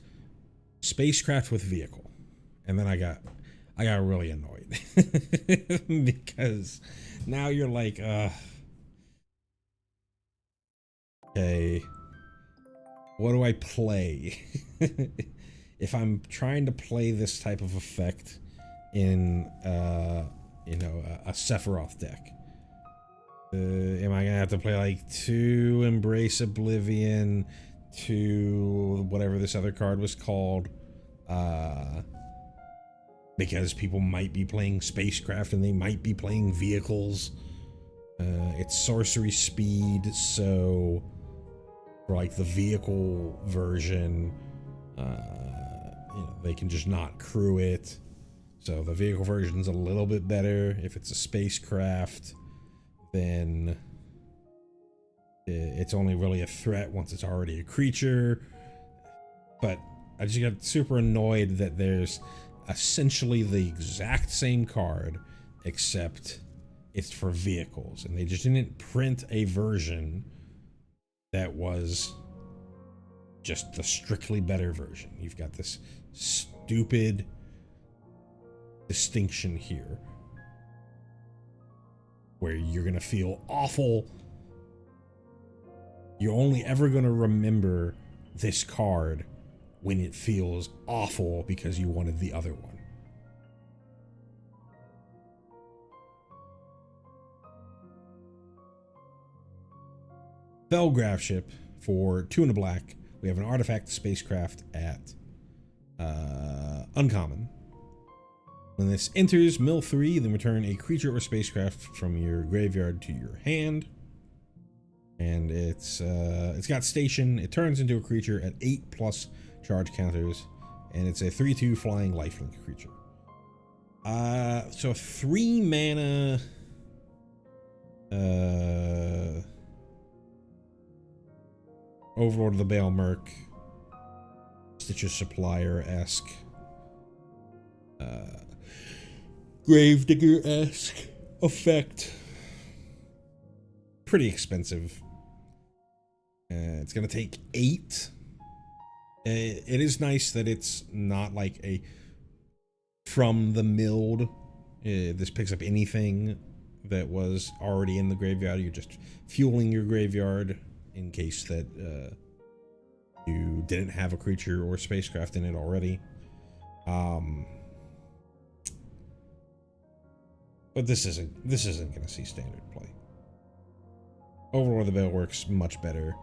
spacecraft with vehicle, and then I got really annoyed because now you're like, okay, what do I play? If I'm trying to play this type of effect in, you know, a Sephiroth deck, am I gonna have to play like 2 Embrace Oblivion, 2 whatever this other card was called, because people might be playing spacecraft and they might be playing vehicles. It's sorcery speed, so for like the vehicle version, you know, they can just not crew it. So the vehicle version's a little bit better. If it's a spacecraft, then it's only really a threat once it's already a creature. But I just got super annoyed that there's essentially the exact same card, except it's for vehicles, and they just didn't print a version that was just the strictly better version. You've got this stupid distinction here where you're gonna feel awful. You're only ever gonna remember this card when it feels awful because you wanted the other one. Belgraph ship for 2 and a black. We have an artifact spacecraft at uncommon. When this enters mill 3, then return a creature or spacecraft from your graveyard to your hand. And it's got station. It turns into a creature at 8+ charge counters, and it's a 3/2 flying lifelink creature. So 3 mana. Overlord of the Bale Merc, Stitcher's Supplier-esque, Gravedigger-esque effect. Pretty expensive. It's gonna take 8. It is nice that it's not like a from the milled. This picks up anything that was already in the graveyard. You're just fueling your graveyard in case that you didn't have a creature or spacecraft in it already. But this isn't gonna see standard play. Overlord of the Veil works much better.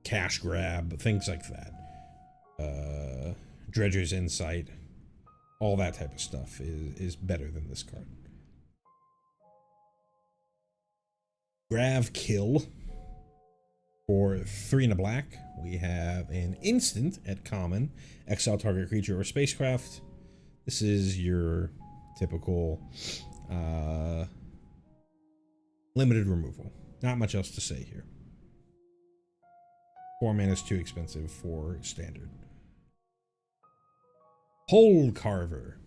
Cash grab, things like that. Dredger's Insight, all that type of stuff is better than this card. Grav Kill for 3 and a black. We have an instant at common. Exile target creature or spacecraft. This is your typical limited removal. Not much else to say here. 4 mana is too expensive for standard. Hole Carver.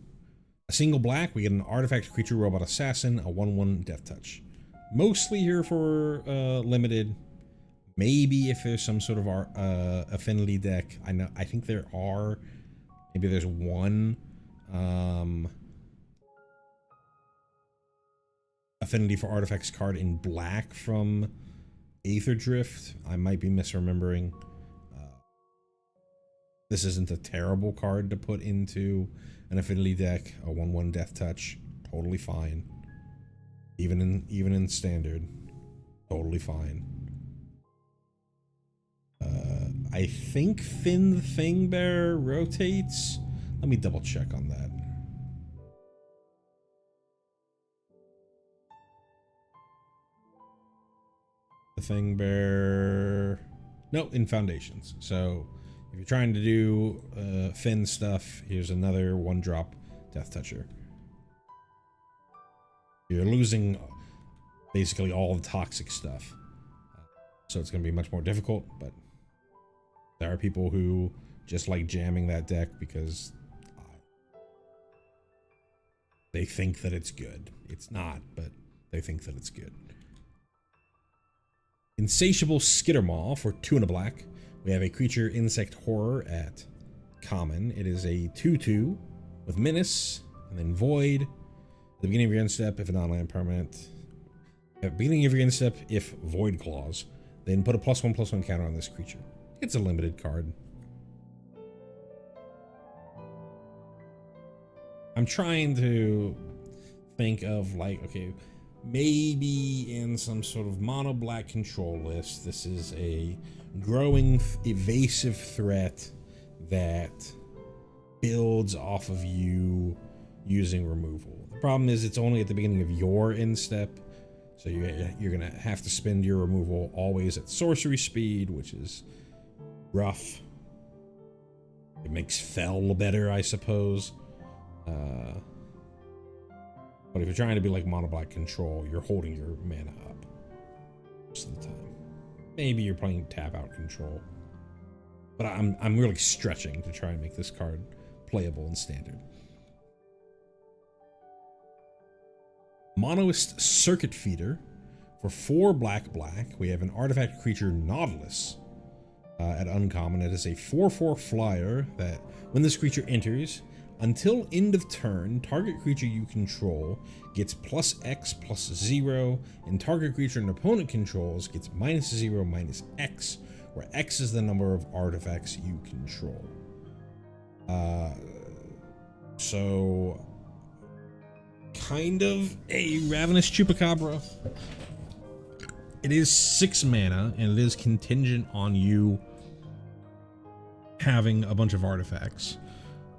A single black, we get an artifact creature robot assassin, a 1/1 death touch. Mostly here for limited. Maybe if there's some sort of affinity deck. I think there are. Maybe there's one affinity for artifacts card in black from Aether Drift. I might be misremembering. This isn't a terrible card to put into an affinity deck. A 1/1 death touch, totally fine. Even in standard, totally fine. I think Finn the Thingbearer rotates. Let me double check on that. The Thingbearer, no, in Foundations. So if you're trying to do Finn stuff, here's another 1-drop Death Toucher. You're losing basically all the toxic stuff. So it's going to be much more difficult, but there are people who just like jamming that deck because they think that it's good. It's not, but they think that it's good. Insatiable Skittermaw for 2 and a black. We have a creature insect horror at common. It is a 2/2 with menace and then void. At the beginning of your end step, if a non-land permanent At the beginning of your end step, if Void Claws, then put a +1/+1 counter on this creature. It's a limited card. I'm trying to think of, like, okay, maybe in some sort of mono black control list, this is a growing evasive threat that builds off of you using removal. The problem is it's only at the beginning of your end step, so you're gonna have to spend your removal always at sorcery speed, which is rough. It makes Fell better, I suppose. But if you're trying to be like mono black control, you're holding your mana up most of the time. Maybe you're playing tap out control, but I'm really stretching to try and make this card playable in standard. Monoist Circuit Feeder. For 4 black, we have an artifact creature Nautilus. At uncommon, it is a 4/4 flyer that when this creature enters, until end of turn, target creature you control gets +X/+0, and target creature an opponent controls gets -0/-X, where X is the number of artifacts you control. So kind of a Ravenous Chupacabra. It is 6 mana, and it is contingent on you having a bunch of artifacts.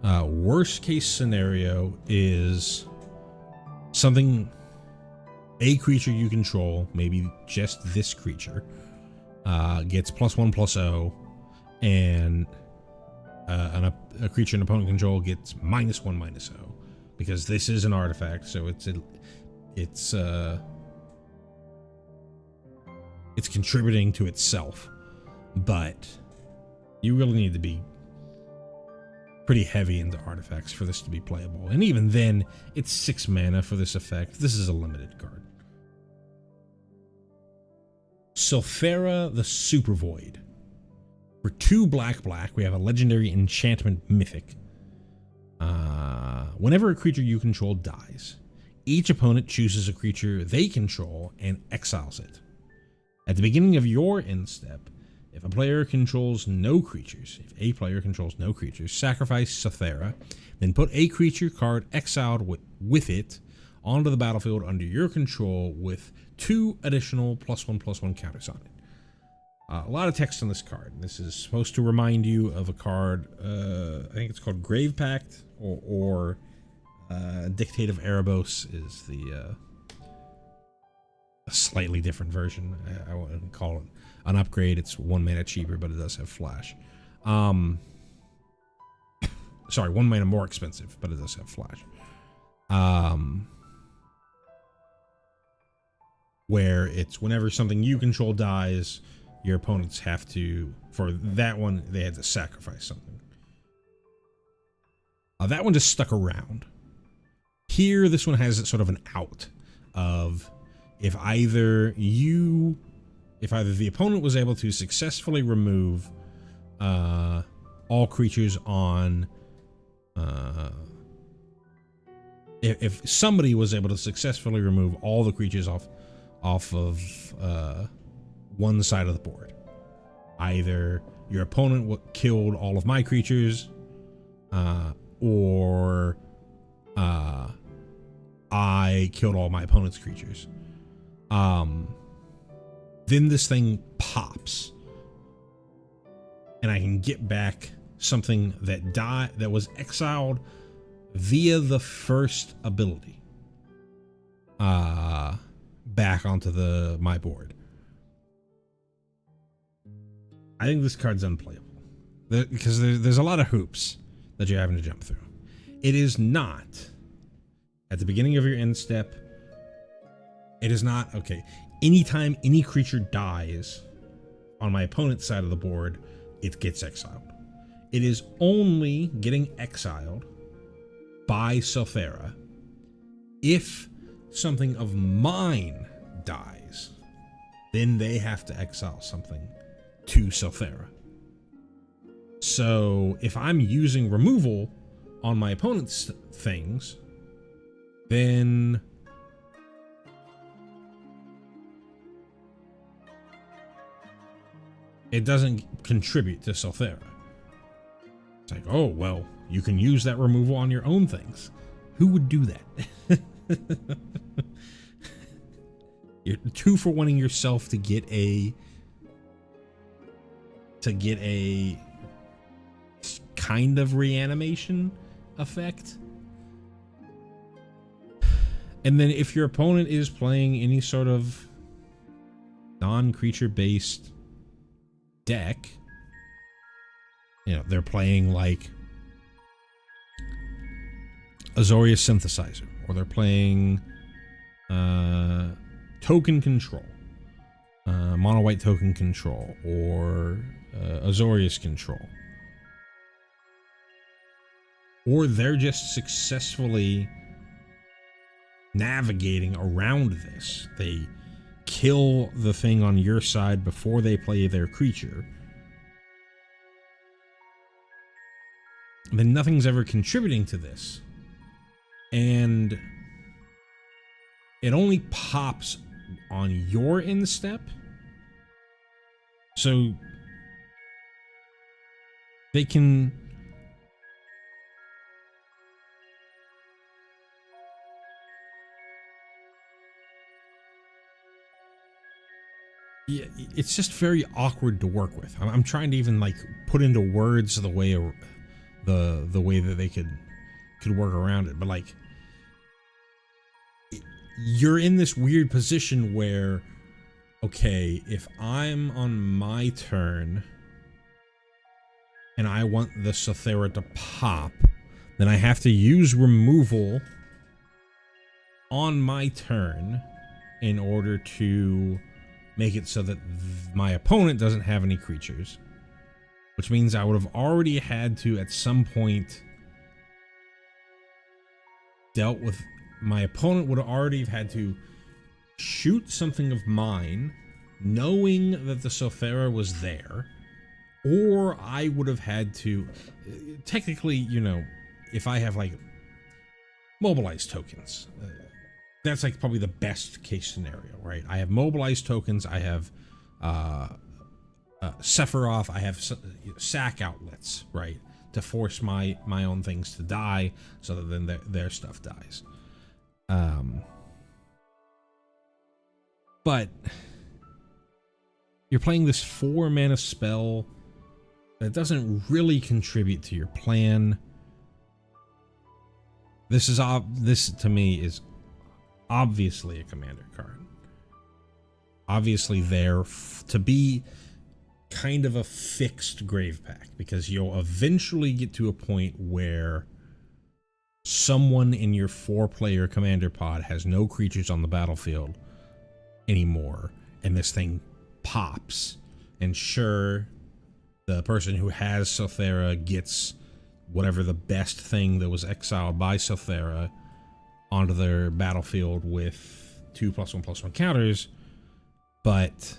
Worst case scenario is something, a creature you control, maybe just this creature, gets +1/+0, and a creature an opponent control gets -1/-0, because this is an artifact, so it's contributing to itself. But you really need to be pretty heavy into artifacts for this to be playable. And even then, it's 6 mana for this effect. This is a limited card. Sulfera the Super Void. For 2 black, we have a legendary enchantment mythic. Whenever a creature you control dies, each opponent chooses a creature they control and exiles it. At the beginning of your end step, if a player controls no creatures, sacrifice Sulfera, then put a creature card exiled with it onto the battlefield under your control with 2 additional +1/+1 counters on it. A lot of text on this card. This is supposed to remind you of a card, I think it's called Grave Pact, or Dictate of Erebos is the a slightly different version. I wouldn't call it an upgrade. It's 1 mana cheaper, but it does have flash. Sorry, 1 mana more expensive, but it does have flash. Where it's whenever something you control dies, your opponents have to, for that one, they had to sacrifice something. That one just stuck around. Here, this one has sort of an out of if either the opponent was able to successfully remove all creatures on, if somebody was able to successfully remove all the creatures off of one side of the board, either your opponent killed all of my creatures, or I killed all my opponent's creatures. Then this thing pops, and I can get back something that was exiled via the first ability, back onto my board. I think this card's unplayable because there's a lot of hoops that you're having to jump through. It is not at the beginning of your end step. It is not, okay, anytime any creature dies on my opponent's side of the board, it gets exiled. It is only getting exiled by Sulfera if something of mine dies. Then they have to exile something to Sulfera. So if I'm using removal on my opponent's things, then it doesn't contribute to Sothera. It's like, oh, well, you can use that removal on your own things. Who would do that? You're 2-for-1ing yourself to get a kind of reanimation effect. And then if your opponent is playing any sort of non-creature based deck, you know, they're playing like Azorius Synthesizer, or they're playing token control, mono white token control, or Azorius control, or they're just successfully navigating around this. They kill the thing on your side before they play their creature, then nothing's ever contributing to this, and it only pops on your instep. So they can it's just very awkward to work with. I'm trying to even like put into words the way that they could work around it, but like you're in this weird position where, okay, if I'm on my turn and I want the Sothera to pop, then I have to use removal on my turn in order to make it so that my opponent doesn't have any creatures, which means I would have already had to, at some point, dealt with my opponent would have already had to shoot something of mine, knowing that the Sothera was there, or I would have had to, technically, you know, if I have like mobilized tokens, that's like probably the best case scenario, right? I have mobilized tokens, I have Sephiroth, I have sack outlets, right, to force my own things to die, so that then their stuff dies. But you're playing this 4-mana spell that doesn't really contribute to your plan. This to me is obviously a commander card. Obviously there to be kind of a fixed grave pack, because you'll eventually get to a point where someone in your 4-player commander pod has no creatures on the battlefield anymore, and this thing pops, and sure, the person who has Sothera gets whatever the best thing that was exiled by Sothera onto their battlefield with 2+1/+1 counters, but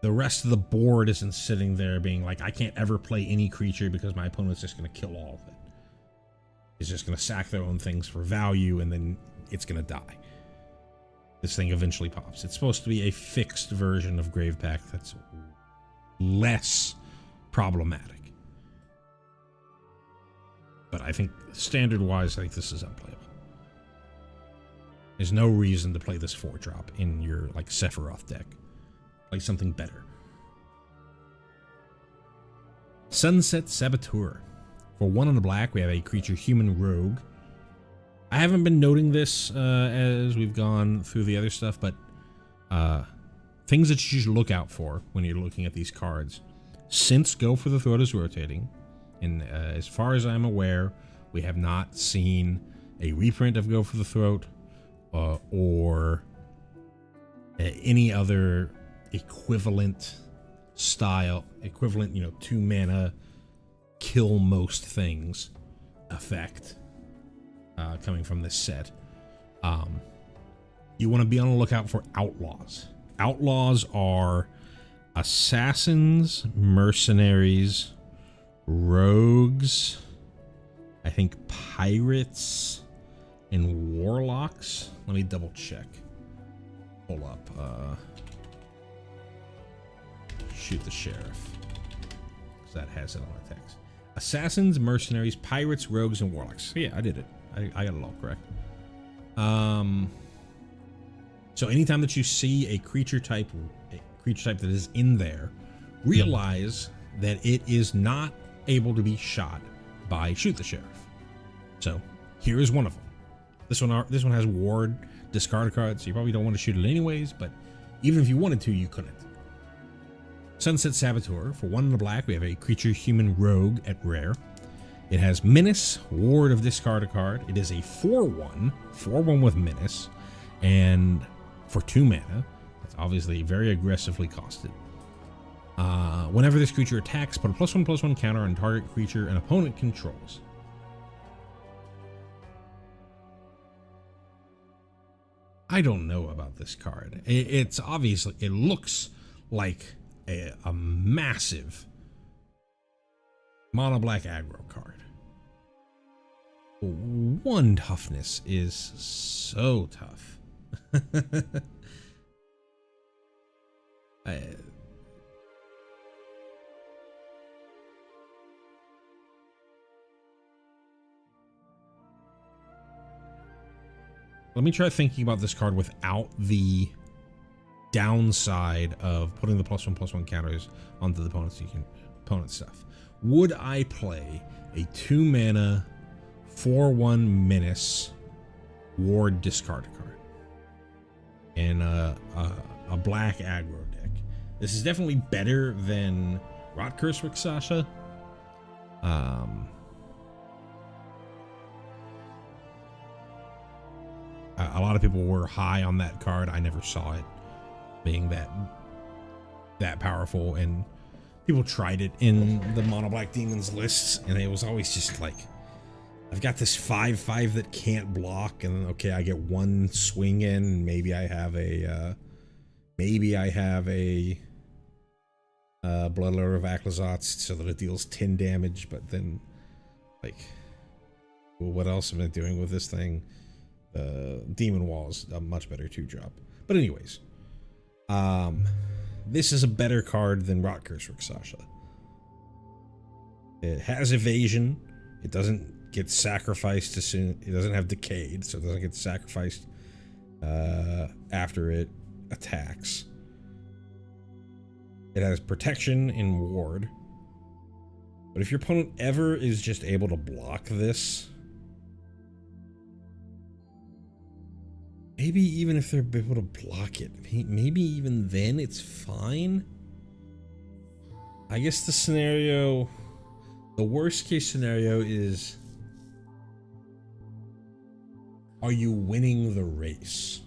the rest of the board isn't sitting there being like, I can't ever play any creature because my opponent's just going to kill all of it. It's just going to sack their own things for value, and then it's going to die. This thing eventually pops. It's supposed to be a fixed version of Grave Pack that's less problematic. But I think standard-wise, I think this is unplayable. There's no reason to play this 4-drop in your like Sephiroth deck. Play something better. Sunset Saboteur. For 1 in the black, we have a creature human rogue. I haven't been noting this as we've gone through the other stuff, but things that you should look out for when you're looking at these cards. Since Go for the Throat is rotating, and as far as I'm aware, we have not seen a reprint of Go for the Throat or any other equivalent style, 2-mana kill most things effect coming from this set. You want to be on the lookout for outlaws. Outlaws are assassins, mercenaries, rogues, I think pirates, and warlocks. Let me double check. Pull up. shoot the sheriff. Because that has it on the text. Assassins, mercenaries, pirates, rogues, and warlocks. So yeah, I did it. I got it all correct. So anytime that you see a creature type that is in there, realize that it is not able to be shot by shoot the sheriff. So here is one of them. This one has ward, discard a card, so you probably don't want to shoot it anyways, but even if you wanted to, you couldn't. Sunset Saboteur. For 1 and a black, we have a creature human rogue at rare. It has menace, ward of discard a card. It is a 4/1, 4/1 with menace, and for 2 mana. It's obviously very aggressively costed. Whenever this creature attacks, put a +1/+1 counter on target creature an opponent controls. I don't know about this card. It's obviously, it looks like a massive mono black aggro card. 1 toughness is so tough. Let me try thinking about this card without the downside of putting the +1/+1 counters onto the opponent's stuff. Would I play a 2 mana 4/1 menace ward discard card and a black aggro deck? This is definitely better than Rot Curse Rixasha. A lot of people were high on that card. I never saw it being that powerful, and people tried it in the mono black demons lists, and it was always just like, I've got this 5/5 that can't block, and okay, I get 1 swing in, and maybe I have a Bloodlord of Aclazotz so that it deals 10 damage, but then like, well, what else am I doing with this thing? Demon Wall's a much better 2-drop. But anyways, this is a better card than Rot Curse Rixasha. It has evasion. It doesn't get sacrificed as soon. It doesn't have decayed, so it doesn't get sacrificed after it attacks. It has protection and ward. But if your opponent ever is just able to block this, maybe even if they're able to block it, maybe even then it's fine. I guess the worst case scenario is, are you winning the race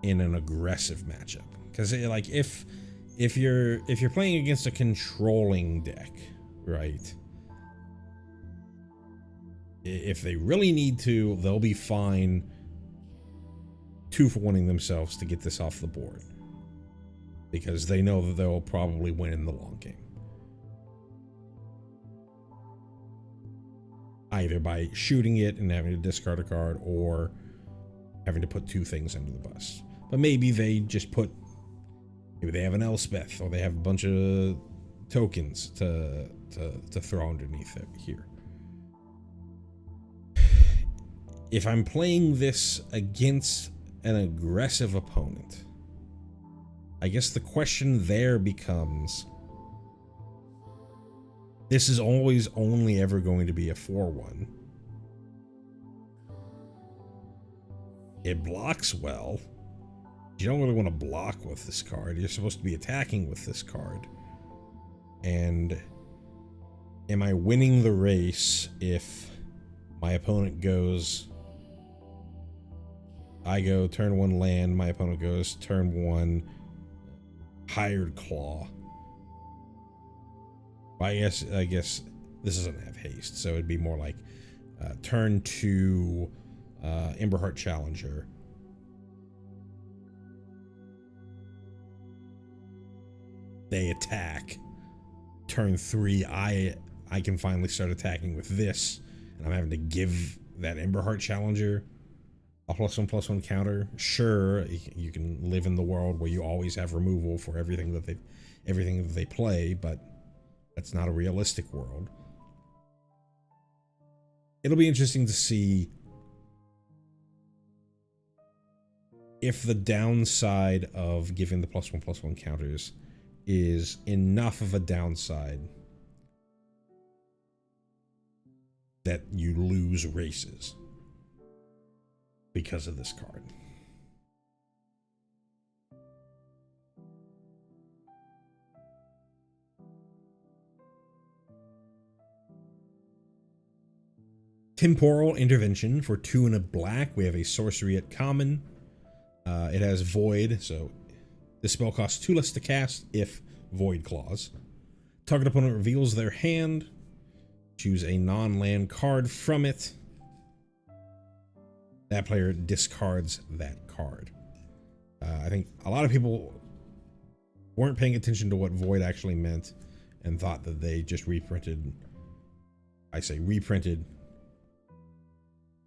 in an aggressive matchup? Because like if you're playing against a controlling deck, right? If they really need to, they'll be fine 2-for-1ing themselves to get this off the board, because they know that they'll probably win in the long game, either by shooting it and having to discard a card, or having to put 2 things under the bus. But maybe they just maybe they have an Elspeth, or they have a bunch of tokens to throw underneath it here. If I'm playing this against an aggressive opponent, I guess the question there becomes, this is always only ever going to be a 4/1. It blocks well. You don't really want to block with this card. You're supposed to be attacking with this card. And am I winning the race if my opponent goes, I go turn 1 land, my opponent goes turn 1 Hired Claw? I guess this doesn't have haste, so it'd be more like turn 2 Emberheart Challenger. They attack. Turn 3, I can finally start attacking with this, and I'm having to give that Emberheart Challenger a +1/+1 counter. Sure, you can live in the world where you always have removal for everything that they play, but that's not a realistic world. It'll be interesting to see if the downside of giving the +1/+1 counters is enough of a downside that you lose races because of this card. Temporal Intervention for 2 and a black. We have a sorcery at common. It has Void, so this spell costs 2 less to cast if Void Clause. Target opponent reveals their hand. Choose a non-land card from it. That player discards that card. I think a lot of people weren't paying attention to what Void actually meant and thought that they just reprinted. I say reprinted.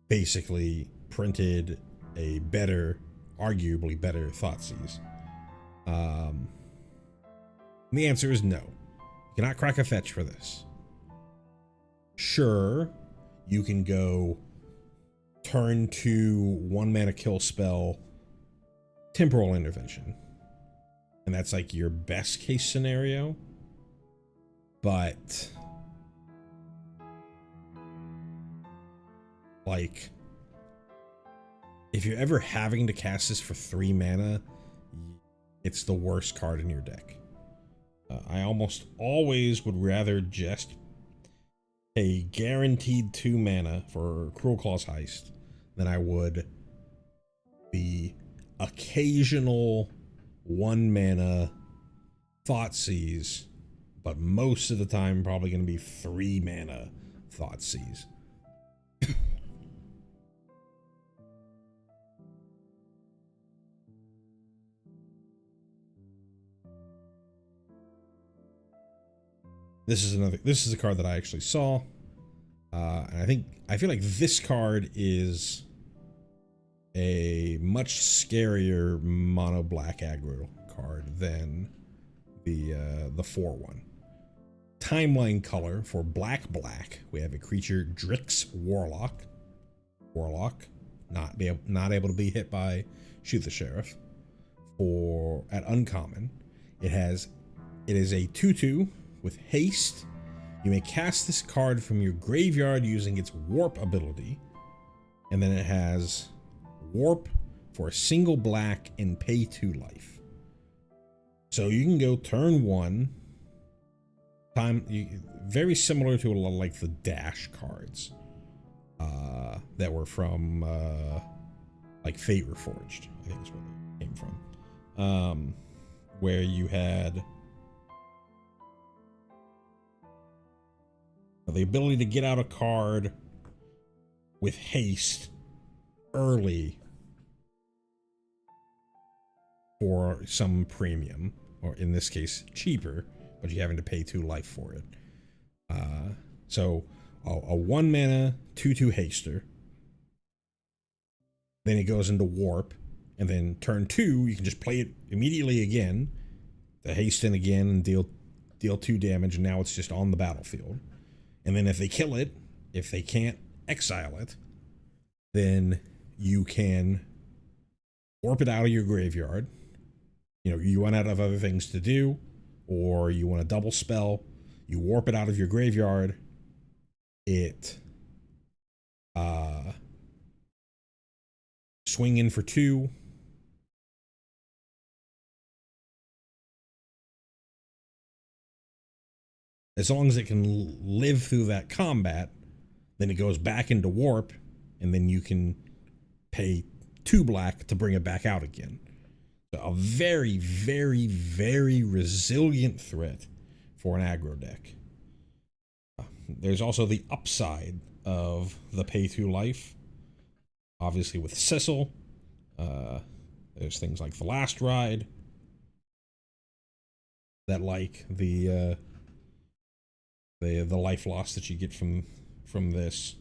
Basically printed a better, arguably better Thoughtseize. And the answer is no. You cannot crack a fetch for this. Sure, you can go turn 2 1 mana kill spell Temporal Intervention, and that's like your best case scenario, but like if you're ever having to cast this for 3 mana, it's the worst card in your deck. I almost always would rather just pay guaranteed 2 mana for Cruel Claw's Heist than I would the occasional 1 mana Thoughtseize, but most of the time probably going to be 3 mana Thoughtseize. This is a card that I actually saw, and I feel like this card is a much scarier mono black aggro card than the 4/1. Timeline color for black. We have a creature Drix Warlock, not able to be hit by Shoot the Sheriff. For at uncommon, it is a 2/2 with haste. You may cast this card from your graveyard using its warp ability, and then it has warp for a single black and pay 2 life. So you can go turn 1 very similar to a lot like the dash cards that were from like Fate Reforged, I think is where they came from, where you had the ability to get out a card with haste early for some premium, or in this case cheaper, but you're having to pay 2 life for it. So a 1 mana 2/2 haster, then it goes into warp, and then turn 2 you can just play it immediately again, the haste in again, and deal 2 damage, and now it's just on the battlefield. And then if they kill it, if they can't exile it, then you can warp it out of your graveyard. You know, you run out of other things to do, or you want a double spell, you warp it out of your graveyard, it swing in for 2. As long as it can live through that combat, then it goes back into warp, and then you can pay 2 black to bring it back out again. So a very, very, very resilient threat for an aggro deck. There's also the upside of the pay 2 life. Obviously with Cecil, there's things like the Last Ride that like the life loss that you get from this.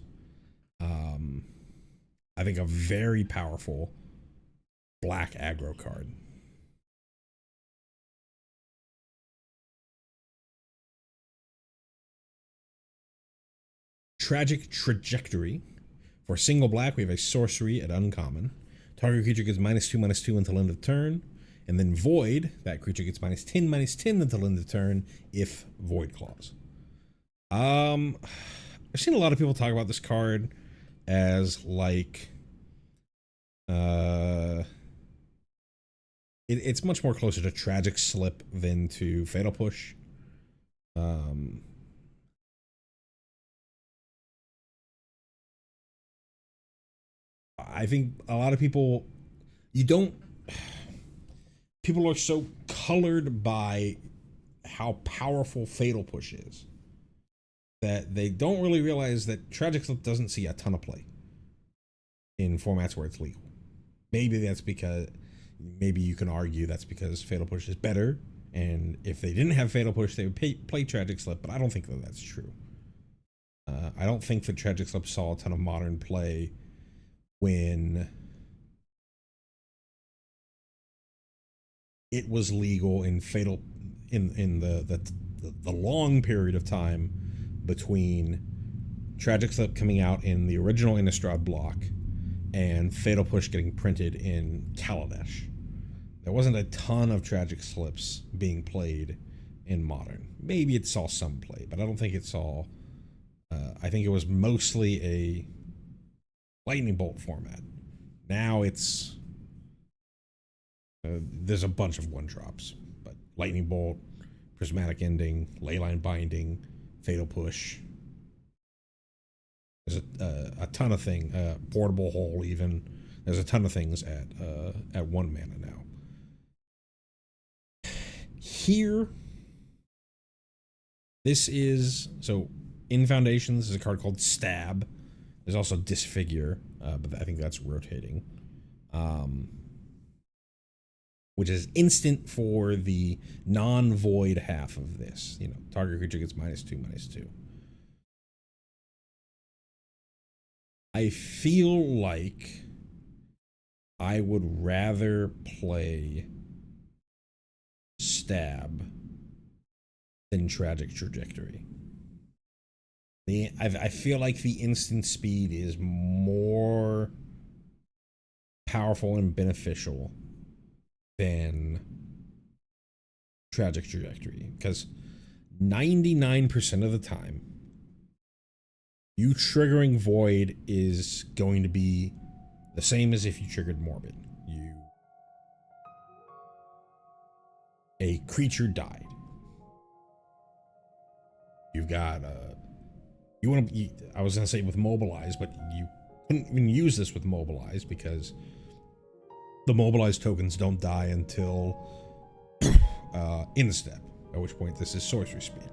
I think a very powerful black aggro card. Tragic Trajectory. For single black, we have a sorcery at uncommon. Target creature gets -2/-2 until end of turn. And then Void, that creature gets -10/-10 until end of turn if Void Claws. I've seen a lot of people talk about this card as like it's much more closer to Tragic Slip than to Fatal Push. I think a lot of people, people are so colored by how powerful Fatal Push is that they don't really realize that Tragic Slip doesn't see a ton of play in formats where it's legal. Maybe that's because, maybe you can argue that's because Fatal Push is better, and if they didn't have Fatal Push, they would play Tragic Slip, but I don't think that that's true. I don't think that Tragic Slip saw a ton of modern play when it was legal in Fatal, in the long period of time between Tragic Slip coming out in the original Innistrad block and Fatal Push getting printed in Kaladesh. There wasn't a ton of Tragic Slips being played in Modern. Maybe it saw some play, but I don't think it saw... I think it was mostly a Lightning Bolt format. Now it's... there's a bunch of one-drops, but Lightning Bolt, Prismatic Ending, Leyline Binding, Fatal Push. There's a ton of things. Portable Hole, even. There's a ton of things at 1 mana now. Here, this is... So, in Foundations, there's a card called Stab. There's also Disfigure, but I think that's rotating. Which is instant for the non-void half of this. You know, target creature gets -2/-2. I feel like I would rather play Stab than Tragic Trajectory. I feel like the instant speed is more powerful and beneficial than Tragic Trajectory, because 99% of the time, you triggering Void is going to be the same as if you triggered Morbid. A creature died. You've got I was gonna say with Mobilize, but you couldn't even use this with Mobilize because the Mobilize tokens don't die until Instep, at which point this is sorcery speed.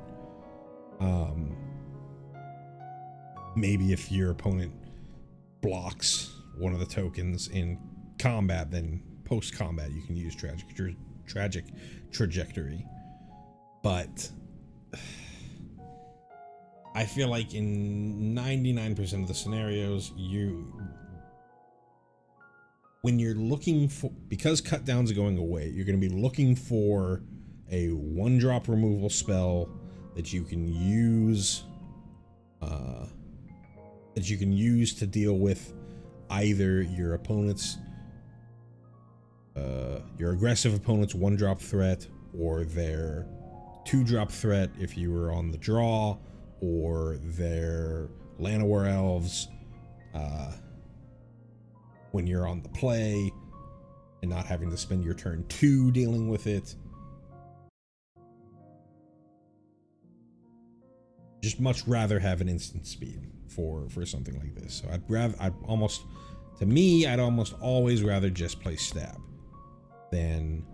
Maybe if your opponent blocks one of the tokens in combat, then post-combat you can use Tragic Trajectory. But I feel like in 99% of the scenarios, when you're looking for, because cut downs are going away, you're going to be looking for a 1-drop removal spell that you can use to deal with either your opponent's your aggressive opponent's 1-drop threat, or their 2-drop threat if you were on the draw, or their Llanowar Elves when you're on the play and not having to spend your turn 2 dealing with it. Just much rather have an instant speed for something like this. So I'd almost always rather just play Stab than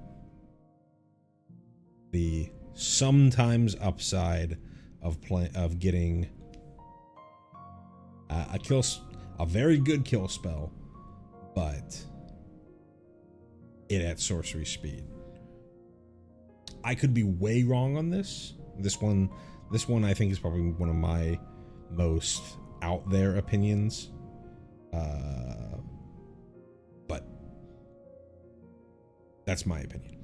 the sometimes upside of getting a very good kill spell, but it at sorcery speed. I could be way wrong on this. This one I think is probably one of my most out there opinions. That's my opinion.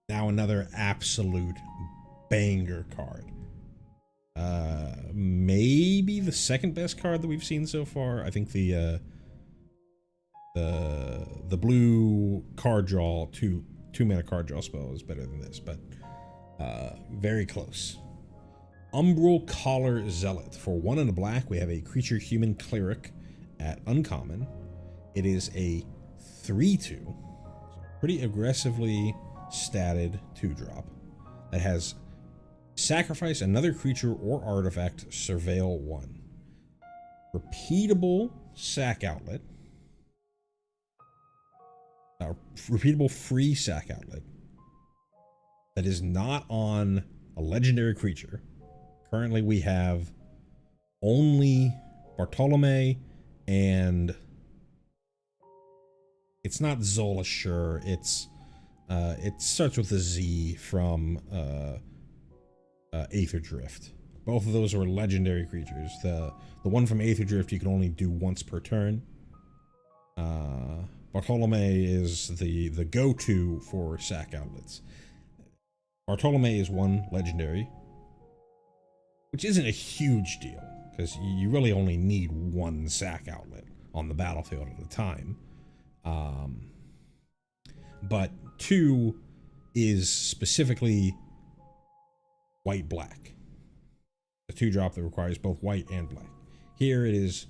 Now another absolute banger card. Maybe the second best card that we've seen so far. I think the blue card draw, two mana card draw spell is better than this, but very close. Umbral Collar Zealot. For 1 and a black, we have a creature human cleric at uncommon. It is a 3/2, so pretty aggressively statted 2-drop that has sacrifice another creature or artifact, surveil 1. Repeatable sack outlet. Repeatable free sack outlet that is not on a legendary creature. Currently we have only Bartolome, and it's not Zola, sure. It's it starts with a Z from Aether Drift. Both of those are legendary creatures. The one from Aether Drift you can only do once per turn. Bartolome is the go-to for sack outlets. Bartolome is 1 legendary, which isn't a huge deal, because you really only need 1 sack outlet on the battlefield at a time. But 2 is specifically white-black. A 2-drop that requires both white and black. Here it is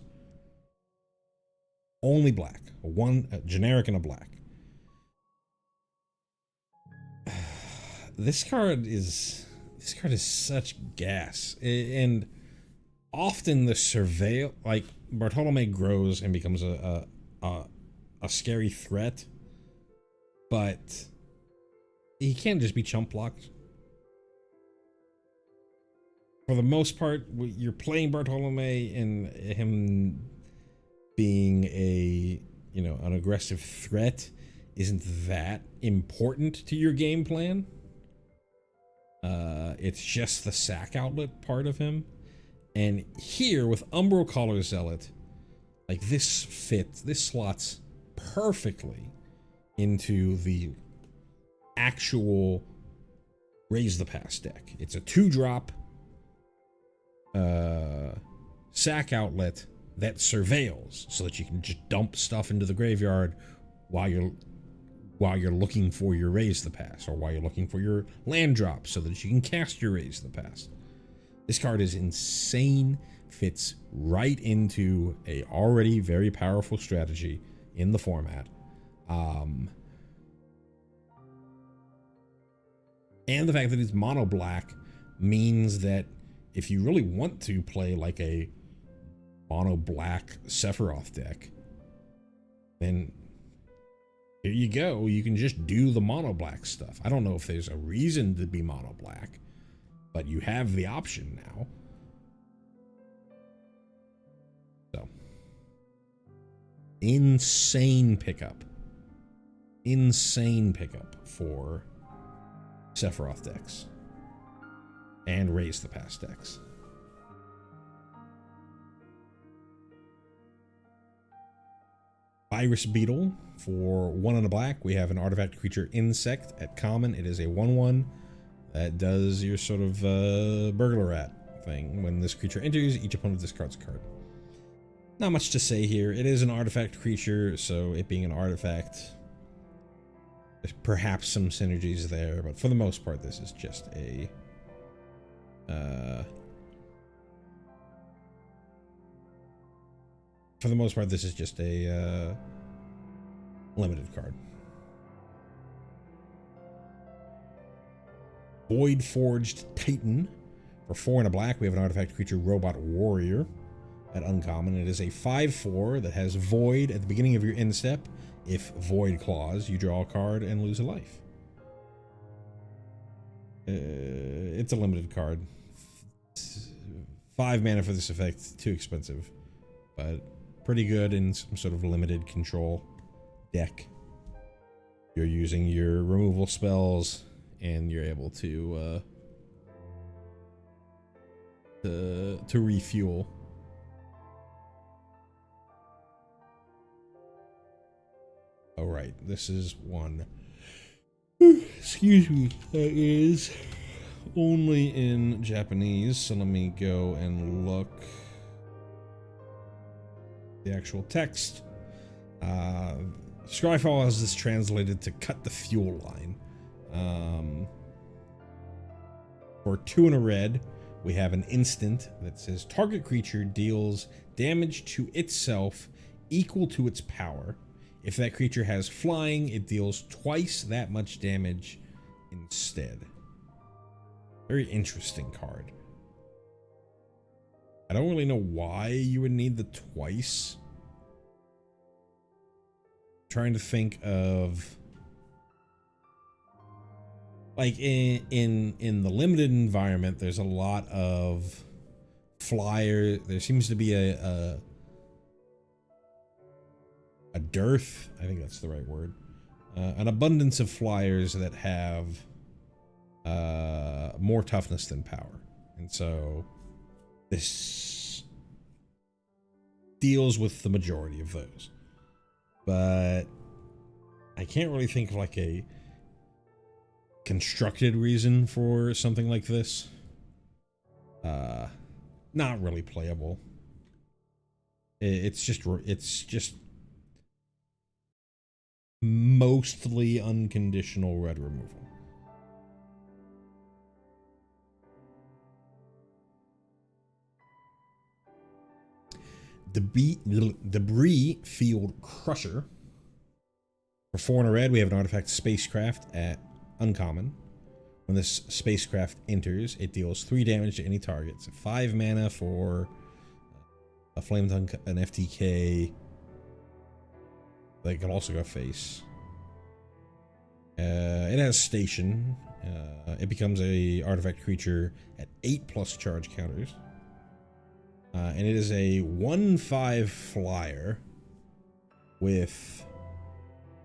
only black. A generic and a black. This card is such gas, and often the surveil, like Bartolome grows and becomes a scary threat, but he can't just be chump blocked. For the most part, you're playing Bartolome, and him being an aggressive threat isn't that important to your game plan. It's just the sack outlet part of him. And here with Umbral Collar Zealot, like this slots perfectly into the actual Raise the Pass deck. It's a 2-drop sack outlet that surveils, so that you can just dump stuff into the graveyard while you're looking for your Raise the Pass, or while you're looking for your land drop, so that you can cast your Raise the Pass. This card is insane, fits right into a already very powerful strategy in the format. And the fact that it's mono black means that if you really want to play like a mono black Sephiroth deck, then here you go. You can just do the mono black stuff. I don't know if there's a reason to be mono black, but you have the option now. So, insane pickup for Sephiroth decks and Raise the Pass decks. Iris Beetle. For 1 and a black, we have an artifact creature insect at common. It is a 1/1 that does your sort of burglar rat thing. When this creature enters, each opponent discards a card. Not much to say here. It is an artifact creature, so it being an artifact, there's perhaps some synergies there, but for the most part, this is just a limited card. Void Forged Titan. For 4 and a black, we have an artifact creature, Robot Warrior, at uncommon. It is a 5/4 that has Void at the beginning of your end step. If Void claws, you draw a card and lose a life. It's a limited card. 5 mana for this effect, too expensive, but pretty good in some sort of limited control deck. You're using your removal spells, and you're able to refuel. Oh, right. This is one. Excuse me. That is only in Japanese. So let me go and look the actual text. Scryfall has this translated to cut the fuel line. For 2 and a red, we have an instant that says target creature deals damage to itself equal to its power. If that creature has flying, it deals twice that much damage instead. Very interesting card. I don't really know why you would need the twice. I'm trying to think of, like, in the limited environment, there's a lot of flyer. There seems to be a dearth, I think that's the right word, an abundance of flyers that have more toughness than power, and so this deals with the majority of those. But I can't really think of like a constructed reason for something like this. Not really playable. It's just mostly unconditional red removal. Debris Field Crusher. For 4 and a red, we have an artifact spacecraft at uncommon. When this spacecraft enters, it deals 3 damage to any target. So 5 mana for a flame tongue, an FTK. They can also go face. It has station. It becomes a artifact creature at 8+ charge counters. And it is a 1/5 flyer with,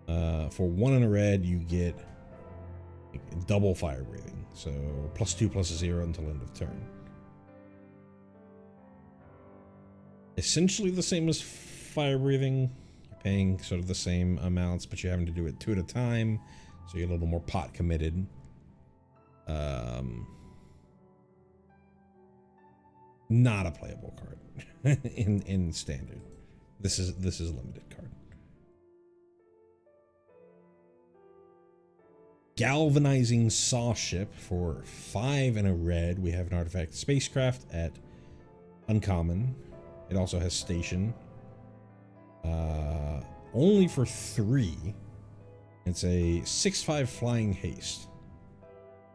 for 1 and a red, you get double fire breathing. So +2/+0 until end of turn. Essentially the same as fire breathing. You're paying sort of the same amounts, but you're having to do it 2 at a time. So you're a little more pot committed. Not a playable card in standard. This is a limited card. Galvanizing Saw Ship. For 5 and a red, we have an artifact spacecraft at uncommon. It also has station. Only for 3. It's a 6/5 flying haste.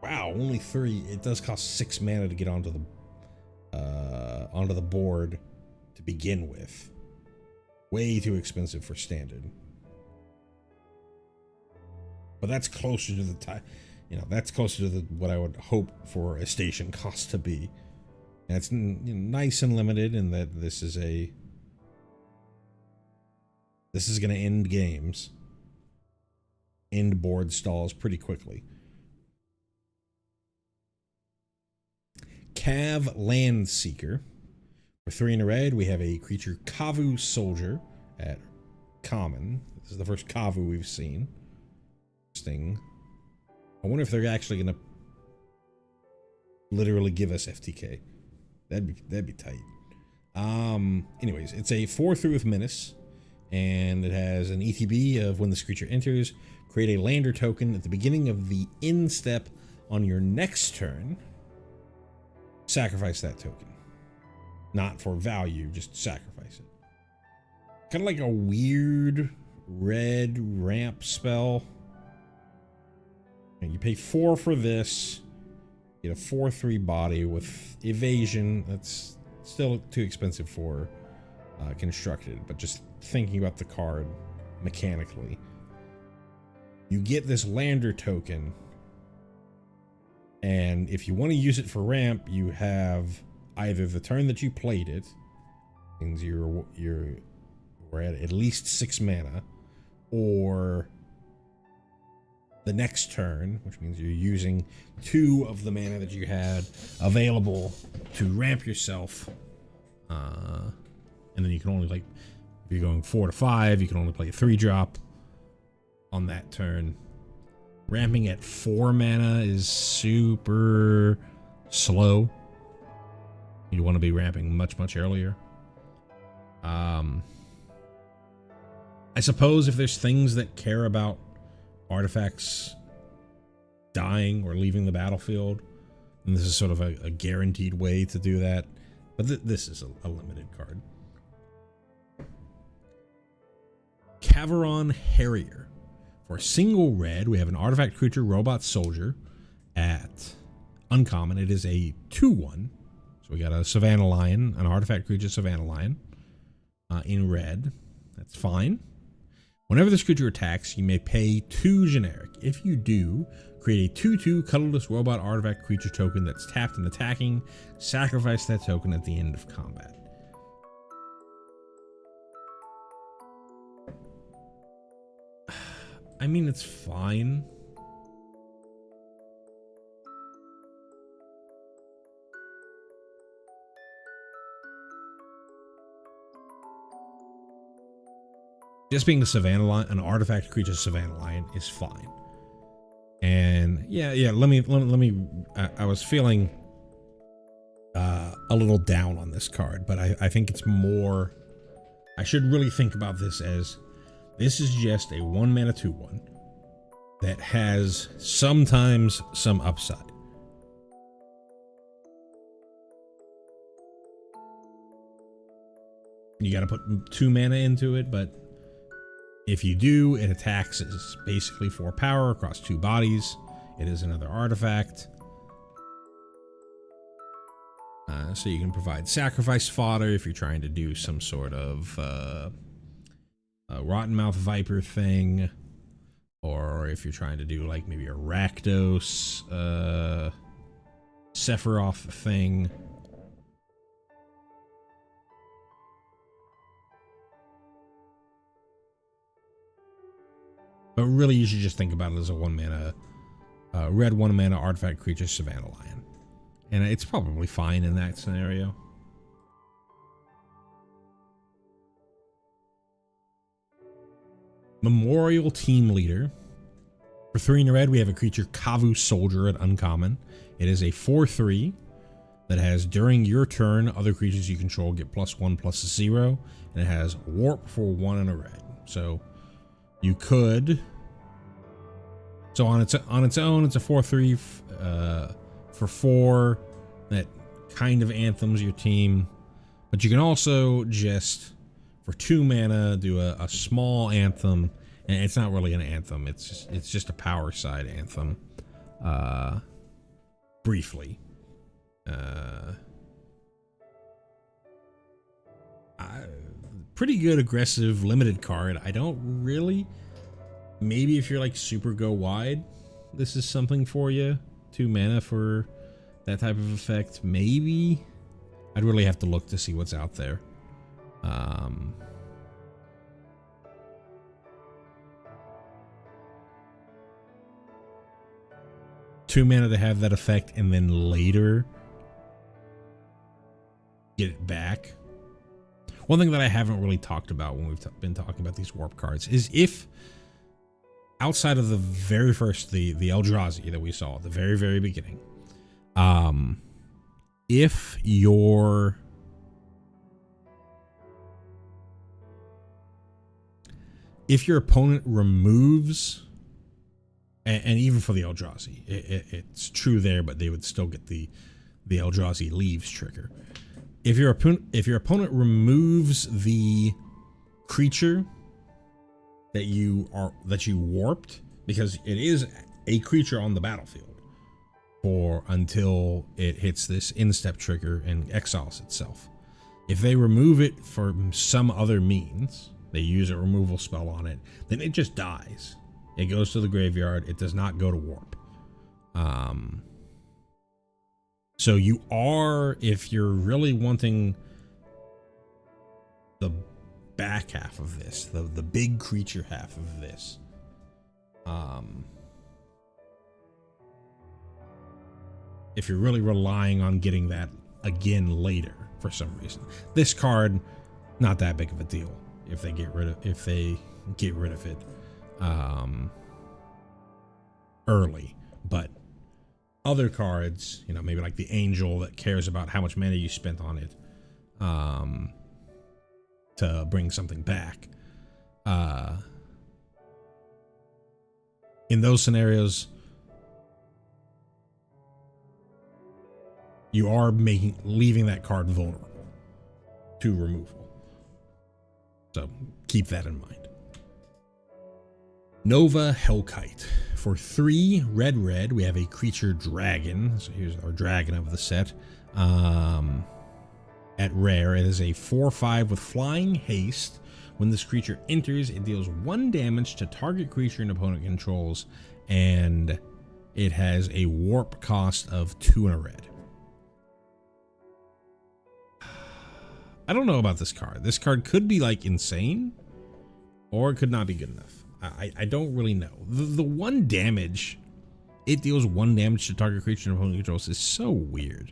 Wow, only 3. It does cost 6 mana to get onto the board to begin with. Way too expensive for standard. But that's closer to the time, that's closer to what I would hope for a station cost to be. And it's nice and limited in that this is going to end games, end board stalls pretty quickly. Cav Land Seeker. For 3 and a red, we have a creature Kavu Soldier at common. This is the first Kavu we've seen. Interesting. I wonder if they're actually going to literally give us FTK. That'd be tight. Anyways, it's a 4/3 with Menace, and it has an ETB of when this creature enters, create a lander token at the beginning of the end step on your next turn. Sacrifice that token. Not for value, just sacrifice it. Kind of like a weird red ramp spell. And you pay 4 for this. Get a 4/3 body with evasion. That's still too expensive for constructed, but just thinking about the card mechanically. You get this lander token, and if you want to use it for ramp, you have either the turn that you played it, means we're at least 6 mana, or the next turn, which means you're using 2 of the mana that you had available to ramp yourself, and then you can only, like, if you're going 4 to 5, you can only play a 3-drop. on that turn. Ramping at 4 mana is super slow. You want to be ramping much, much earlier. I suppose if there's things that care about artifacts dying or leaving the battlefield, and this is sort of a guaranteed way to do that, but this is a limited card. Caveron Harrier. For a single red, we have an artifact creature, robot soldier at uncommon. It is a 2/1. So we got a Savannah Lion, an artifact creature Savannah Lion in red. That's fine. Whenever this creature attacks, you may pay 2 generic. If you do, create a 2/2 colorless robot artifact creature token that's tapped and attacking. Sacrifice that token at the end of combat. I mean, it's fine. Just being a Savannah Lion, an artifact creature Savannah Lion is fine. And yeah, let me. I was feeling a little down on this card, but I think it's more. I should really think about this as this is just a 1 mana 2/1 that has sometimes some upside. You got to put 2 mana into it, but if you do, it attacks as basically 4 power across 2 bodies. It is another artifact. So you can provide sacrifice fodder if you're trying to do some sort of Rotten Mouth Viper thing. Or if you're trying to do like maybe a Rakdos Sephiroth thing. But really, you should just think about it as a 1 mana, red 1 mana artifact creature Savannah Lion. And it's probably fine in that scenario. Memorial Team Leader. For 3 in red, we have a creature Kavu Soldier at uncommon. It is a 4/3 that has during your turn, other creatures you control get +1/+0. And it has warp for 1 and a red. So you could, so on its own, it's a 4/3 for 4 that kind of anthems your team. But you can also just for 2 mana do a small anthem, and it's not really an anthem. It's just a power side anthem. Briefly, pretty good aggressive limited card. I don't really. Maybe if you're like super go wide, this is something for you. 2 mana for that type of effect. Maybe. I'd really have to look to see what's out there. 2 mana to have that effect and then later get it back. One thing that I haven't really talked about when we've been talking about these warp cards is if outside of the very first, the Eldrazi that we saw at the very, very beginning, if your opponent removes, and even for the Eldrazi, it's true there, but they would still get the Eldrazi leaves trigger. If your opponent removes the creature that you warped, because it is a creature on the battlefield until it hits this instep trigger and exiles itself. If they remove it for some other means, they use a removal spell on it, then it just dies. It goes to the graveyard. It does not go to warp. So you are, if you're really wanting the back half of this, the big creature half of this, if you're really relying on getting that again later for some reason, this card, not that big of a deal if they get rid of it. early, but other cards, you know, maybe like the Angel that cares about how much mana you spent on it, to bring something back. In those scenarios, you are leaving that card vulnerable to removal. So keep that in mind. Nova Hellkite. For 3 red, we have a creature dragon. So here's our dragon of the set. At rare, it is a 4/5 with flying haste. When this creature enters, it deals 1 damage to target creature an opponent controls, and it has a warp cost of 2 and a red. I don't know about this card. This card could be like insane, or it could not be good enough. I don't really know. The 1 damage, it deals 1 damage to target creature and opponent controls, is so weird.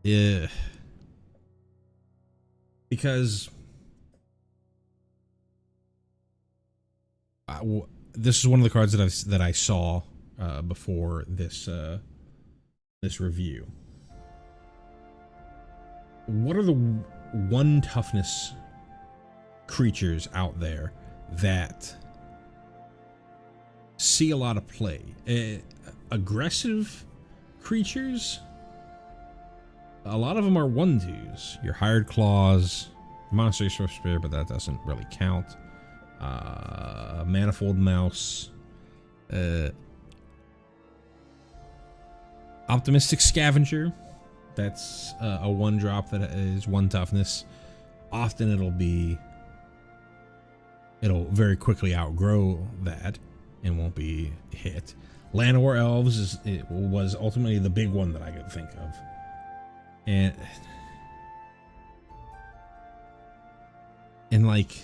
Yeah. Because this is one of the cards that I saw before this this review. What are the 1 toughness creatures out there that see a lot of play? Aggressive creatures, a lot of them are 1/2s. Your Hired Claws, Monster Swift Spear, but that doesn't really count. Manifold Mouse, Optimistic Scavenger. That's a 1-drop that is 1 toughness. Often it'll very quickly outgrow that and won't be hit. Llanowar Elves was ultimately the big one that I could think of. And like,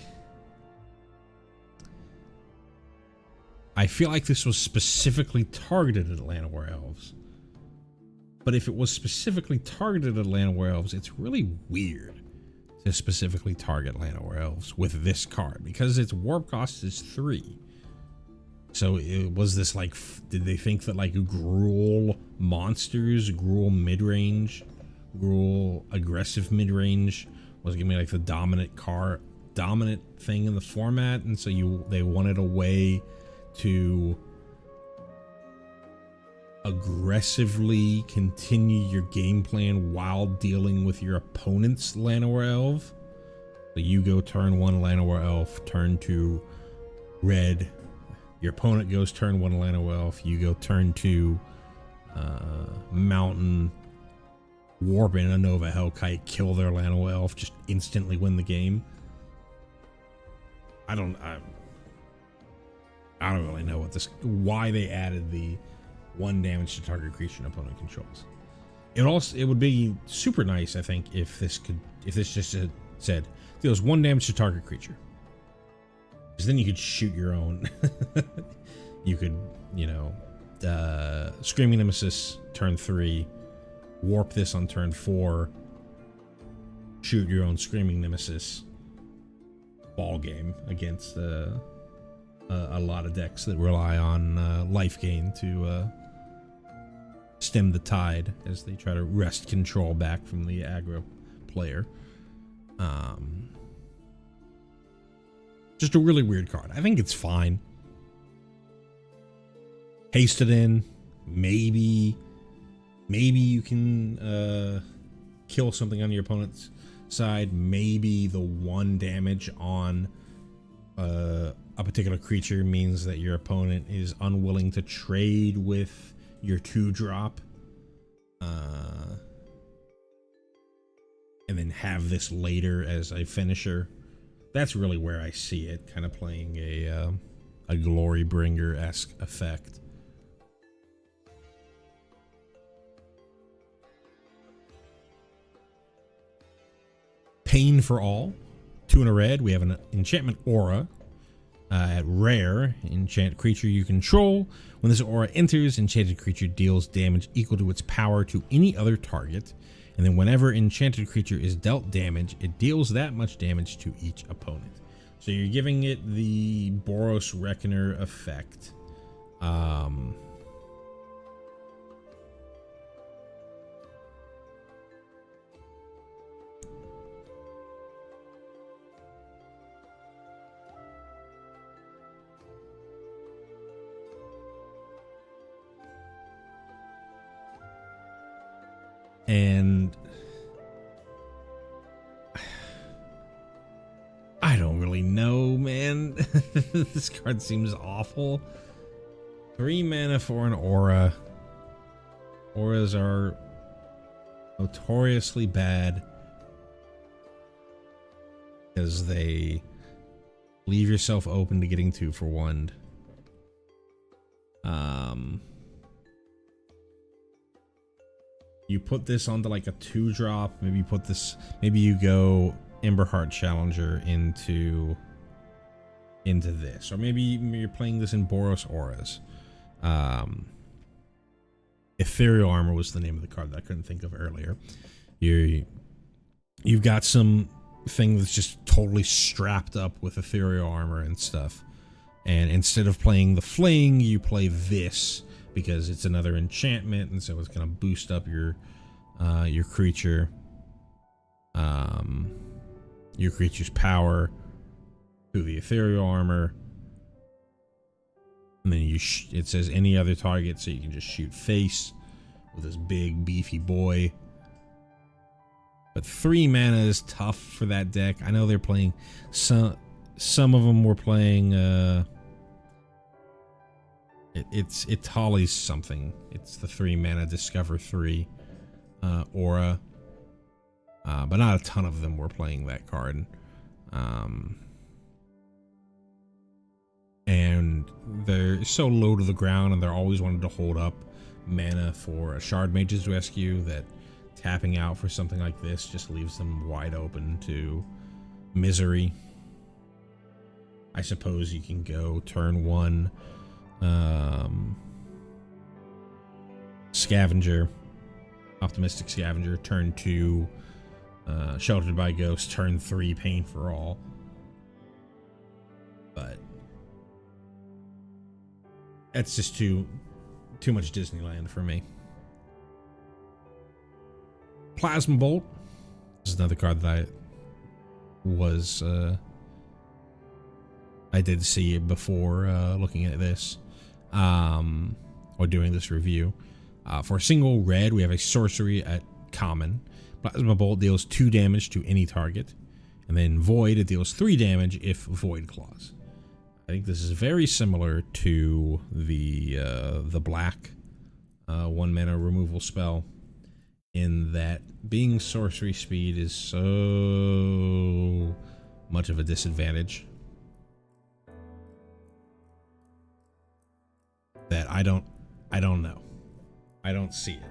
I feel like this was specifically targeted at Llanowar Elves. But if it was specifically targeted at Llanowar Elves, it's really weird to specifically target Llanowar Elves with this card, because its warp cost is 3. So was this like, did they think that like Gruul monsters, Gruul midrange, Gruul aggressive midrange was gonna be like the dominant thing in the format, and so they wanted a way to aggressively continue your game plan while dealing with your opponent's Llanowar Elf? So you go turn 1 Llanowar Elf, turn 2 red. Your opponent goes turn 1 Llanowar Elf. You go turn 2 mountain, warp in a Nova Hellkite, kill their Llanowar Elf, just instantly win the game. I don't really know why they added the 1 damage to target creature and opponent controls. It would be super nice, I think, if this just said deals 1 damage to target creature. Because then you could shoot your own. You could, Screaming Nemesis turn 3, warp this on turn 4, shoot your own Screaming Nemesis. Ball game against a lot of decks that rely on life gain to stem the tide as they try to wrest control back from the aggro player. Just a really weird card. I think it's fine. Haste it in. Maybe you can kill something on your opponent's side. Maybe the 1 damage on a particular creature means that your opponent is unwilling to trade with your 2-drop, and then have this later as a finisher. That's really where I see it kind of playing a Glorybringer-esque effect. Pain for All, 2 and a red. We have an enchantment aura. At rare, enchant creature you control. When this aura enters, enchanted creature deals damage equal to its power to any other target. And then whenever enchanted creature is dealt damage, it deals that much damage to each opponent. So you're giving it the Boros Reckoner effect. And I don't really know, man. This card seems awful. 3 mana for an aura. Auras are notoriously bad because they leave yourself open to getting 2 for 1. You put this onto like a 2-drop. Maybe you put this. Maybe you go Emberheart Challenger into this, or maybe you're playing this in Boros Auras. Ethereal Armor was the name of the card that I couldn't think of earlier. You've got some thing that's just totally strapped up with Ethereal Armor and stuff, and instead of playing the Fling, you play this because it's another enchantment, and so it's gonna boost up your creature, your creature's power through the Ethereal Armor. And then it says any other target, so you can just shoot face with this big beefy boy. But 3 mana is tough for that deck. I know they're playing some of them were playing it tallies something. It's the 3 mana Discover 3 aura. But not a ton of them were playing that card. And they're so low to the ground, and they're always wanting to hold up mana for a Shard Mage's Rescue that tapping out for something like this just leaves them wide open to misery. I suppose you can go turn 1 Scavenger, Optimistic Scavenger, turn 2 Sheltered by Ghost, turn 3 Pain for All. But that's just too much Disneyland for me. Plasma Bolt. This is another card that I did see it before looking at this, or doing this review. For a single red, we have a sorcery at common. Plasma Bolt deals 2 damage to any target, and then Void, it deals 3 damage if Void Claws. I think this is very similar to the black 1 mana removal spell, in that being sorcery speed is so much of a disadvantage that I don't know. I don't see it.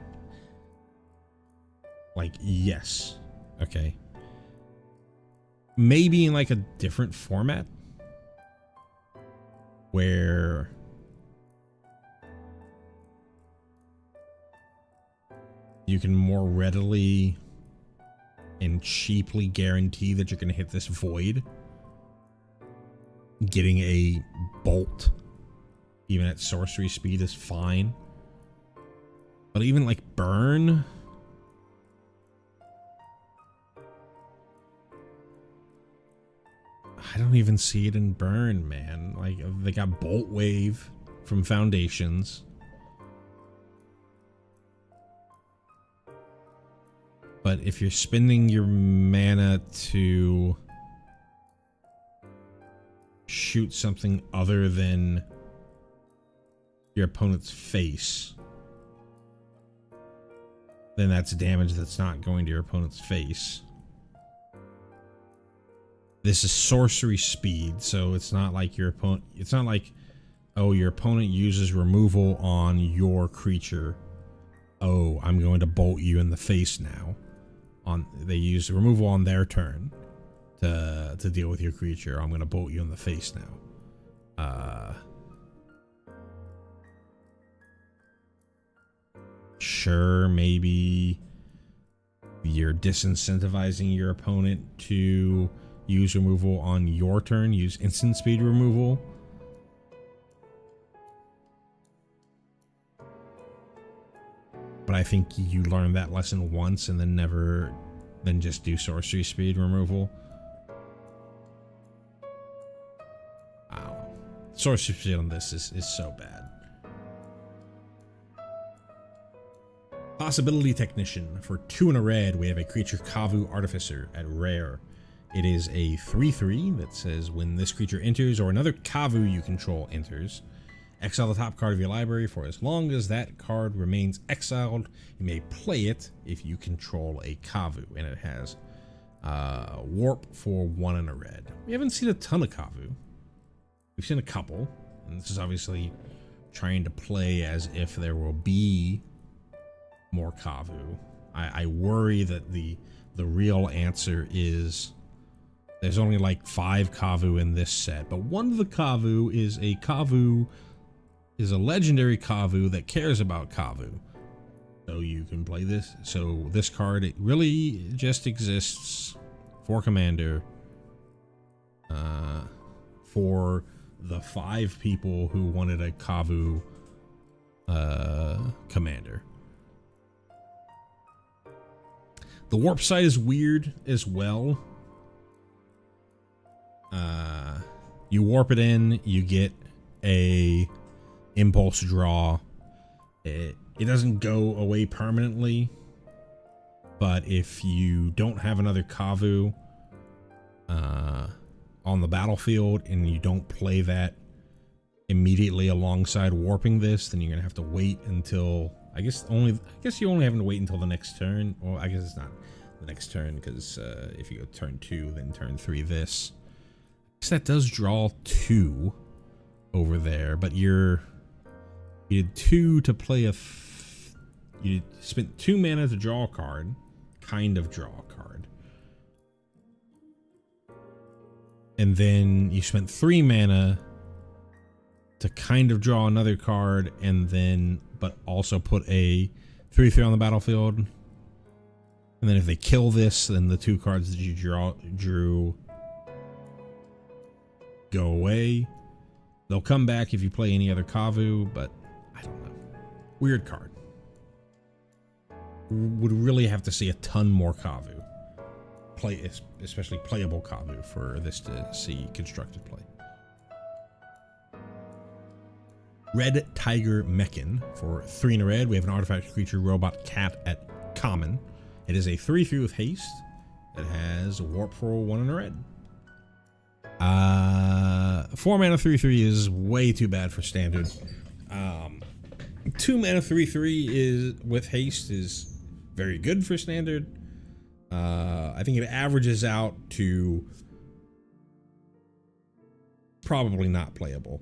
Like, yes, okay, maybe in like a different format where you can more readily and cheaply guarantee that you're going to hit this void. Getting a bolt, even at sorcery speed, is fine. But even like burn, I don't even see it in burn, man. Like, they got Bolt Wave from Foundations. But if you're spending your mana to shoot something other than your opponent's face, then that's damage that's not going to your opponent's face. This is sorcery speed, so it's not like your opponent. It's not like, oh, your opponent uses removal on your creature. Oh, I'm going to bolt you in the face now. They use removal on their turn to deal with your creature. I'm going to bolt you in the face now. Sure, maybe you're disincentivizing your opponent to use removal on your turn, use instant speed removal. But I think you learn that lesson once and then just do sorcery speed removal. Wow. Sorcery speed on this is so bad. Possibility Technician. For 2 and a red, we have a creature Kavu Artificer at rare. It is a 3/3 that says when this creature enters or another Kavu you control enters, exile the top card of your library for as long as that card remains exiled. You may play it if you control a Kavu, and it has warp for 1 and a red. We haven't seen a ton of Kavu. We've seen a couple, and this is obviously trying to play as if there will be more Kavu. I worry that the real answer is there's only like 5 Kavu in this set, but one of the Kavu is a legendary Kavu that cares about Kavu. So you can play this. So this card, it really just exists for Commander, for the 5 people who wanted a Kavu Commander. The warp side is weird as well. You warp it in, you get a impulse draw. It doesn't go away permanently, but if you don't have another Kavu on the battlefield and you don't play that immediately alongside warping this, then you're gonna have to wait until I guess you only have to wait until the next turn. Well, I guess it's not the next turn because if you go turn 2, then turn 3 this. I guess that does draw 2 over there, but you did 2 to play you spent 2 mana to draw a card, kind of draw a card. And then you spent 3 mana to kind of draw another card, and then but also put a 3/3 on the battlefield. And then if they kill this, then the 2 cards that you drew go away. They'll come back if you play any other Kavu, but I don't know. Weird card. Would really have to see a ton more Kavu. Especially playable Kavu for this to see constructed play. Red Tiger Mechan. For 3 and a red, we have an artifact creature robot cat at common. It is a 3/3 with haste that has a warp for 1 and a red. 4 mana 3/3 is way too bad for standard. 2 mana 3/3 is with haste is very good for standard. I think it averages out to probably not playable.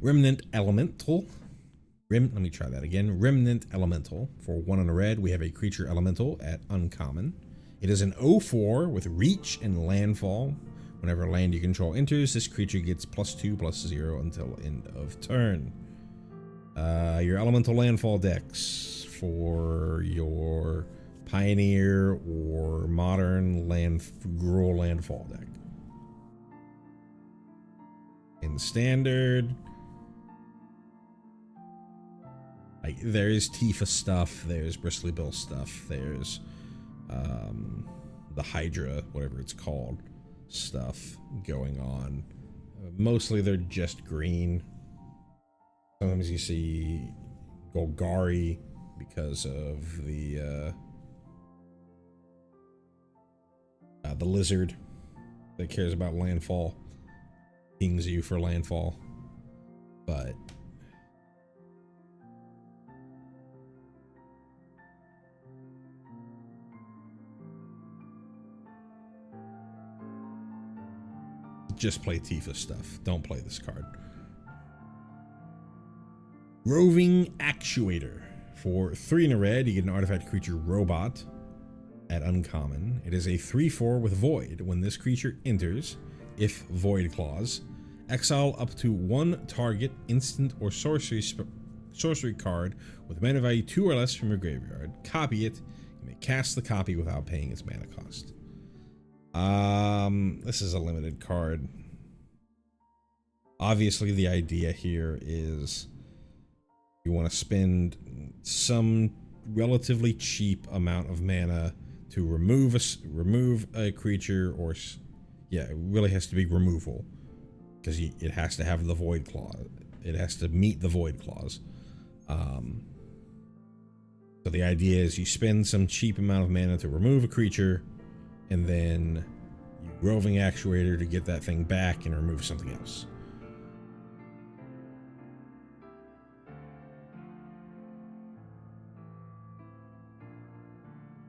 Remnant Elemental. Let me try that again. Remnant Elemental. For 1 and a red, we have a creature elemental at uncommon. It is an 0/4 with reach and landfall. Whenever land you control enters, this creature gets +2/+0 until end of turn. Your elemental landfall decks for your Pioneer or Modern Gruul landfall deck. In Standard, there is Tifa stuff, there's Bristly Bill stuff, there's the Hydra, whatever it's called, stuff going on. Mostly they're just green. Sometimes you see Golgari because of the lizard that cares about landfall, pings you for landfall, but just play Tifa stuff. Don't play this card. Roving Actuator. For 3 and a red, you get an artifact creature robot at uncommon. It is a 3/4 with void. When this creature enters, if void clause, exile up to 1 target instant or sorcery sorcery card with mana value 2 or less from your graveyard. Copy it. You may cast the copy without paying its mana cost. This is a limited card. Obviously, the idea here is you want to spend some relatively cheap amount of mana to remove a creature, or yeah, it really has to be removal because it has to have the void clause. It has to meet the void clause. So the idea is you spend some cheap amount of mana to remove a creature, and then you roving actuator to get that thing back and remove something else.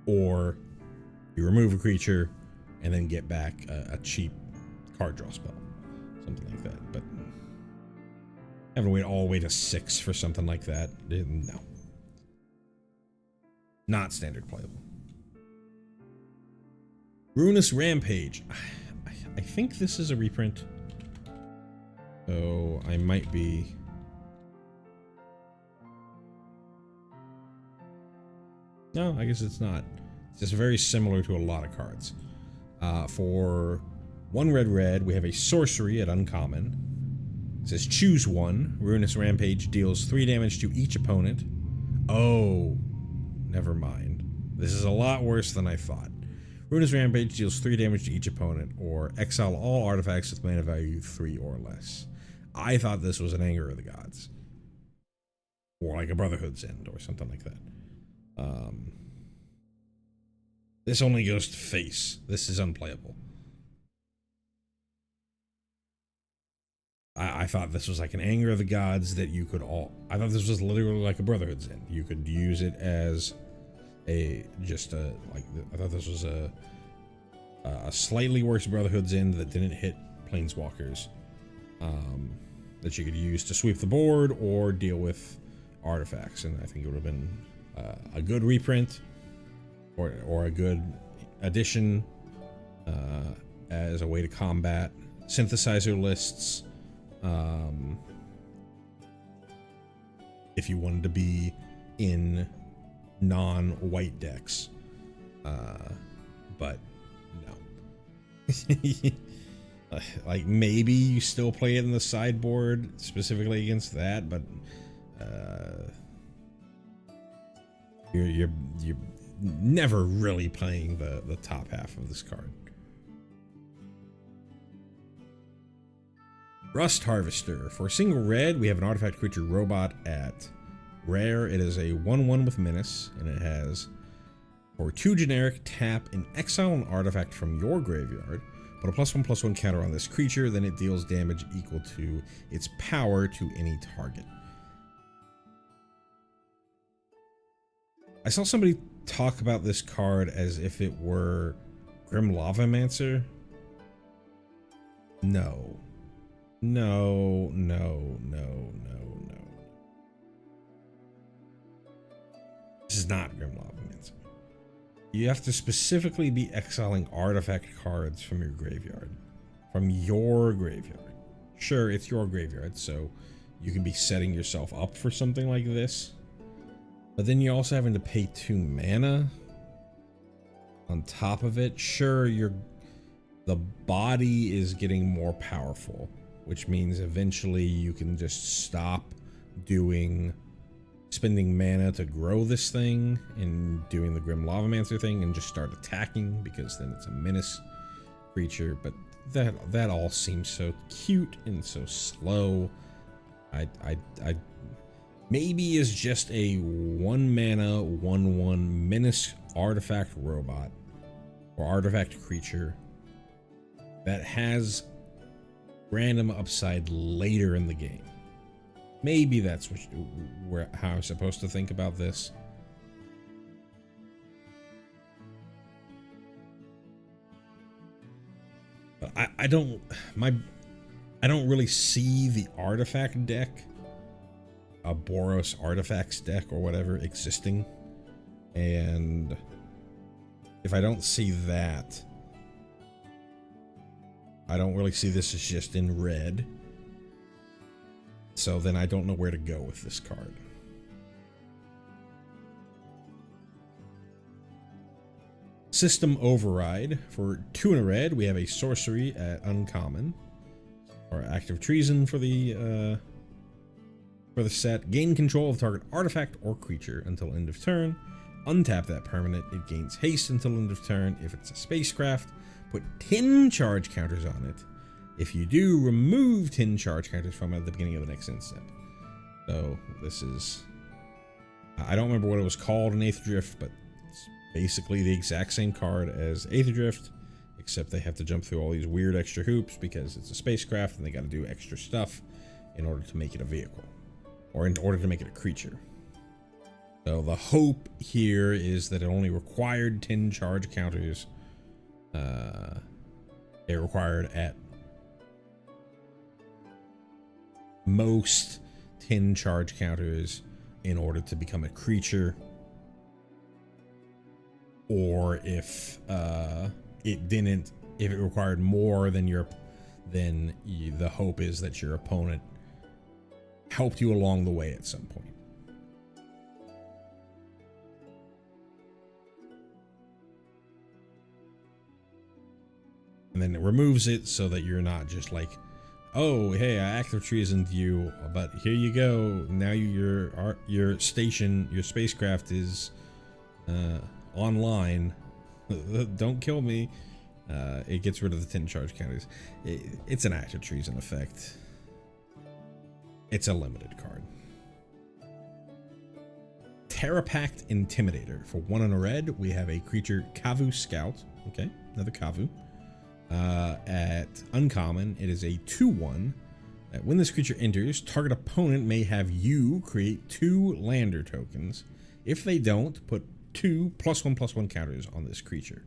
Or you remove a creature and then get back a cheap card draw spell, something like that. But having to wait all the way to 6 for something like that, no. Not standard playable. Ruinous Rampage. I think this is a reprint. So I might be... No, I guess it's not. It's just very similar to a lot of cards. For 1 red, we have a sorcery at uncommon. It says choose one. Ruinous Rampage deals 3 damage to each opponent. Oh, never mind. This is a lot worse than I thought. Ruinous Rampage deals 3 damage to each opponent, or exile all artifacts with mana value 3 or less. I thought this was an Anger of the Gods. Or like a Brotherhood's End, or something like that. This only goes to face. This is unplayable. I thought this was like an Anger of the Gods that you could all... I thought this was literally like a Brotherhood's End. You could use it as I thought this was a slightly worse Brotherhood's End that didn't hit Planeswalkers. That you could use to sweep the board or deal with artifacts. And I think it would have been a good reprint or a good addition as a way to combat synthesizer lists. If you wanted to be in non-white decks, but no. Like maybe you still play it in the sideboard specifically against that, but you're never really playing the top half of this card. Rust Harvester. For a single red, we have an artifact creature robot at rare. It is a 1/1 with menace, and it has, for 2 generic, tap and exile an artifact from your graveyard. Put a +1/+1 counter on this creature, then it deals damage equal to its power to any target. I saw somebody talk about this card as if it were Grim Lavamancer. No. No. This is not Grim Lavamancer. You have to specifically be exiling artifact cards from your graveyard. From your graveyard. Sure, it's your graveyard, so you can be setting yourself up for something like this. But then you're also having to pay 2 mana on top of it. Sure, the body is getting more powerful, which means eventually you can just stop spending mana to grow this thing and doing the Grim Lavamancer thing and just start attacking, because then it's a menace creature. But that all seems so cute and so slow. I maybe is just a 1 mana 1/1 menace artifact robot or artifact creature that has random upside later in the game. Maybe that's how I'm supposed to think about this. But I don't really see the artifact deck, a Boros Artifacts deck or whatever, existing. And if I don't see that, I don't really see this as just in red. So then I don't know where to go with this card. System Override. For 2 in a red, we have a sorcery at uncommon. Or act of treason for the set. Gain control of target artifact or creature until end of turn. Untap that permanent. It gains haste until end of turn. If it's a spacecraft, put 10 charge counters on it. If you do, remove 10 charge counters from it at the beginning of the next instant. So this is, I don't remember what it was called in Aether Drift, but it's basically the exact same card as Aether Drift, except they have to jump through all these weird extra hoops because it's a spacecraft and they got to do extra stuff in order to make it a vehicle, or in order to make it a creature. So the hope here is that it only required 10 charge counters. It required at most 10 charge counters in order to become a creature, or if it required more than the hope is that your opponent helped you along the way at some point. And then it removes it so that you're not just like, oh, hey, I active treasoned you, but here you go. Now your station, your spacecraft is online. Don't kill me. It gets rid of the 10 charge counters. It's an active treason effect. It's a limited card. Terrapact Intimidator. For 1 in a red, we have a creature, Kavu Scout. Okay, another Kavu. At uncommon, it is a 2/1. When this creature enters, target opponent may have you create 2 lander tokens. If they don't, put 2 +1/+1 counters on this creature.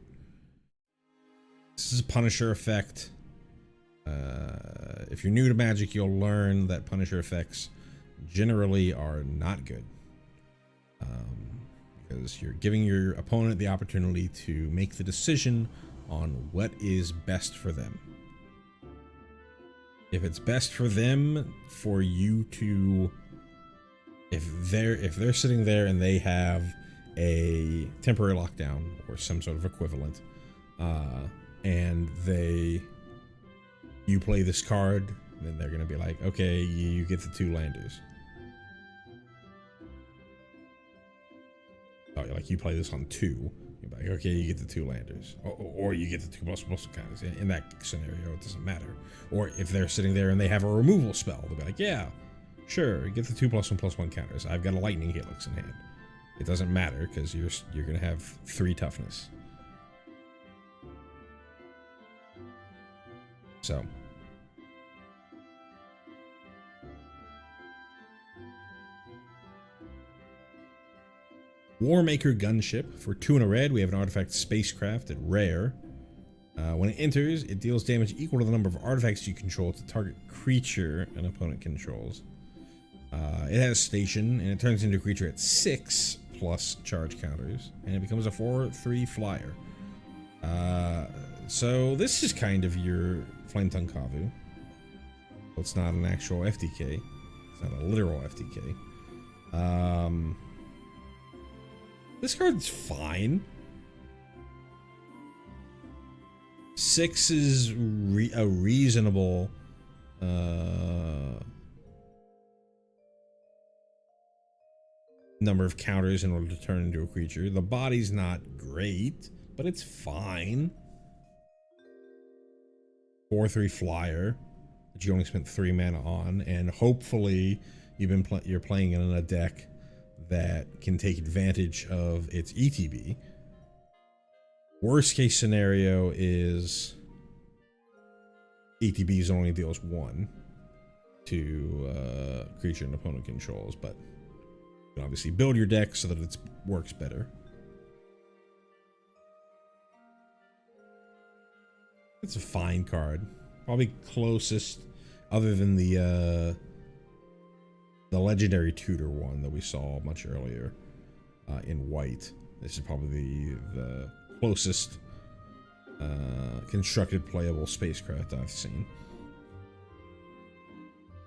This is a Punisher effect. If you're new to Magic, you'll learn that Punisher effects generally are not good. Because you're giving your opponent the opportunity to make the decision on what is best for them. If it's best for them for you to, if they're sitting there and they have a temporary lockdown or some sort of equivalent, and you play this card, then they're gonna be like, okay, you get the 2 landers. Oh, like you play this on 2. You're like, okay, you get the 2 landers, or you get the 2 +1/+1 counters. In that scenario, it doesn't matter. Or if they're sitting there and they have a removal spell, they'll be like, yeah, sure, get the 2 +1/+1 counters. I've got a lightning helix in hand. It doesn't matter because you're gonna have 3 toughness. So. Warmaker Gunship. For 2 in a red, we have an artifact spacecraft at rare. When it enters, it deals damage equal to the number of artifacts you control to target creature an opponent controls. It has station, and it turns into a creature at 6 plus charge counters, and it becomes a 4/3 flyer. So this is kind of your Flame Tongue Kavu. It's not an actual FTK. It's not a literal FTK. This card's fine. 6 is a reasonable number of counters in order to turn into a creature. The body's not great, but it's fine. 4/3 flyer that you only spent 3 mana on, and hopefully you're playing in a deck that can take advantage of its ETB. Worst case scenario is ETBs only deals 1 to creature and opponent controls, but you can obviously build your deck so that it works better. It's a fine card. Probably closest, other than the legendary tutor one that we saw much earlier in white. This is probably the closest constructed playable spacecraft I've seen.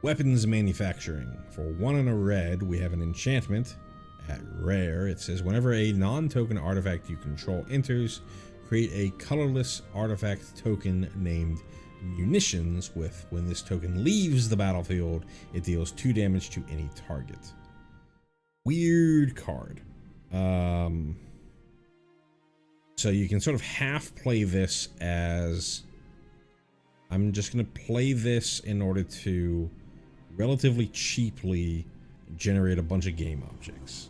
Weapons manufacturing. For 1 in a red, we have an enchantment at rare. It says whenever a non-token artifact you control enters, Create a colorless artifact token named Munitions with, when this token leaves the battlefield, it deals 2 damage to any target. Weird card. So you can sort of half play this as, I'm just going to play this in order to relatively cheaply generate a bunch of game objects.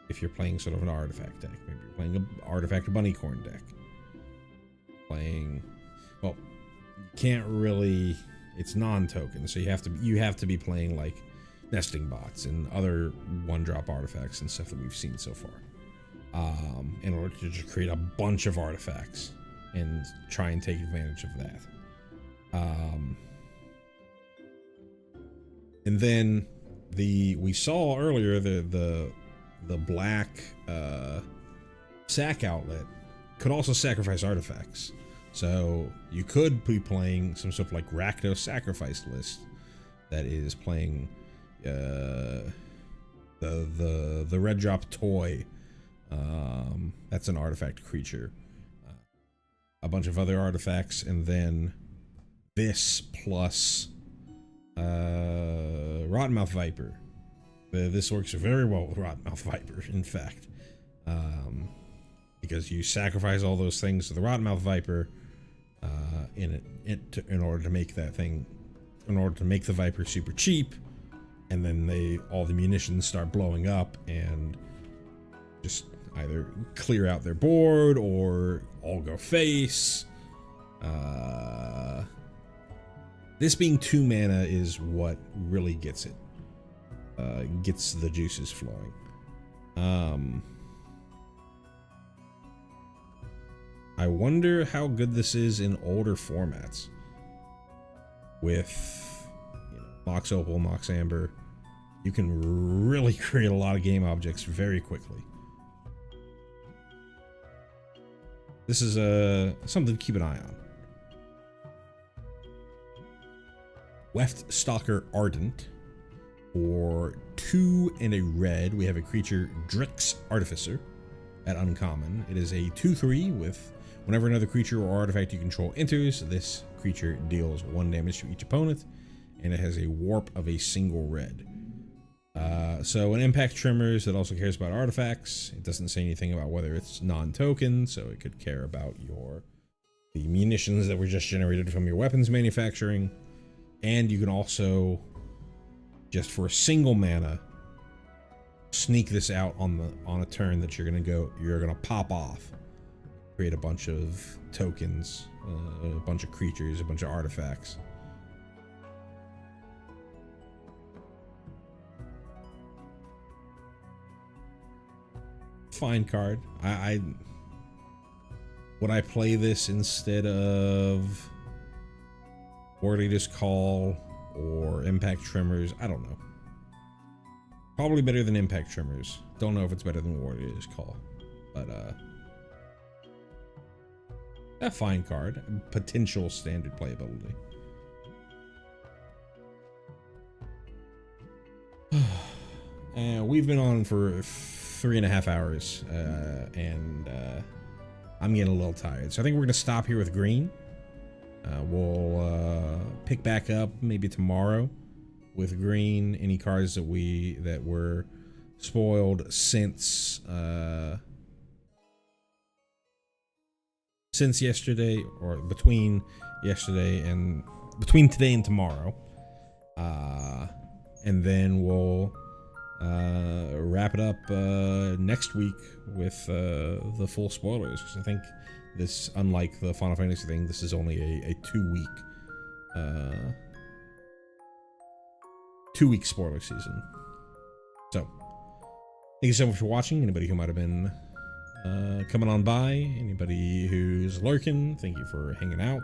If you're playing sort of an artifact deck, maybe you're playing an artifact bunnycorn deck. Playing, well, you can't really, it's non-token, so you have to be playing like nesting bots and other one-drop artifacts and stuff that we've seen so far, in order to just create a bunch of artifacts and try and take advantage of that. And then we saw earlier the black sack outlet could also sacrifice artifacts. So you could be playing some sort of like Rakdos sacrifice list that is playing the red drop toy. That's an artifact creature. A bunch of other artifacts, and then this plus Rottenmouth Viper. This works very well with Rottenmouth Viper, in fact, because you sacrifice all those things to the Rottenmouth Viper in order to make that thing, in order to make the Viper super cheap, and then all the munitions start blowing up and just either clear out their board or all go face. This being 2 mana is what really gets it. Gets the juices flowing. I wonder how good this is in older formats. With Mox Opal, Mox Amber, you can really create a lot of game objects very quickly. This is something to keep an eye on. Weft Stalker Ardent. For 2 and a red, we have a creature, Drix Artificer, at uncommon. It is a 2/3 with, whenever another creature or artifact you control enters, this creature deals 1 damage to each opponent, and it has a warp of a single red. So an impact trimmers that also cares about artifacts. It doesn't say anything about whether it's non-token, so it could care about the munitions that were just generated from your weapons manufacturing. And you can also, just for a single mana, sneak this out on a turn that you're gonna pop off, create a bunch of tokens, a bunch of creatures, a bunch of artifacts. Fine card. Would I play this instead of Warrior's Call or Impact Trimmers? I don't know. Probably better than Impact Trimmers. Don't know if it's better than Warrior's Call, but a fine card. Potential standard playability. And we've been on for 3.5 hours, and I'm getting a little tired, so I think we're gonna stop here with green. We'll pick back up maybe tomorrow with green. Any cards that were spoiled since yesterday, or between yesterday and between today and tomorrow, and then we'll wrap it up next week with the full spoilers, because I think this, unlike the Final Fantasy thing, this is only a 2-week spoiler season. So thank you so much for watching. Anybody who might have been coming on by, anybody who's lurking, thank you for hanging out.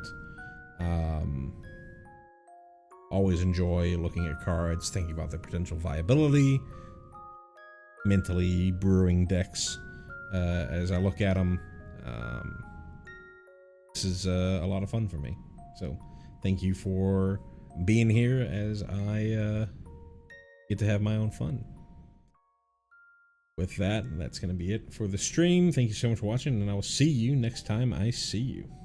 Always enjoy looking at cards, thinking about their potential viability, mentally brewing decks as I look at them. This is a lot of fun for me, so thank you for being here as I get to have my own fun. with that, that's going to be it for the stream. Thank you so much for watching, and I will see you next time I see you.